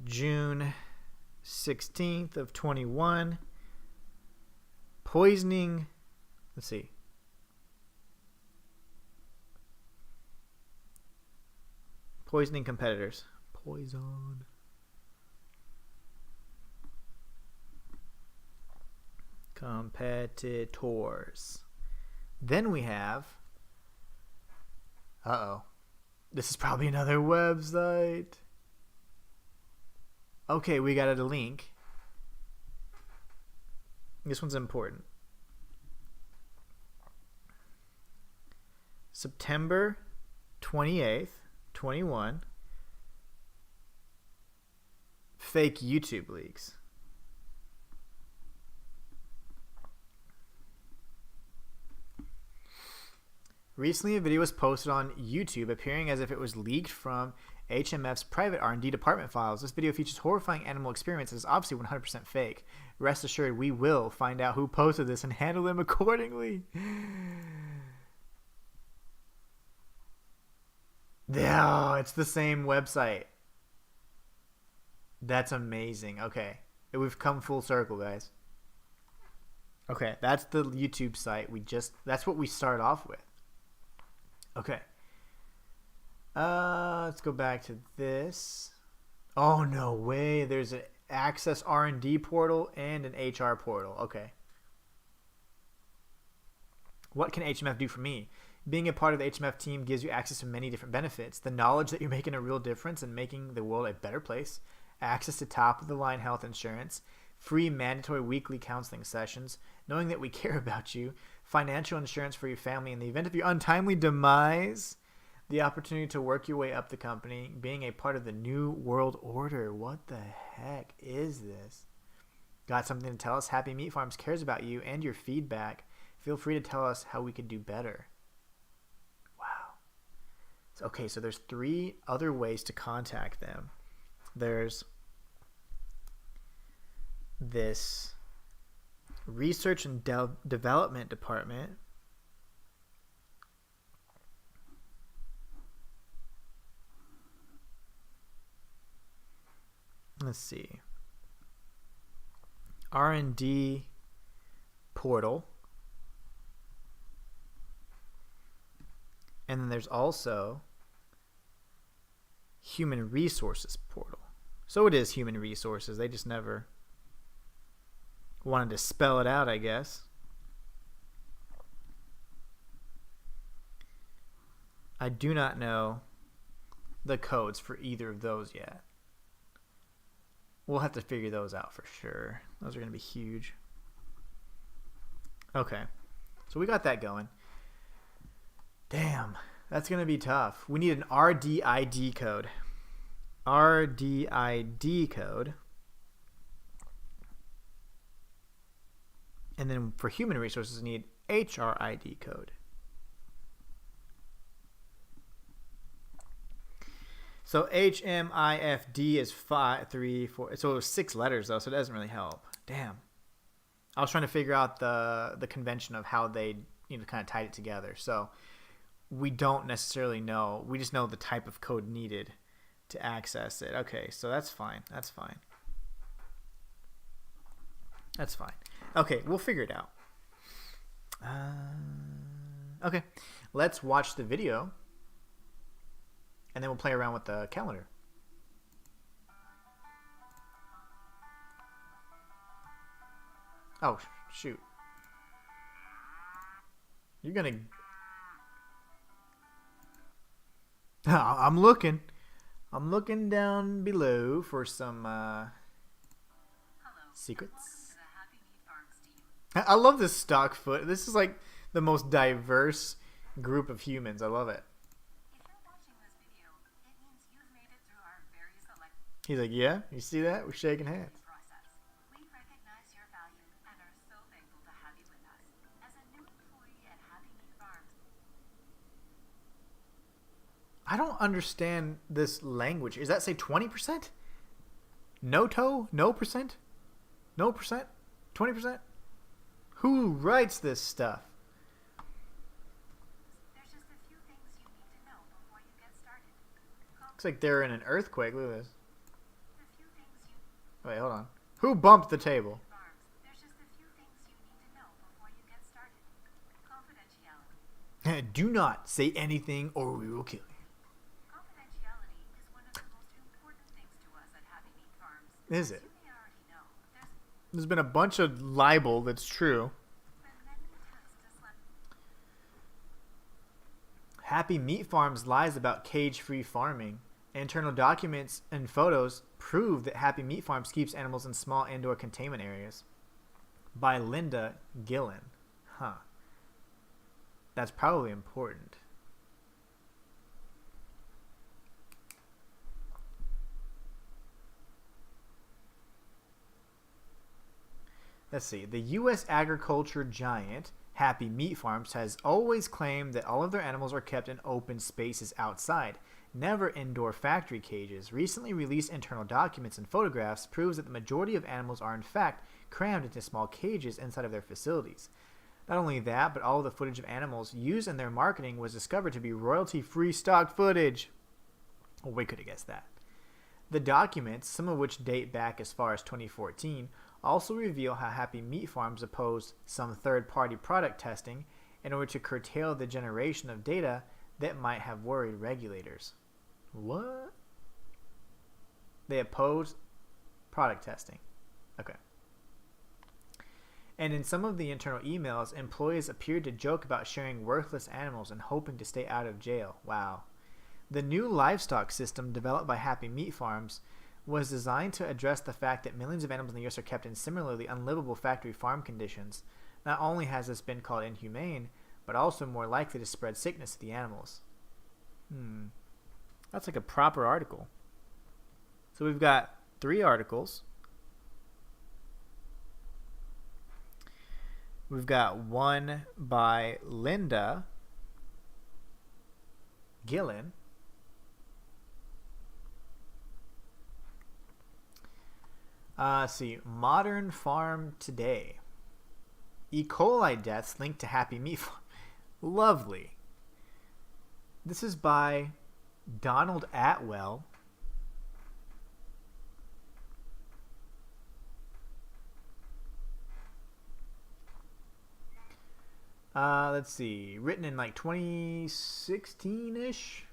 June 16th of 21. Poisoning, let's see. Poisoning competitors. Poison. Competitors. Then we have, this is probably another website. Okay, we got a link. This one's important. September 28th, 21. Fake YouTube leaks. Recently, a video was posted on YouTube appearing as if it was leaked from HMF's private R&D department files. This video features horrifying animal experiments and is obviously 100% fake. Rest assured, we will find out who posted this and handle them accordingly. Oh, it's the same website. That's amazing. Okay. We've come full circle, guys. Okay, that's the YouTube site. That's what we start off with. Okay. Let's go back to this. Oh no way! There's an access R&D portal and an HR portal. Okay. What can HMF do for me? Being a part of the HMF team gives you access to many different benefits. The knowledge that you're making a real difference and making the world a better place, access to top of the line health insurance, free mandatory weekly counseling sessions, knowing that we care about you, financial insurance for your family in the event of your untimely demise, the opportunity to work your way up the company, being a part of the new world order. What the heck is this? Got something to tell us? Happy Meat Farms cares about you and your feedback. Feel free to tell us how we could do better. Wow. Okay, so there's 3 other ways to contact them. There's this research and development department. Let's see. R&D portal. And then there's also human resources portal. So it is human resources. They just never wanted to spell it out, I guess. I do not know the codes for either of those yet. We'll have to figure those out for sure. Those are going to be huge. Okay. So we got that going. Damn, that's going to be tough. We need an RDID code. RDID code. And then for human resources, we need HRID code. So HMIFD is 5, 3, 4. So it was 6 letters though, so it doesn't really help. Damn. I was trying to figure out the convention of how they kind of tied it together. So we don't necessarily know. We just know the type of code needed to access it. Okay, so that's fine. That's fine. That's fine. Okay, we'll figure it out. Okay, let's watch the video. And then we'll play around with the calendar. Oh, shoot. You're gonna... I'm looking. I'm looking down below for some Hello. secrets. Welcome to the Happy Meat Farms team. I love this stock foot. This is like the most diverse group of humans. I love it. If you're watching this video, it means you've made it through our very select He's like, yeah, you see that? We're shaking hands. process. We recognize your value and are so thankful to have you with us. As a new employee at Happy Meat Farms, I don't understand this language. Does that say 20%? No toe? No percent? No percent? 20%? Who writes this stuff? there's just a few things you need to know before you get started. Looks like they're in an earthquake. Look at this. The few things you Wait, hold on. Who bumped the table? Farms. There's just a few things you need to know before you get started. Confidentiality. Do not say anything or we will kill you. Confidentiality is one of the most important things to us at Happy Meat Farms. Is it? You may already know, There's been a bunch of libel that's true. been many attempts to slap Happy Meat Farms lies about cage-free farming. Internal documents and photos prove that Happy Meat Farms keeps animals in small indoor containment areas. By Linda Gillen. Huh. That's probably important. Let's see. The U.S. agriculture giant Happy Meat Farms has always claimed that all of their animals are kept in open spaces outside, never indoor factory cages. Recently released internal documents and photographs proves that the majority of animals are in fact crammed into small cages inside of their facilities. Not only that, but all of the footage of animals used in their marketing was discovered to be royalty-free stock footage. Well, we could have guessed that. The documents, some of which date back as far as 2014, also reveal how Happy Meat Farms opposed some third-party product testing in order to curtail the generation of data that might have worried regulators. What? They oppose product testing. Okay. And in some of the internal emails, employees appeared to joke about sharing worthless animals and hoping to stay out of jail. Wow. The new livestock system developed by Happy Meat Farms was designed to address the fact that millions of animals in the U.S. are kept in similarly unlivable factory farm conditions. Not only has this been called inhumane, but also more likely to spread sickness to the animals. That's like a proper article. So we've got 3 articles. We've got one by Linda Gillen. Let's see. Modern Farm Today. E. coli deaths linked to Happy Meat Farm. Lovely. This is by Donald Atwell. Let's see. Written in like 2016-ish.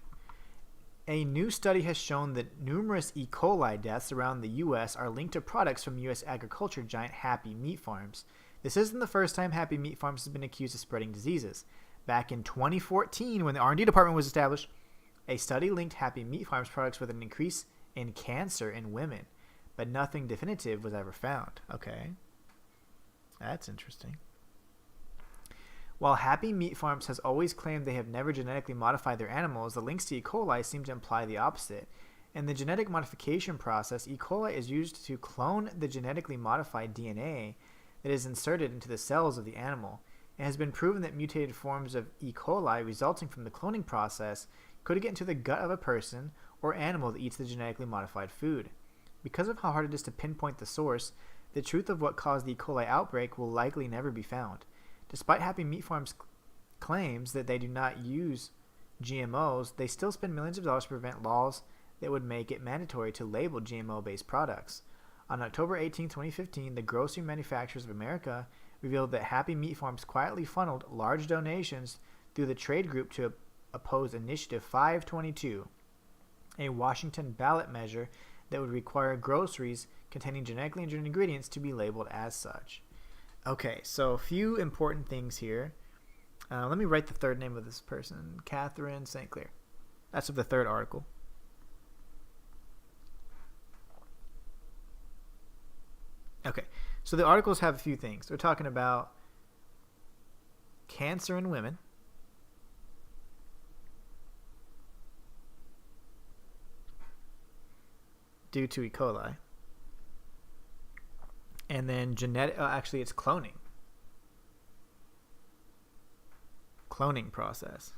A new study has shown that numerous E. coli deaths around the U.S. are linked to products from U.S. agriculture giant Happy Meat Farms. This isn't the first time Happy Meat Farms has been accused of spreading diseases. Back in 2014, when the R&D department was established, a study linked Happy Meat Farms products with an increase in cancer in women, but nothing definitive was ever found. Okay. That's interesting. While Happy Meat Farms has always claimed they have never genetically modified their animals, the links to E. coli seem to imply the opposite. In the genetic modification process, E. coli is used to clone the genetically modified DNA that is inserted into the cells of the animal. It has been proven that mutated forms of E. coli resulting from the cloning process could get into the gut of a person or animal that eats the genetically modified food. Because of how hard it is to pinpoint the source, the truth of what caused the E. coli outbreak will likely never be found. Despite Happy Meat Farms' claims that they do not use GMOs, they still spend millions of dollars to prevent laws that would make it mandatory to label GMO-based products. On October 18, 2015, the Grocery Manufacturers of America revealed that Happy Meat Farms quietly funneled large donations through the trade group to oppose Initiative 522, a Washington ballot measure that would require groceries containing genetically engineered ingredients to be labeled as such. Okay, so a few important things here. Let me write the third name of this person. Catherine St. Clair. That's of the third article. Okay, so the articles have a few things. They're talking about cancer in women, due to E. coli. And then actually it's cloning. Cloning process.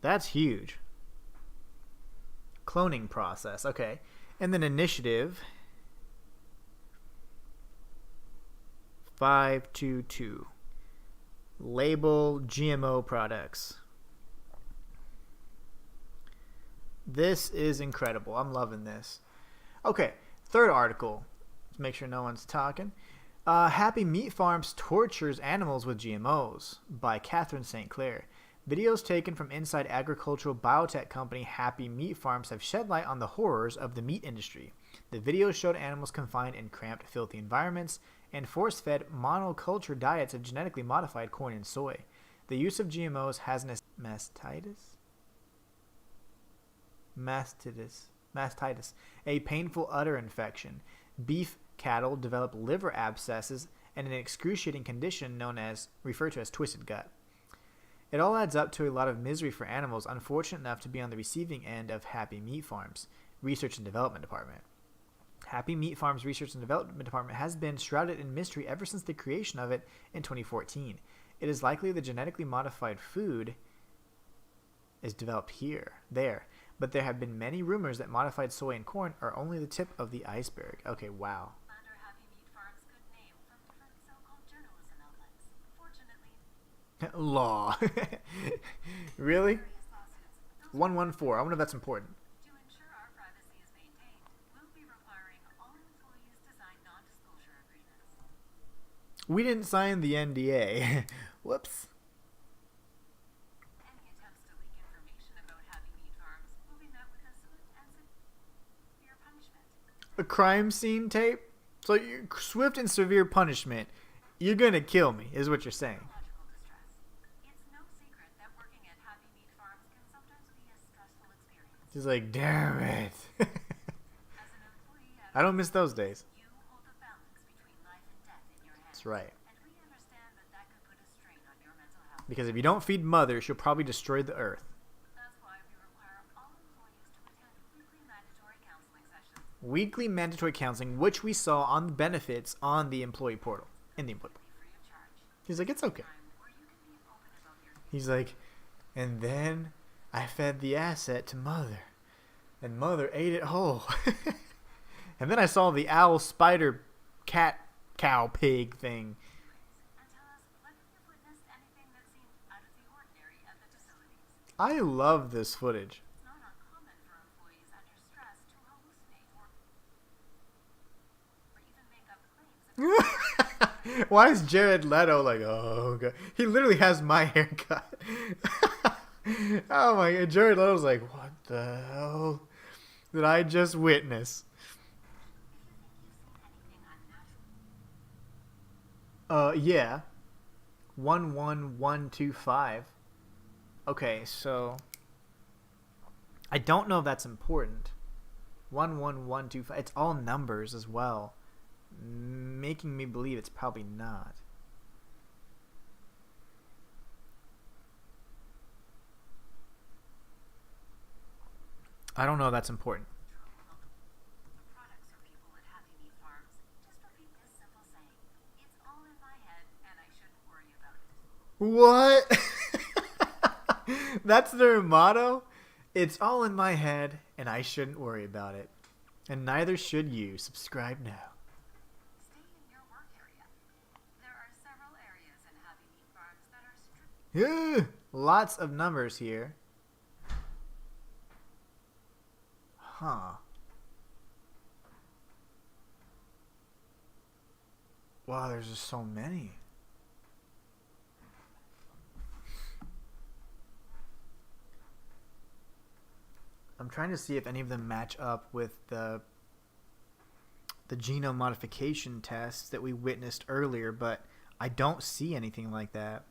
That's huge. Cloning process. Okay. And then Initiative 522. Label GMO products. This is incredible. I'm loving this. Okay, third article. Let's make sure no one's talking. Happy Meat Farms tortures animals with GMOs by Catherine St. Clair. Videos taken from inside agricultural biotech company Happy Meat Farms have shed light on the horrors of the meat industry. The videos showed animals confined in cramped, filthy environments and force-fed monoculture diets of genetically modified corn and soy. The use of GMOs has mastitis, a painful udder infection. Beef cattle develop liver abscesses and an excruciating condition referred to as twisted gut. It all adds up to a lot of misery for animals unfortunate enough to be on the receiving end of Happy Meat Farms Research and Development Department. Happy Meat Farms Research and Development Department has been shrouded in mystery ever since the creation of it in 2014. It is likely the genetically modified food is developed there. But there have been many rumors that modified soy and corn are only the tip of the iceberg. Okay, wow. Slander Happy Meat Farms' good name from different so-called journalism outlets. Fortunately, Law. Really? various lawsuits, those 114. I wonder if that's important. to ensure our privacy is maintained, we'll be requiring all employees to sign non-disclosure agreements. We didn't sign the NDA. Whoops. Any attempts to leak information a crime scene tape. So you're swift and severe punishment. You're gonna kill me, is what you're saying. Psychological distress. It's no secret that working at Happy Meat Farms can sometimes be a stressful experience. She's like, damn it. As an employee at I don't miss those days. you hold the balance between life and death in your hands. That's right. And we understand that that could put a strain on your mental health. Because if you don't feed mother, she'll probably destroy the earth. That's why we require all employees to attend weekly mandatory counseling sessions Weekly mandatory counseling, which we saw on the benefits on the employee portal. In the employee portal. free of charge. He's like, it's okay. Time where you can be open about your He's like, and then I fed the asset to mother. And mother ate it whole. And then I saw the owl, spider, cat, cow, pig thing. and tell us whether you've witnessed anything that seemed out of the ordinary at the facilities. I love this footage. It's not uncommon for employees under stress to hallucinate or even make up claims. Why is Jared Leto like, oh, God. He literally has my haircut. Oh my God. Jared Leto's like, what the hell did I just witness? Yeah. 11125. Okay, so I don't know if that's important. 11125. It's all numbers as well, making me believe it's probably not. I don't know if that's important. The products or people at Happy Meat Farms. Just repeat this simple saying. It's all in my head and I shouldn't worry about it. What? That's their motto? It's all in my head and I shouldn't worry about it. And neither should you. Subscribe now. Stay in your work area. There are several areas in Happy Meat Farms that are strict. Yeah, lots of numbers here. Huh. Wow, there's just so many. I'm trying to see if any of them match up with the genome modification tests that we witnessed earlier, but I don't see anything like that.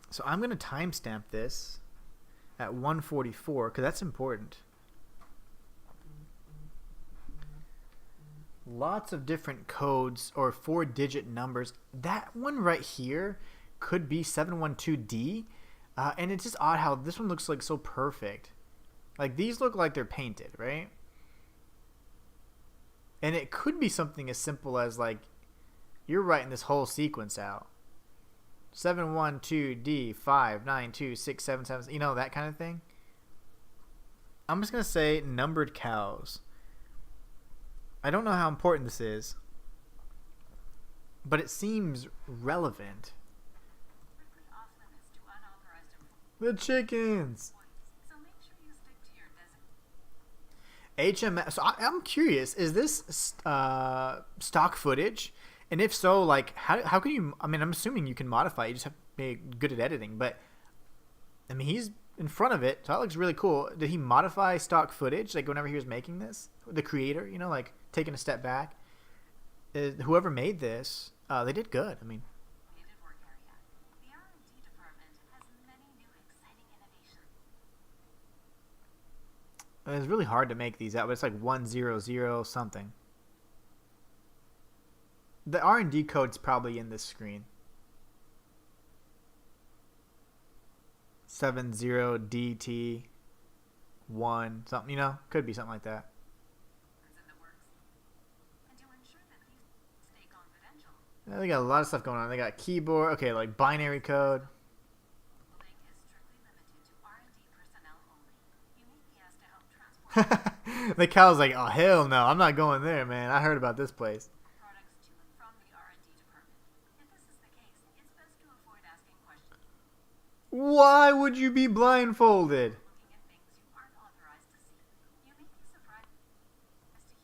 So I'm going to timestamp this at 144 because that's important. Lots of different codes or 4-digit numbers. That one right here could be 712D. And it's just odd how this one looks like so perfect. Like these look like they're painted, right? And it could be something as simple as like you're writing this whole sequence out. 712D 5926777, you know, that kind of thing. I'm just gonna say numbered cows. I don't know how important this is, but it seems relevant. Strictly off limits to unauthorized The chickens. employees. So make sure you stick to your designated. HMS. So I'm curious. Is this stock footage? And if so, like, how can you? I mean, I'm assuming you can modify. You just have to be good at editing. But I mean, he's in front of it, so that looks really cool. Did he modify stock footage, like whenever he was making this? The creator, you know, like taking a step back. Whoever made this, they did good. I mean, Needed work area. The R&D department has many new exciting innovations. it's really hard to make these out, but it's like 100 something. The R&D code's probably in this screen. 70DT1 something, you know, could be something like that. It's in the works. And to ensure that these stay confidential, Yeah, they got a lot of stuff going on. They got keyboard, okay, like binary code. the link is strictly limited to R&D personnel only. You may be asked to help transport The cow's like, oh hell no, I'm not going there, man. I heard about this place. products to and from the R&D department. If this is the case, it's best to avoid asking questions, Why would you be blindfolded? looking at things you aren't authorized to see. You may be surprised to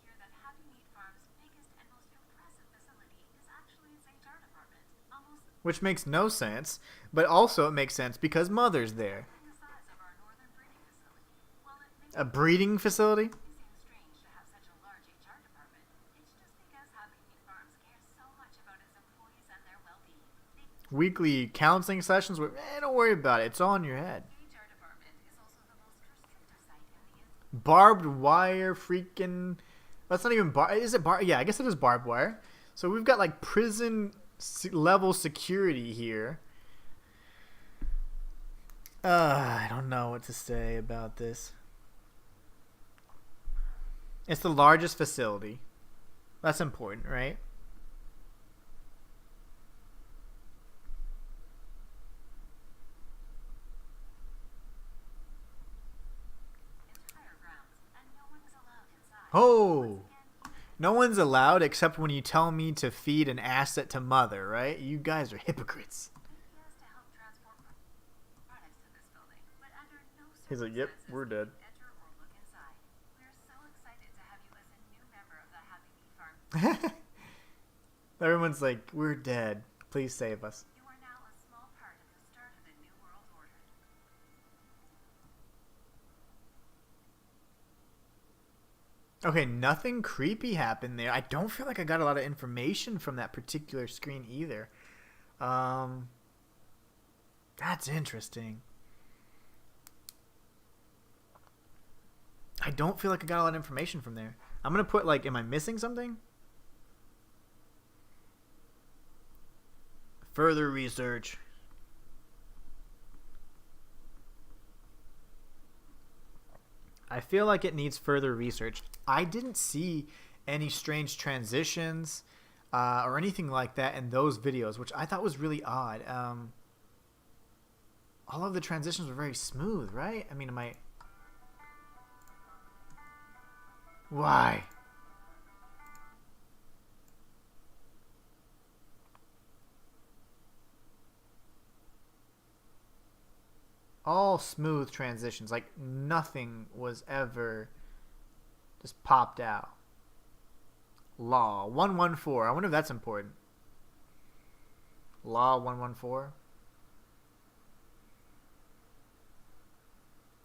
hear that Happy Meat Farms' biggest and most impressive facility is actually its HR department, almost Which makes no sense, but also it makes sense because Mother's there. the size of our northern breeding facility. While it may A breeding facility? It seems strange to have such a large HR department. It's just because Happy Meat Farms cares so much about its employees and their well-being. The Weekly counseling sessions where, don't worry about it. It's all in your head. HR department is also the most restrictive site in the Barbed wire freaking. That's not even is it bar? Yeah, I guess it is barbed wire. So we've got like prison level security here. I don't know what to say about this. It's the largest facility. That's important, right? entire grounds, and no one is allowed inside. Oh, Again, no one's allowed except when you tell me to feed an asset to mother, right? You guys are hypocrites. he has to help transport products to this building, but under no He's like, "Yep, circumstances we're dead." can you enter or look inside. We're so excited to have you as a new member of the Happy Meat Farm. Everyone's like, we're dead. Please save us. You are now a small part of the start of the New World Order. Okay, nothing creepy happened there. I don't feel like I got a lot of information from that particular screen either. That's interesting. I don't feel like I got a lot of information from there. I'm gonna put like, am I missing something? Further research. I feel like it needs further research. I didn't see any strange transitions or anything like that in those videos, which I thought was really odd. All of the transitions were very smooth, right? I mean, am I... Why? All smooth transitions. Like, nothing was ever just popped out. Law 114. I wonder if that's important. Law 114.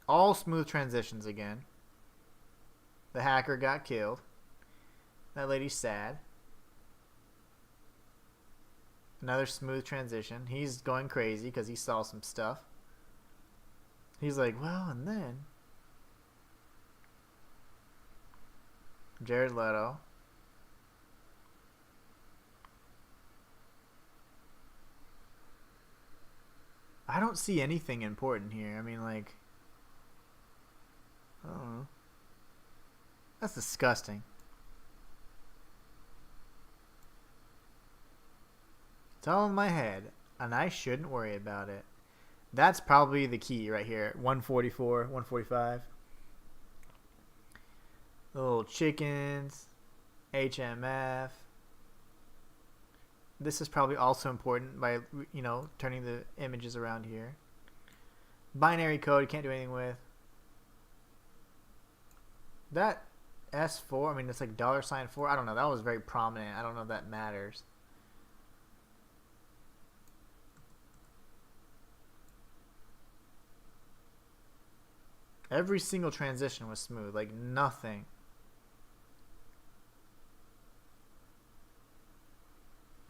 All smooth transitions again. The hacker got killed. That lady's sad. Another smooth transition. He's going crazy because he saw some stuff. He's like, well, and then Jared Leto. I don't see anything important here. I mean, like, I don't know. That's disgusting. It's all in my head, and I shouldn't worry about it. That's probably the key right here. 144, 145. The little chickens. HMF. This is probably also important by, you know, turning the images around here. Binary code, can't do anything with. That S4, I mean, it's like $4. I don't know. That was very prominent. I don't know if that matters. Every single transition was smooth. Like, nothing.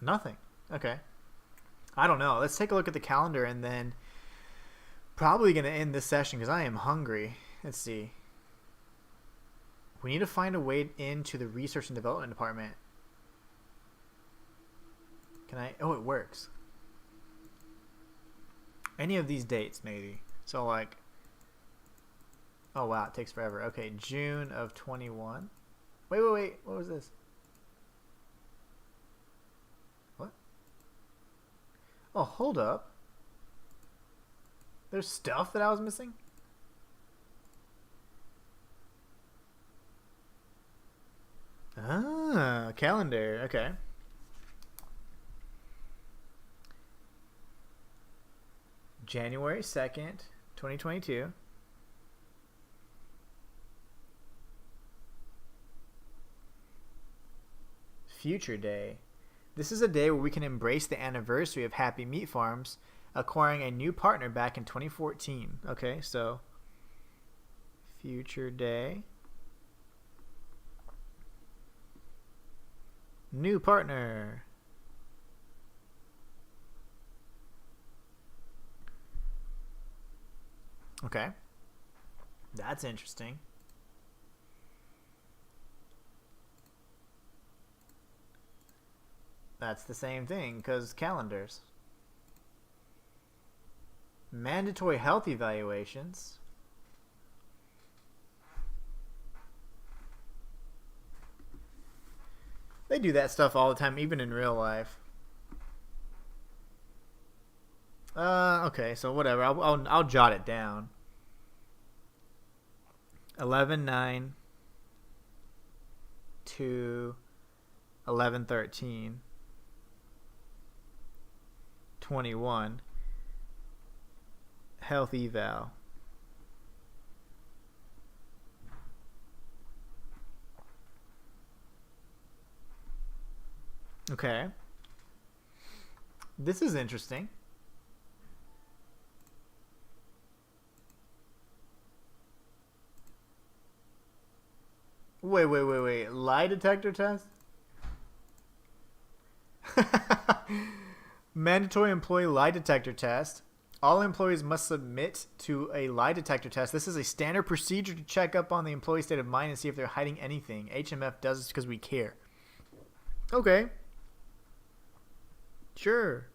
Nothing. Okay. I don't know. Let's take a look at the calendar and then probably going to end this session because I am hungry. Let's see. We need to find a way into the research and development department. Can I? Oh, it works. Any of these dates, maybe. So, like... Oh, wow. It takes forever. Okay, June of 21. Wait. What was this? What? Oh, hold up. There's stuff that I was missing? Ah, calendar. Okay. January 2nd, 2022. Future Day. This is a day where we can embrace the anniversary of Happy Meat Farms acquiring a new partner back in 2014. Okay, so Future day. New partner. Okay. That's interesting. That's the same thing, because calendars. Mandatory health evaluations. They do that stuff all the time, even in real life. Okay, so whatever. I'll jot it down. 11/9 to 11/13. 21. Health eval. Okay. This is interesting. Wait. Lie detector test? Mandatory employee lie detector test. All employees must submit to a lie detector test. This is a standard procedure to check up on the employee's state of mind and see if they're hiding anything. HMF does this because we care. Okay. Sure.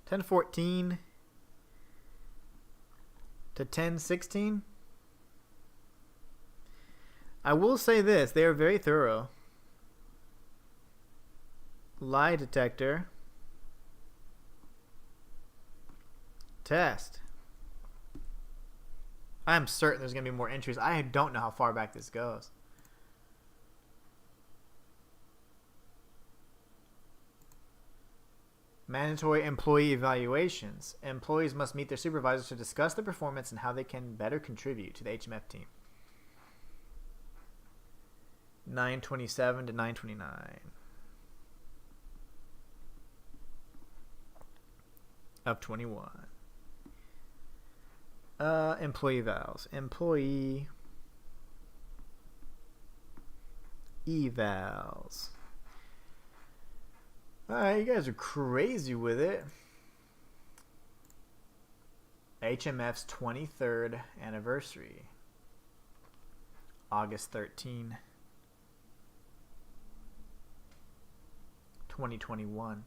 $10.14 to $10.16. I will say this: they are very thorough. Lie detector test. I'm certain there's going to be more entries. I don't know how far back this goes. Mandatory employee evaluations. Employees must meet their supervisors to discuss their performance and how they can better contribute to the HMF team. 9/27 to 9/29 of 21. Employee evals. Employee evals. Alright, you guys are crazy with it. HMF's 23rd anniversary. August 13, 2021.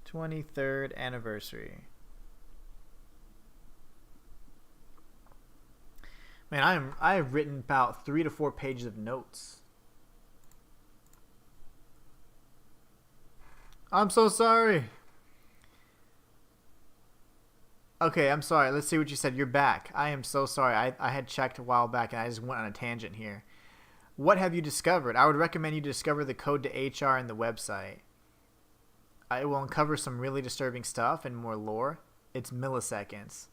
'23rd anniversary. Man, I have written about 3 to 4 pages of notes. I'm so sorry. Okay, I'm sorry. Let's see what you said. You're back. I am so sorry. I had checked a while back and I just went on a tangent here. What have you discovered? I would recommend you discover the code to HR in the website. It will uncover some really disturbing stuff and more lore. It's milliseconds.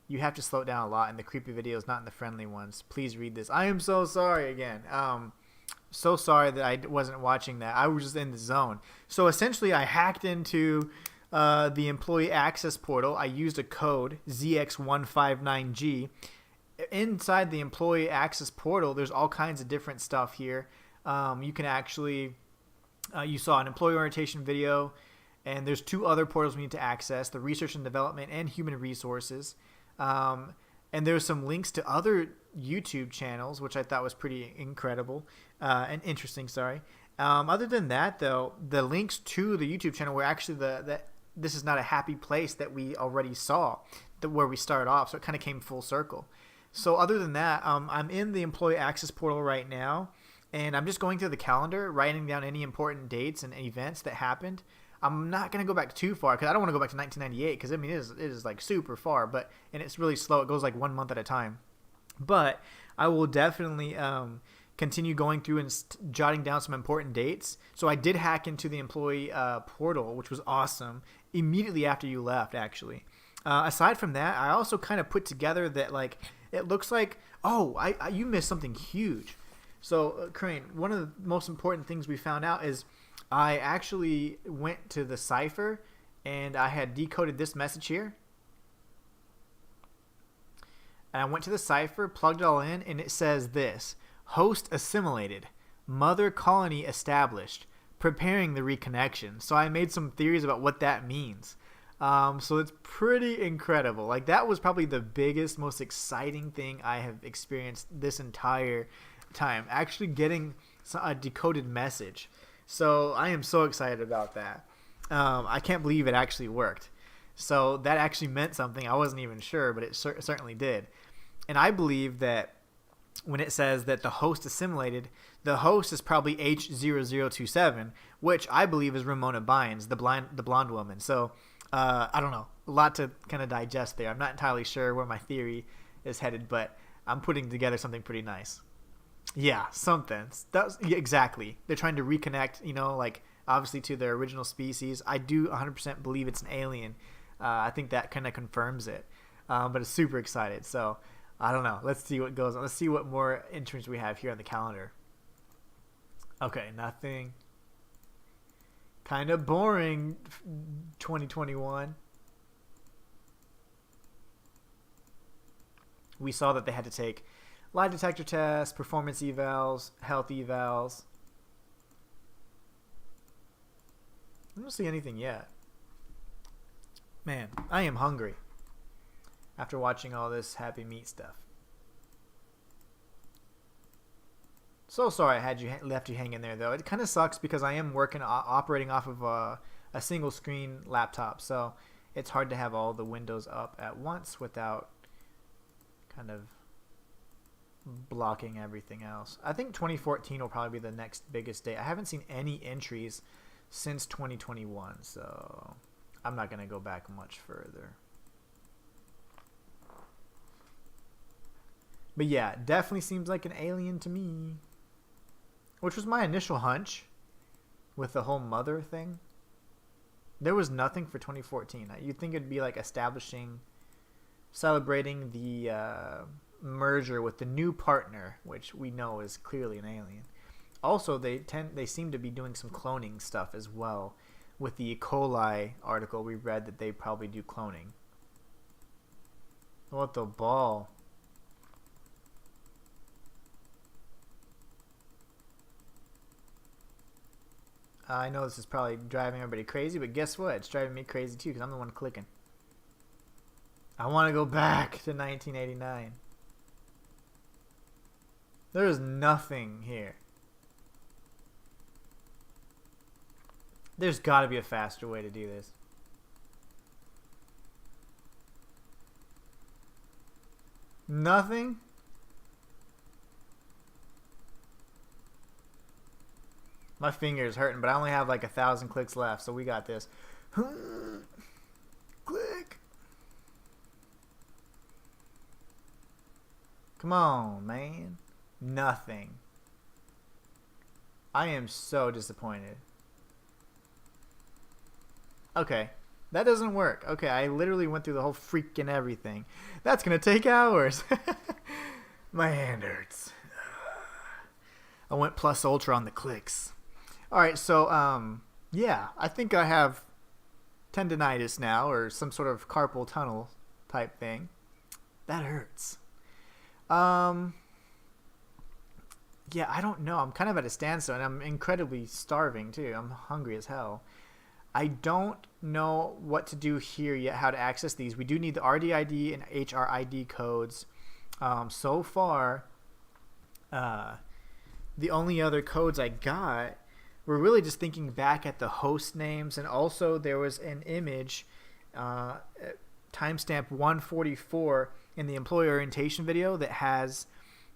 You have to slow it down a lot in the creepy videos, not in the friendly ones. Please read this. I am so sorry again. So sorry that I wasn't watching that. I was just in the zone. So essentially, I hacked into the employee access portal. I used a code, ZX159G. Inside the employee access portal, there's all kinds of different stuff here. You can actually... you saw an employee orientation video, and there's 2 other portals we need to access, the research and development and human resources. And there's some links to other YouTube channels, which I thought was pretty incredible and interesting. Other than that, though, the links to the YouTube channel were actually this is not a happy place that we already saw, where we started off. So it kind of came full circle. So other than that, I'm in the employee access portal right now. And I'm just going through the calendar, writing down any important dates and events that happened. I'm not going to go back too far because I don't want to go back to 1998 because, I mean, it is like super far. And it's really slow. It goes like 1 month at a time. But I will definitely continue going through and jotting down some important dates. So I did hack into the employee portal, which was awesome, immediately after you left, actually. Aside from that, I also kind of put together that, like, it looks like, you missed something huge. So, Crane, one of the most important things we found out is I actually went to the cipher and I had decoded this message here. And I went to the cipher, plugged it all in, and it says this: host assimilated, mother colony established, preparing the reconnection. So I made some theories about what that means. So it's pretty incredible. Like, that was probably the biggest, most exciting thing I have experienced this entire time. Actually getting a decoded message. So I am so excited about that. I can't believe it actually worked. So that actually meant something. I wasn't even sure, but it certainly did. And I believe that when it says that the host assimilated, the host is probably H0027, which I believe is Ramona Bynes, the blonde woman. So I don't know, a lot to kind of digest there. I'm not entirely sure where my theory is headed, but I'm putting together something pretty nice. Yeah, something. Yeah, exactly. They're trying to reconnect, like obviously to their original species. I do 100% believe it's an alien. I think that kind of confirms it. But it's super excited. So I don't know. Let's see what goes on. Let's see what more entries we have here on the calendar. Okay, nothing. Kind of boring, 2021. We saw that they had to take lie detector tests, performance evals, health evals. I don't see anything yet. Man, I am hungry after watching all this Happy Meat stuff. So sorry I had left you hanging there, though. It kind of sucks because I am operating off of a single screen laptop, so it's hard to have all the windows up at once without kind of blocking everything else. I think 2014 will probably be the next biggest day. I haven't seen any entries since 2021, so I'm not going to go back much further. But yeah, definitely seems like an alien to me. Which was my initial hunch with the whole mother thing. There was nothing for 2014. You'd think it'd be like celebrating the merger with the new partner, which we know is clearly an alien. Also, they seem to be doing some cloning stuff as well. With the E. coli article, we read that they probably do cloning. What the ball? I know this is probably driving everybody crazy, but guess what? It's driving me crazy too because I'm the one clicking. I want to go back to 1989. There is nothing here. There's got to be a faster way to do this. Nothing? My finger is hurting, but I only have like 1,000 clicks left, so we got this. Click. Come on, man. Nothing. I am so disappointed. Okay. That doesn't work. Okay, I literally went through the whole freaking everything. That's going to take hours. My hand hurts. I went plus ultra on the clicks. All right, so yeah, I think I have tendinitis now, or some sort of carpal tunnel type thing. That hurts. Yeah, I don't know. I'm kind of at a standstill, and I'm incredibly starving too. I'm hungry as hell. I don't know what to do here yet, how to access these. We do need the RDID and HRID codes. So far, the only other codes I got, we're really just thinking back at the host names, and also there was an image, timestamp 144 in the employee orientation video that has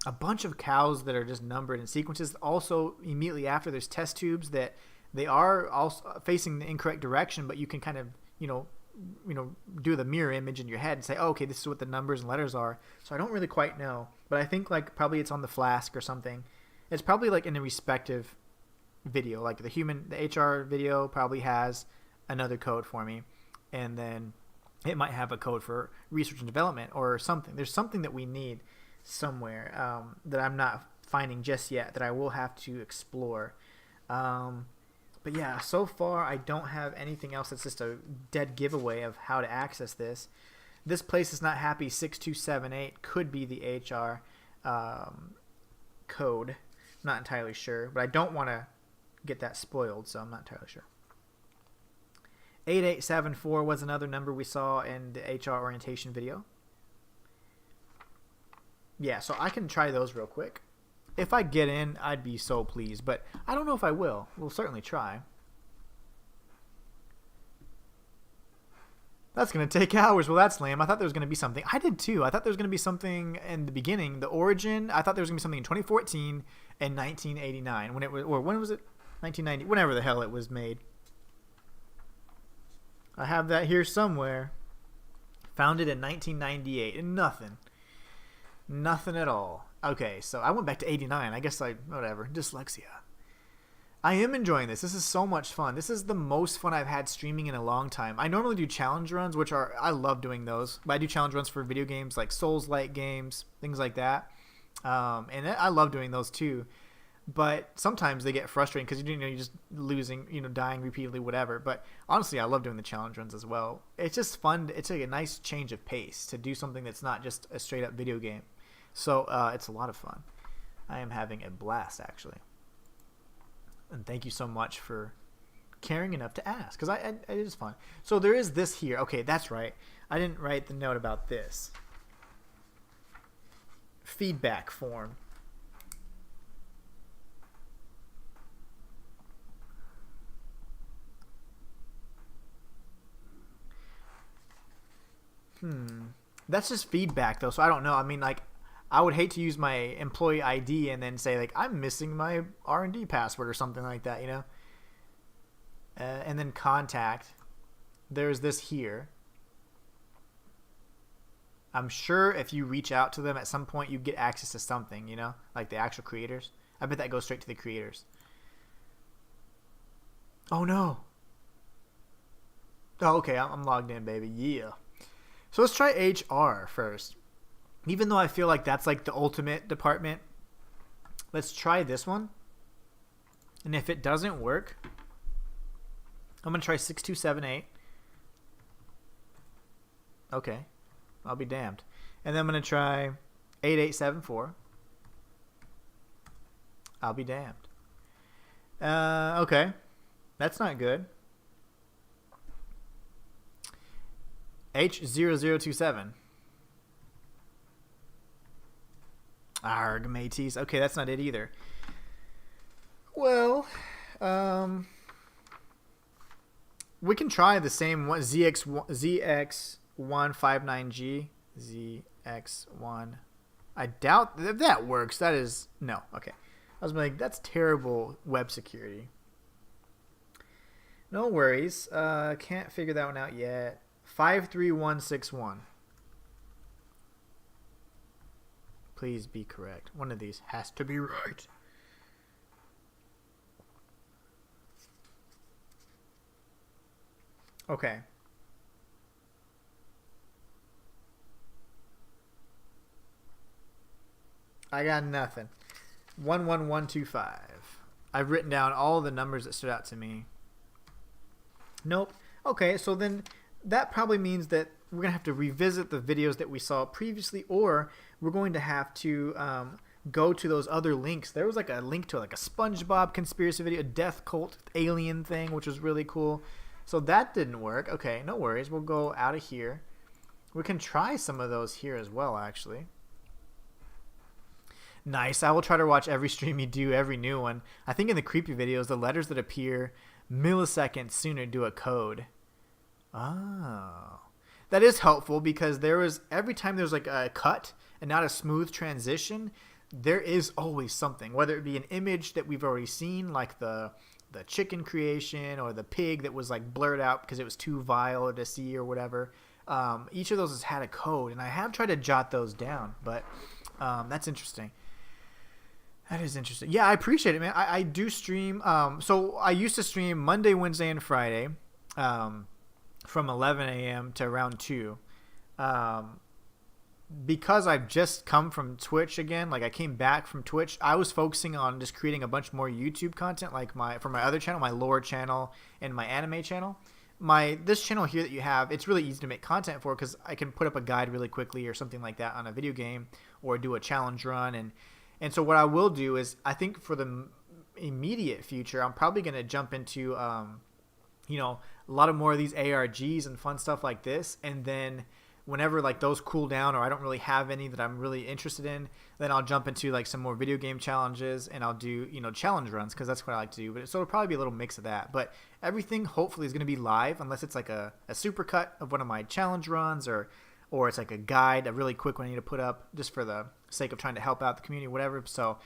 a bunch of cows that are just numbered in sequences. Also, immediately after, there's test tubes that they are also facing the incorrect direction, but you can kind of, do the mirror image in your head and say, oh, okay, this is what the numbers and letters are. So I don't really quite know, but I think like probably it's on the flask or something. It's probably like in a respective video, like the HR video probably has another code for me, and then it might have a code for research and development or something. There's something that we need somewhere that I'm not finding just yet that I will have to explore. But yeah, so far I don't have anything else that's just a dead giveaway of how to access this. This place is not happy 6278 could be the HR code. I'm not entirely sure, but I don't want to get that spoiled, so I'm not entirely sure. 8874 was another number we saw in the HR orientation video. Yeah, so I can try those real quick. If I get in, I'd be so pleased, but I don't know if I will. We'll certainly try. That's going to take hours. Well, that's lame. I thought there was going to be something. I did too. I thought there was going to be something in the beginning, the origin. I thought there was going to be something in 2014 and 1989 when it was, or when was it? 1990, whenever the hell it was made. I have that here somewhere. Founded in 1998 and nothing. Nothing at all. Okay, so I went back to 89. I guess whatever. Dyslexia. I am enjoying this. This is so much fun. This is the most fun I've had streaming in a long time. I normally do challenge runs, which I love doing those. But I do challenge runs for video games like Souls-like games, things like that. And I love doing those too. But sometimes they get frustrating because you're just losing, dying repeatedly, whatever. But honestly, I love doing the challenge runs as well. It's just fun. It's a nice change of pace to do something that's not just a straight up video game. So it's a lot of fun. I am having a blast, actually. And thank you so much for caring enough to ask, because it is fun. So there is this here. Okay, that's right. I didn't write the note about this. Feedback form. That's just feedback, though, so I don't know. I mean, I would hate to use my employee ID and then say, I'm missing my R&D password or something like that, and then contact. There's this here. I'm sure if you reach out to them at some point, you get access to something, like the actual creators. I bet that goes straight to the creators. Oh, no. Oh, okay, I'm logged in, baby. Yeah. So let's try HR first. Even though I feel like that's the ultimate department, let's try this one. And if it doesn't work, I'm going to try 6278. Okay. I'll be damned. And then I'm going to try 8874. I'll be damned. Okay. That's not good. H0027. Arg, mateys. Okay, that's not it either. Well, we can try the same one. ZX159G. ZX1. I doubt if that works. That is... No. Okay. I was like, that's terrible web security. No worries. Can't figure that one out yet. 53161. Please be correct. One of these has to be right. Okay. I got nothing. 11125. I've written down all the numbers that stood out to me. Nope. Okay, so then that probably means that we're going to have to revisit the videos that we saw previously, or we're going to have to go to those other links. There was a link to a SpongeBob conspiracy video, a death cult alien thing, which was really cool. So that didn't work. Okay, no worries. We'll go out of here. We can try some of those here as well, actually. Nice. I will try to watch every stream you do, every new one. I think in the creepy videos, the letters that appear milliseconds sooner do a code. Oh. That is helpful because every time there's a cut and not a smooth transition, there is always something, whether it be an image that we've already seen, like the chicken creation, or the pig that was blurred out because it was too vile to see or whatever. Each of those has had a code, and I have tried to jot those down, but that's interesting. That is interesting. Yeah, I appreciate it, man. I do stream. So I used to stream Monday, Wednesday, and Friday. From 11 a.m. to around 2. because I've just come from Twitch again, like I came back from Twitch, I was focusing on just creating a bunch more YouTube content, like for my other channel, my lore channel and my anime channel. This channel here that you have, it's really easy to make content for because I can put up a guide really quickly or something like that on a video game or do a challenge run. And so what I will do is, I think for the immediate future, I'm probably going to jump into, you know, a lot of more of these ARGs and fun stuff like this. And then whenever like those cool down or I don't really have any that I'm really interested in, then I'll jump into like some more video game challenges and I'll do, you know, challenge runs because that's what I like to do. But so it'll probably be a little mix of that. But everything hopefully is going to be live unless it's like a super cut of one of my challenge runs or it's like a guide, a really quick one I need to put up just for the sake of trying to help out the community, whatever. So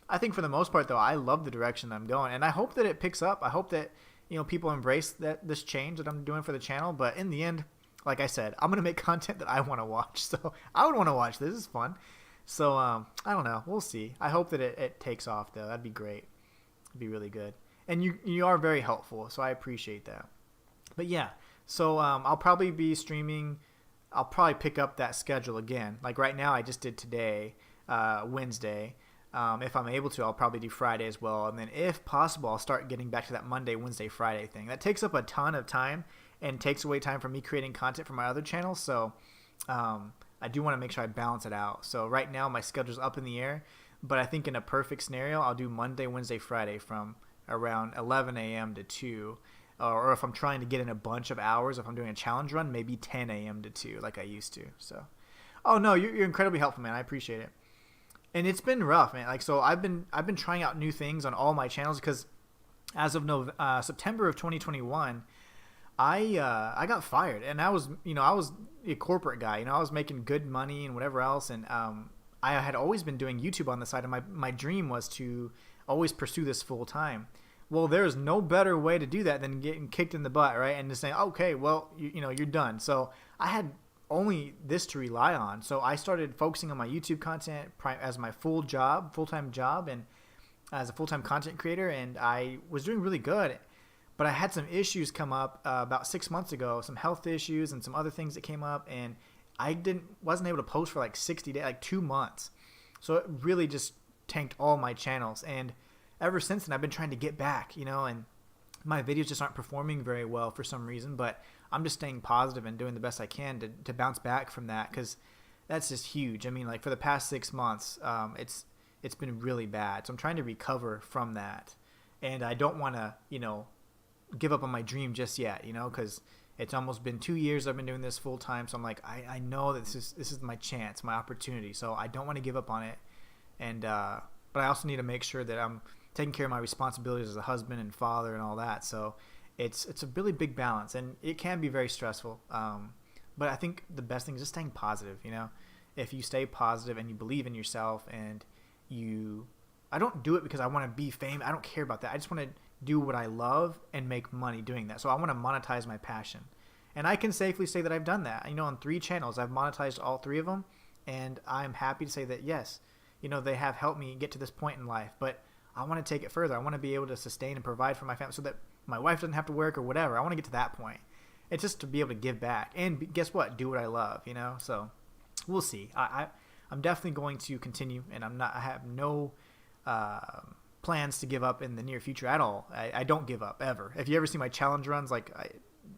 I think for the most part, though, I love the direction I'm going. And I hope that it picks up. I hope that, you know, people embrace this change that I'm doing for the channel. But in the end, like I said, I'm going to make content that I want to watch. So I would want to watch this. This is fun. So I don't know. We'll see. I hope that it takes off, though. That'd be great. It'd be really good. And you are very helpful, so I appreciate that. But yeah, so I'll probably be streaming. I'll probably pick up that schedule again. Like right now, I just did today, Wednesday. If I'm able to, I'll probably do Friday as well. And then if possible, I'll start getting back to that Monday, Wednesday, Friday thing. That takes up a ton of time and takes away time from me creating content for my other channels. So I do want to make sure I balance it out. So right now, my schedule's up in the air. But I think in a perfect scenario, I'll do Monday, Wednesday, Friday from around 11 a.m. to 2. Or if I'm trying to get in a bunch of hours, if I'm doing a challenge run, maybe 10 a.m. to 2 like I used to. So, oh no, you're incredibly helpful, man. I appreciate it. And it's been rough, man. Like, so I've been trying out new things on all my channels because as of September of 2021, I got fired, and I was a corporate guy. I was making good money and whatever else, and I had always been doing YouTube on the side, and my dream was to always pursue this full time. Well, there's no better way to do that than getting kicked in the butt, right? And just saying, okay, well, you're done. So I had only this to rely on. So I started focusing on my YouTube content as my full-time job, and as a full-time content creator, and I was doing really good. But I had some issues come up about 6 months ago, some health issues and some other things that came up, and I wasn't able to post for like 60 days, like 2 months. So it really just tanked all my channels. And ever since then, I've been trying to get back, and my videos just aren't performing very well for some reason, but I'm just staying positive and doing the best I can to bounce back from that, because that's just huge. I mean, like for the past 6 months, it's been really bad. So I'm trying to recover from that, and I don't want to, give up on my dream just yet, because it's almost been 2 years I've been doing this full time. So I'm like, I know that this is my chance, my opportunity. So I don't want to give up on it, and but I also need to make sure that I'm taking care of my responsibilities as a husband and father and all that. So it's a really big balance, and it can be very stressful. But I think the best thing is just staying positive. If you stay positive and you believe in yourself, and I don't do it because I want to be famous. I don't care about that. I just want to do what I love and make money doing that. So I want to monetize my passion, and I can safely say that I've done that. On 3 channels, I've monetized all 3 of them, and I'm happy to say that yes, they have helped me get to this point in life. But I want to take it further. I want to be able to sustain and provide for my family so that my wife doesn't have to work or whatever. I want to get to that point. It's just to be able to give back and guess what? Do what I love, So we'll see. I'm definitely going to continue, and I have no plans to give up in the near future at all. I don't give up ever. If you ever see my challenge runs, like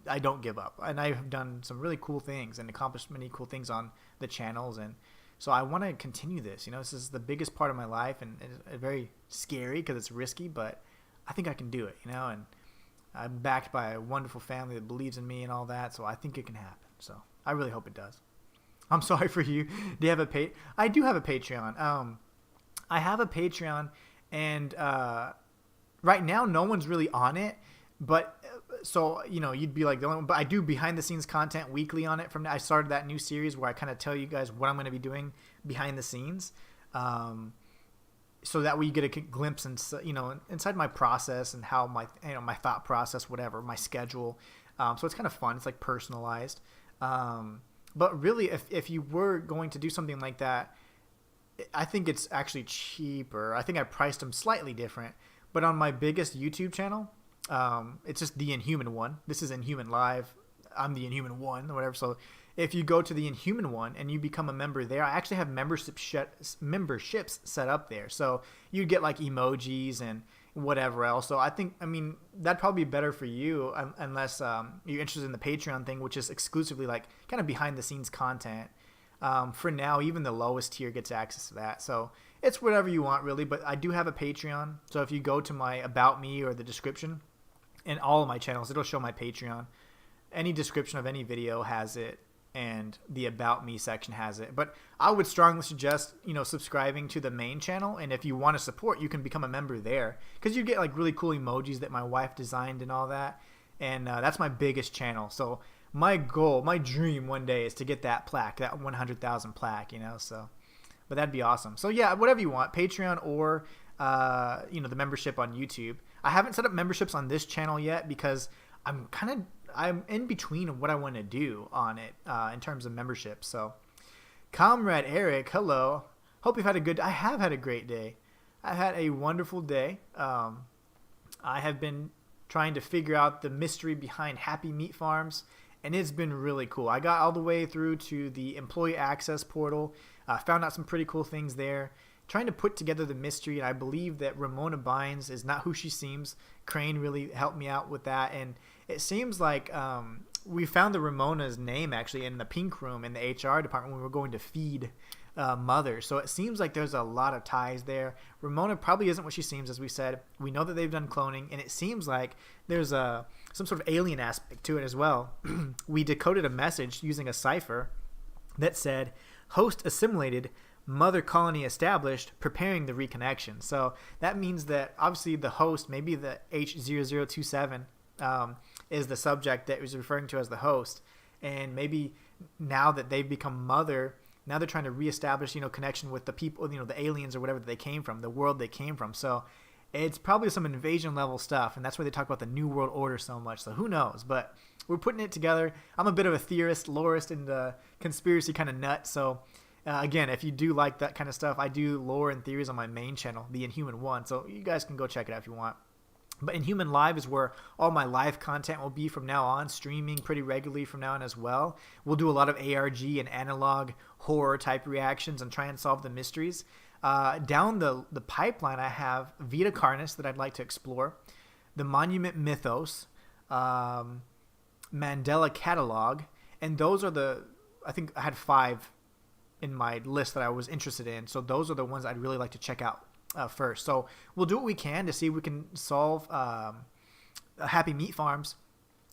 I don't give up, and I have done some really cool things and accomplished many cool things on the channels, and so I want to continue this. This is the biggest part of my life, and it's very scary because it's risky, but I think I can do it, and I'm backed by a wonderful family that believes in me and all that, so I think it can happen. So I really hope it does. I'm sorry for you. Do you have I do have a Patreon. I have a Patreon, and right now no one's really on it, but so you'd be like the only one. But I do behind the scenes content weekly on it. I started that new series where I kind of tell you guys what I'm going to be doing behind the scenes, so that way you get a glimpse inside my process and how my thought process, whatever, my schedule. So it's kind of fun. It's like personalized. But really, if you were going to do something like that, I think it's actually cheaper. I think I priced them slightly different. But on my biggest YouTube channel, it's just the Inhuman one. This is Inhuman Live. I'm the Inhuman one or whatever. So if you go to the Inhuman one and you become a member there, I actually have memberships set up there. So you'd get like emojis and whatever else. So I mean, that'd probably be better for you unless you're interested in the Patreon thing, which is exclusively like kind of behind the scenes content. For now, even the lowest tier gets access to that. So it's whatever you want, really. But I do have a Patreon. So if you go to my About Me or the description in all of my channels, it'll show my Patreon. Any description of any video has it, and the About Me section has it. But I would strongly suggest, subscribing to the main channel. And if you want to support, you can become a member there, because you get like really cool emojis that my wife designed and all that. And that's my biggest channel. So my goal, my dream one day is to get that plaque, that 100,000 plaque, so, but that'd be awesome. So yeah, whatever you want, Patreon or, the membership on YouTube. I haven't set up memberships on this channel yet because I'm in between of what I want to do on it, in terms of membership. So Comrade Eric, hello. Hope you've had I have had a great day. I had a wonderful day. I have been trying to figure out the mystery behind Happy Meat Farms, and it's been really cool. I got all the way through to the employee access portal, found out some pretty cool things there, trying to put together the mystery, and I believe that Ramona Bynes is not who she seems. Crane really helped me out with that, and it seems like we found the Ramona's name actually in the pink room in the HR department when we were going to feed Mother. So it seems like there's a lot of ties there. Ramona probably isn't what she seems, as we said. We know that they've done cloning, and it seems like there's some sort of alien aspect to it as well. We decoded a message using a cipher that said, "Host assimilated, Mother colony established, preparing the reconnection." So that means that obviously the host, maybe the H0027, is the subject that it was referring to as the host. And maybe now that they've become Mother, now they're trying to reestablish, connection with the people, the aliens or whatever they came from, the world they came from. So it's probably some invasion level stuff, and that's why they talk about the New World Order so much. So who knows? But we're putting it together. I'm a bit of a theorist, lorist, and conspiracy kind of nut. So again, if you do like that kind of stuff, I do lore and theories on my main channel, the Inhuman one. So you guys can go check it out if you want. But Inhuman Live is where all my live content will be from now on, streaming pretty regularly from now on as well. We'll do a lot of ARG and analog horror type reactions and try and solve the mysteries. Down the pipeline, I have Vita Carnis that I'd like to explore, the Monument Mythos, Mandela Catalog, and those are I think I had 5 in my list that I was interested in. So those are the ones I'd really like to check out first. So we'll do what we can to see if we can solve Happy Meat Farms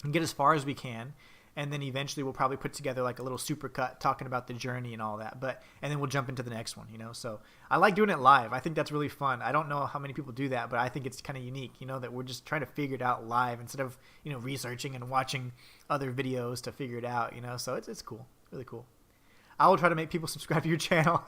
and get as far as we can, and then eventually we'll probably put together like a little supercut talking about the journey and all that, and then we'll jump into the next one. So I like doing it live. I think that's really fun. I don't know how many people do that, but I think it's kind of unique, that we're just trying to figure it out live instead of researching and watching other videos to figure it out. So it's cool, really cool. I will try to make people subscribe to your channel.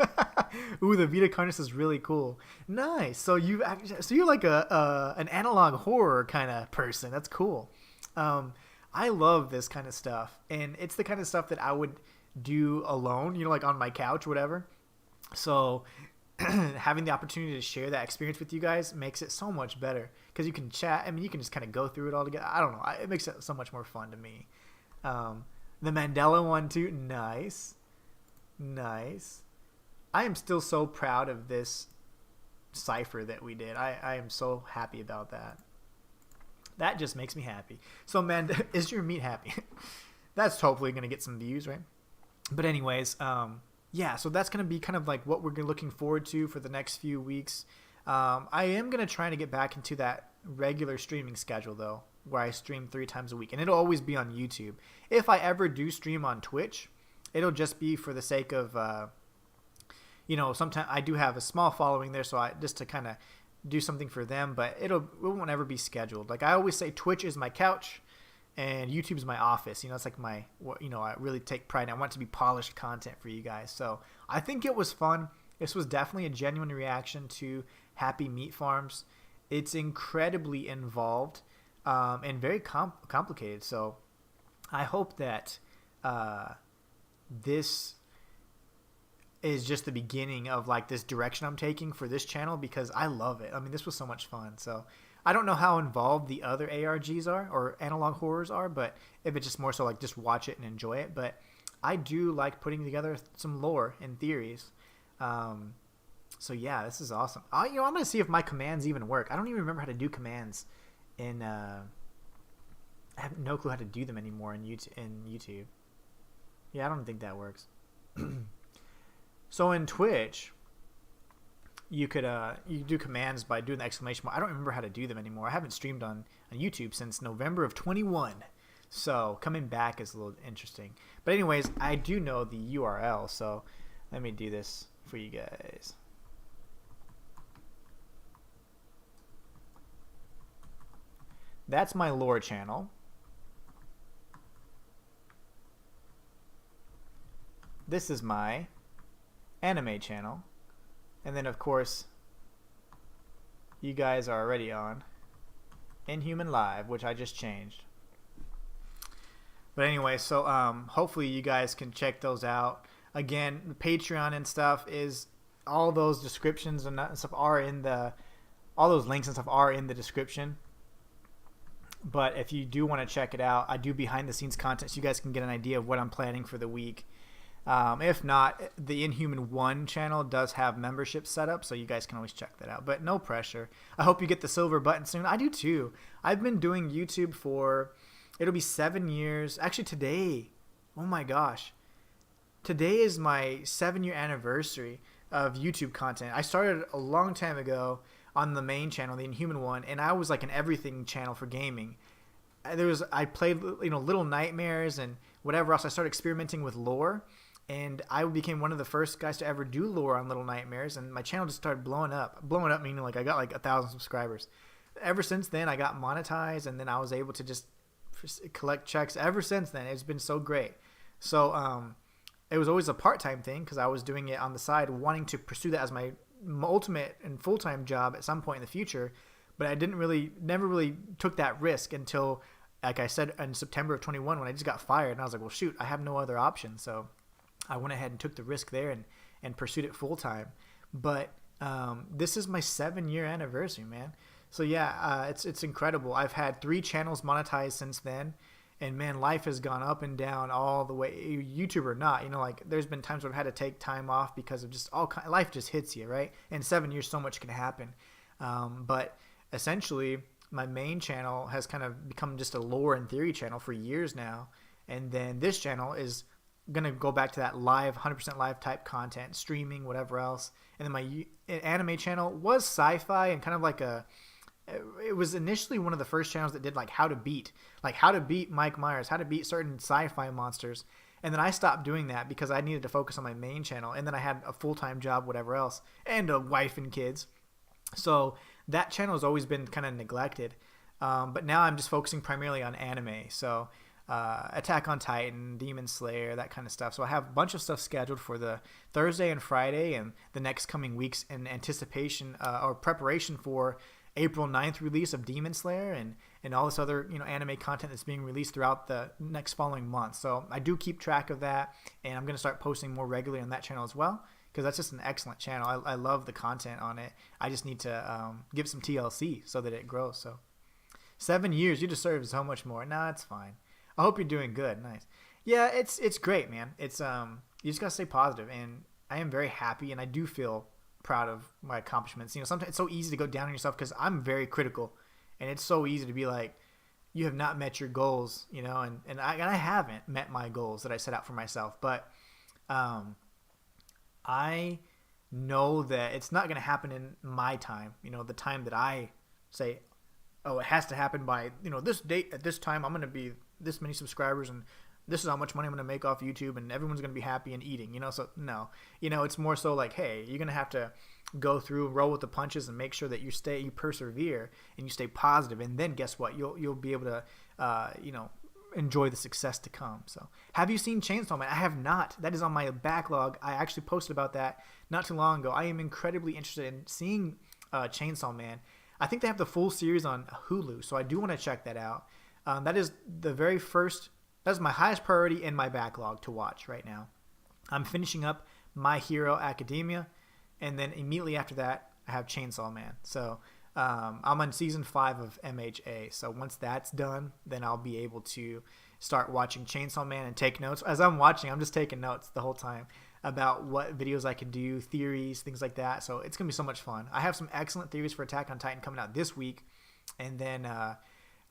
Ooh, the Vita Carnis is really cool. Nice. So you're like an analog horror kind of person. That's cool. I love this kind of stuff, and it's the kind of stuff that I would do alone, like on my couch or whatever. So having the opportunity to share that experience with you guys makes it so much better, because you can chat. I mean, you can just kind of go through it all together. I don't know. It makes it so much more fun to me. The Mandela one too. Nice. I am still so proud of this cipher that we did. I am so happy about that. That just makes me happy. So, man, is your meat happy? That's hopefully going to get some views, right? But anyways, yeah, so that's going to be kind of like what we're looking forward to for the next few weeks. I am going to try to get back into that regular streaming schedule, though, where I stream 3 times a week. And it'll always be on YouTube. If I ever do stream on Twitch, it'll just be for the sake of, sometimes I do have a small following there, so just to kind of do something for them, but it won't ever be scheduled. Like I always say, Twitch is my couch and YouTube's my office. It's like I really take pride in. I want it to be polished content for you guys. So I think it was fun. This was definitely a genuine reaction to Happy Meat Farms. It's incredibly involved and very complicated. So I hope that this is just the beginning of like this direction I'm taking for this channel, because I love it. I mean, this was so much fun. So I don't know how involved the other ARGs are or analog horrors are, but if it's just more so like just watch it and enjoy it. But I do like putting together some lore and theories. So yeah, this is awesome. I'm gonna see if my commands even work. I don't even remember how to do commands in. I have no clue how to do them anymore in YouTube. Yeah, I don't think that works. So in Twitch, you could you do commands by doing the exclamation mark. I don't remember how to do them anymore. I haven't streamed on YouTube since November of 21. So coming back is a little interesting. But anyways, I do know the URL, so let me do this for you guys. That's my lore channel. This is my anime channel. And then, of course, you guys are already on Inhuman Live, which I just changed. But anyway, so hopefully you guys can check those out. Again, Patreon and stuff is all those descriptions and stuff are in the, all those links and stuff are in the description. But if you do want to check it out, I do behind the scenes content so you guys can get an idea of what I'm planning for the week. If not, the Inhuman 1 channel does have membership set up, so you guys can always check that out. But no pressure. I hope you get the silver button soon. I do too. I've been doing YouTube for, it'll be 7 years. Actually, today, oh my gosh. Today is my 7-year anniversary of YouTube content. I started a long time ago on the main channel, the Inhuman 1, and I was like an everything channel for gaming. I played, Little Nightmares and whatever else. I started experimenting with lore. And I became one of the first guys to ever do lore on Little Nightmares, and my channel just started blowing up. Blowing up meaning like I got like 1,000 subscribers. Ever since then, I got monetized, and then I was able to just collect checks. Ever since then, it's been so great. So it was always a part-time thing because I was doing it on the side, wanting to pursue that as my ultimate and full-time job at some point in the future. But I never really took that risk until, like I said, in September of 21 when I just got fired, and I was like, well, shoot, I have no other option. So I went ahead and took the risk there and pursued it full time. But this is my 7-year anniversary, man. So yeah, it's incredible. I've had 3 channels monetized since then, and man, life has gone up and down all the way. YouTube or not, like there's been times where I've had to take time off because of just life just hits you, right? In 7 years, so much can happen. But essentially, my main channel has kind of become just a lore and theory channel for years now, and then this channel is gonna go back to that live 100% live type content, streaming, whatever else. And then my anime channel was sci-fi and kind of like it was initially one of the first channels that did like how to beat Mike Myers, how to beat certain sci-fi monsters. And then I stopped doing that because I needed to focus on my main channel, and then I had a full-time job, whatever else, and a wife and kids. So that channel has always been kind of neglected. But now I'm just focusing primarily on anime. So Attack on Titan, Demon Slayer, that kind of stuff. So I have a bunch of stuff scheduled for the Thursday and Friday and the next coming weeks in anticipation or preparation for April 9th release of Demon Slayer and all this other anime content that's being released throughout the next following month. So I do keep track of that, and I'm going to start posting more regularly on that channel as well because that's just an excellent channel. I love the content on it. I just need to give some TLC so that it grows. So 7 years, you deserve so much more. Nah, it's fine. I hope you're doing good. Nice. Yeah, it's great, man. It's you just gotta stay positive, and I am very happy, and I do feel proud of my accomplishments. Sometimes it's so easy to go down on yourself because I'm very critical, and it's so easy to be like, you have not met your goals, and I haven't met my goals that I set out for myself, but I know that it's not gonna happen in my time. The time that I say, oh, it has to happen by this date at this time. I'm gonna be this many subscribers and this is how much money I'm going to make off YouTube and everyone's going to be happy and eating, so no, it's more so like, hey, you're going to have to go through, roll with the punches and make sure that you persevere and you stay positive. And then guess what? You'll be able to, enjoy the success to come. So have you seen Chainsaw Man? I have not. That is on my backlog. I actually posted about that not too long ago. I am incredibly interested in seeing Chainsaw Man. I think they have the full series on Hulu, so I do want to check that out. That is that's my highest priority in my backlog to watch right now. I'm finishing up My Hero Academia, and then immediately after that, I have Chainsaw Man. So I'm on season 5 of MHA. So once that's done, then I'll be able to start watching Chainsaw Man and take notes. As I'm watching, I'm just taking notes the whole time about what videos I can do, theories, things like that. So it's going to be so much fun. I have some excellent theories for Attack on Titan coming out this week. And then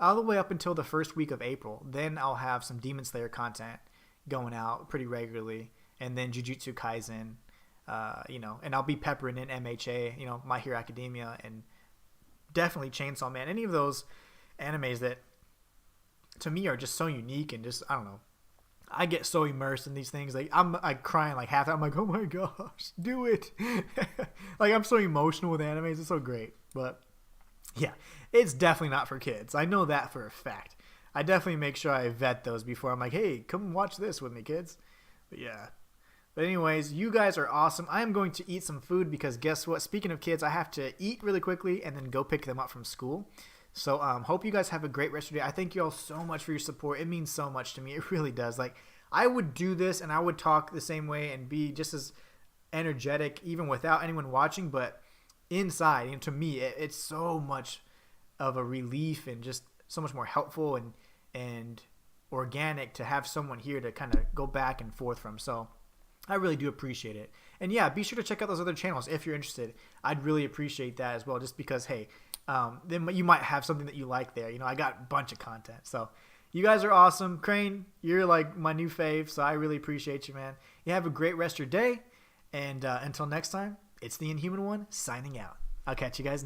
all the way up until the first week of April. Then I'll have some Demon Slayer content going out pretty regularly. And then Jujutsu Kaisen, and I'll be peppering in MHA, My Hero Academia, and definitely Chainsaw Man. Any of those animes that to me are just so unique and just, I don't know. I get so immersed in these things. Like I'm crying like half. I'm like, oh my gosh, do it! Like I'm so emotional with animes. It's so great. But yeah, it's definitely not for kids. I know that for a fact. I definitely make sure I vet those before I'm like, hey, come watch this with me, kids. But yeah. But anyways, you guys are awesome. I am going to eat some food because guess what? Speaking of kids, I have to eat really quickly and then go pick them up from school. So hope you guys have a great rest of your day. I thank you all so much for your support. It means so much to me. It really does. Like I would do this and I would talk the same way and be just as energetic even without anyone watching. But inside, to me, it's so much of a relief and just so much more helpful and organic to have someone here to kind of go back and forth from. So I really do appreciate it. And yeah, be sure to check out those other channels if you're interested. I'd really appreciate that as well, just because, hey, then you might have something that you like there. I got a bunch of content. So you guys are awesome. Crane, you're like my new fave, so I really appreciate you, man. You have a great rest of your day. And until next time, it's the Inhuman One signing out. I'll catch you guys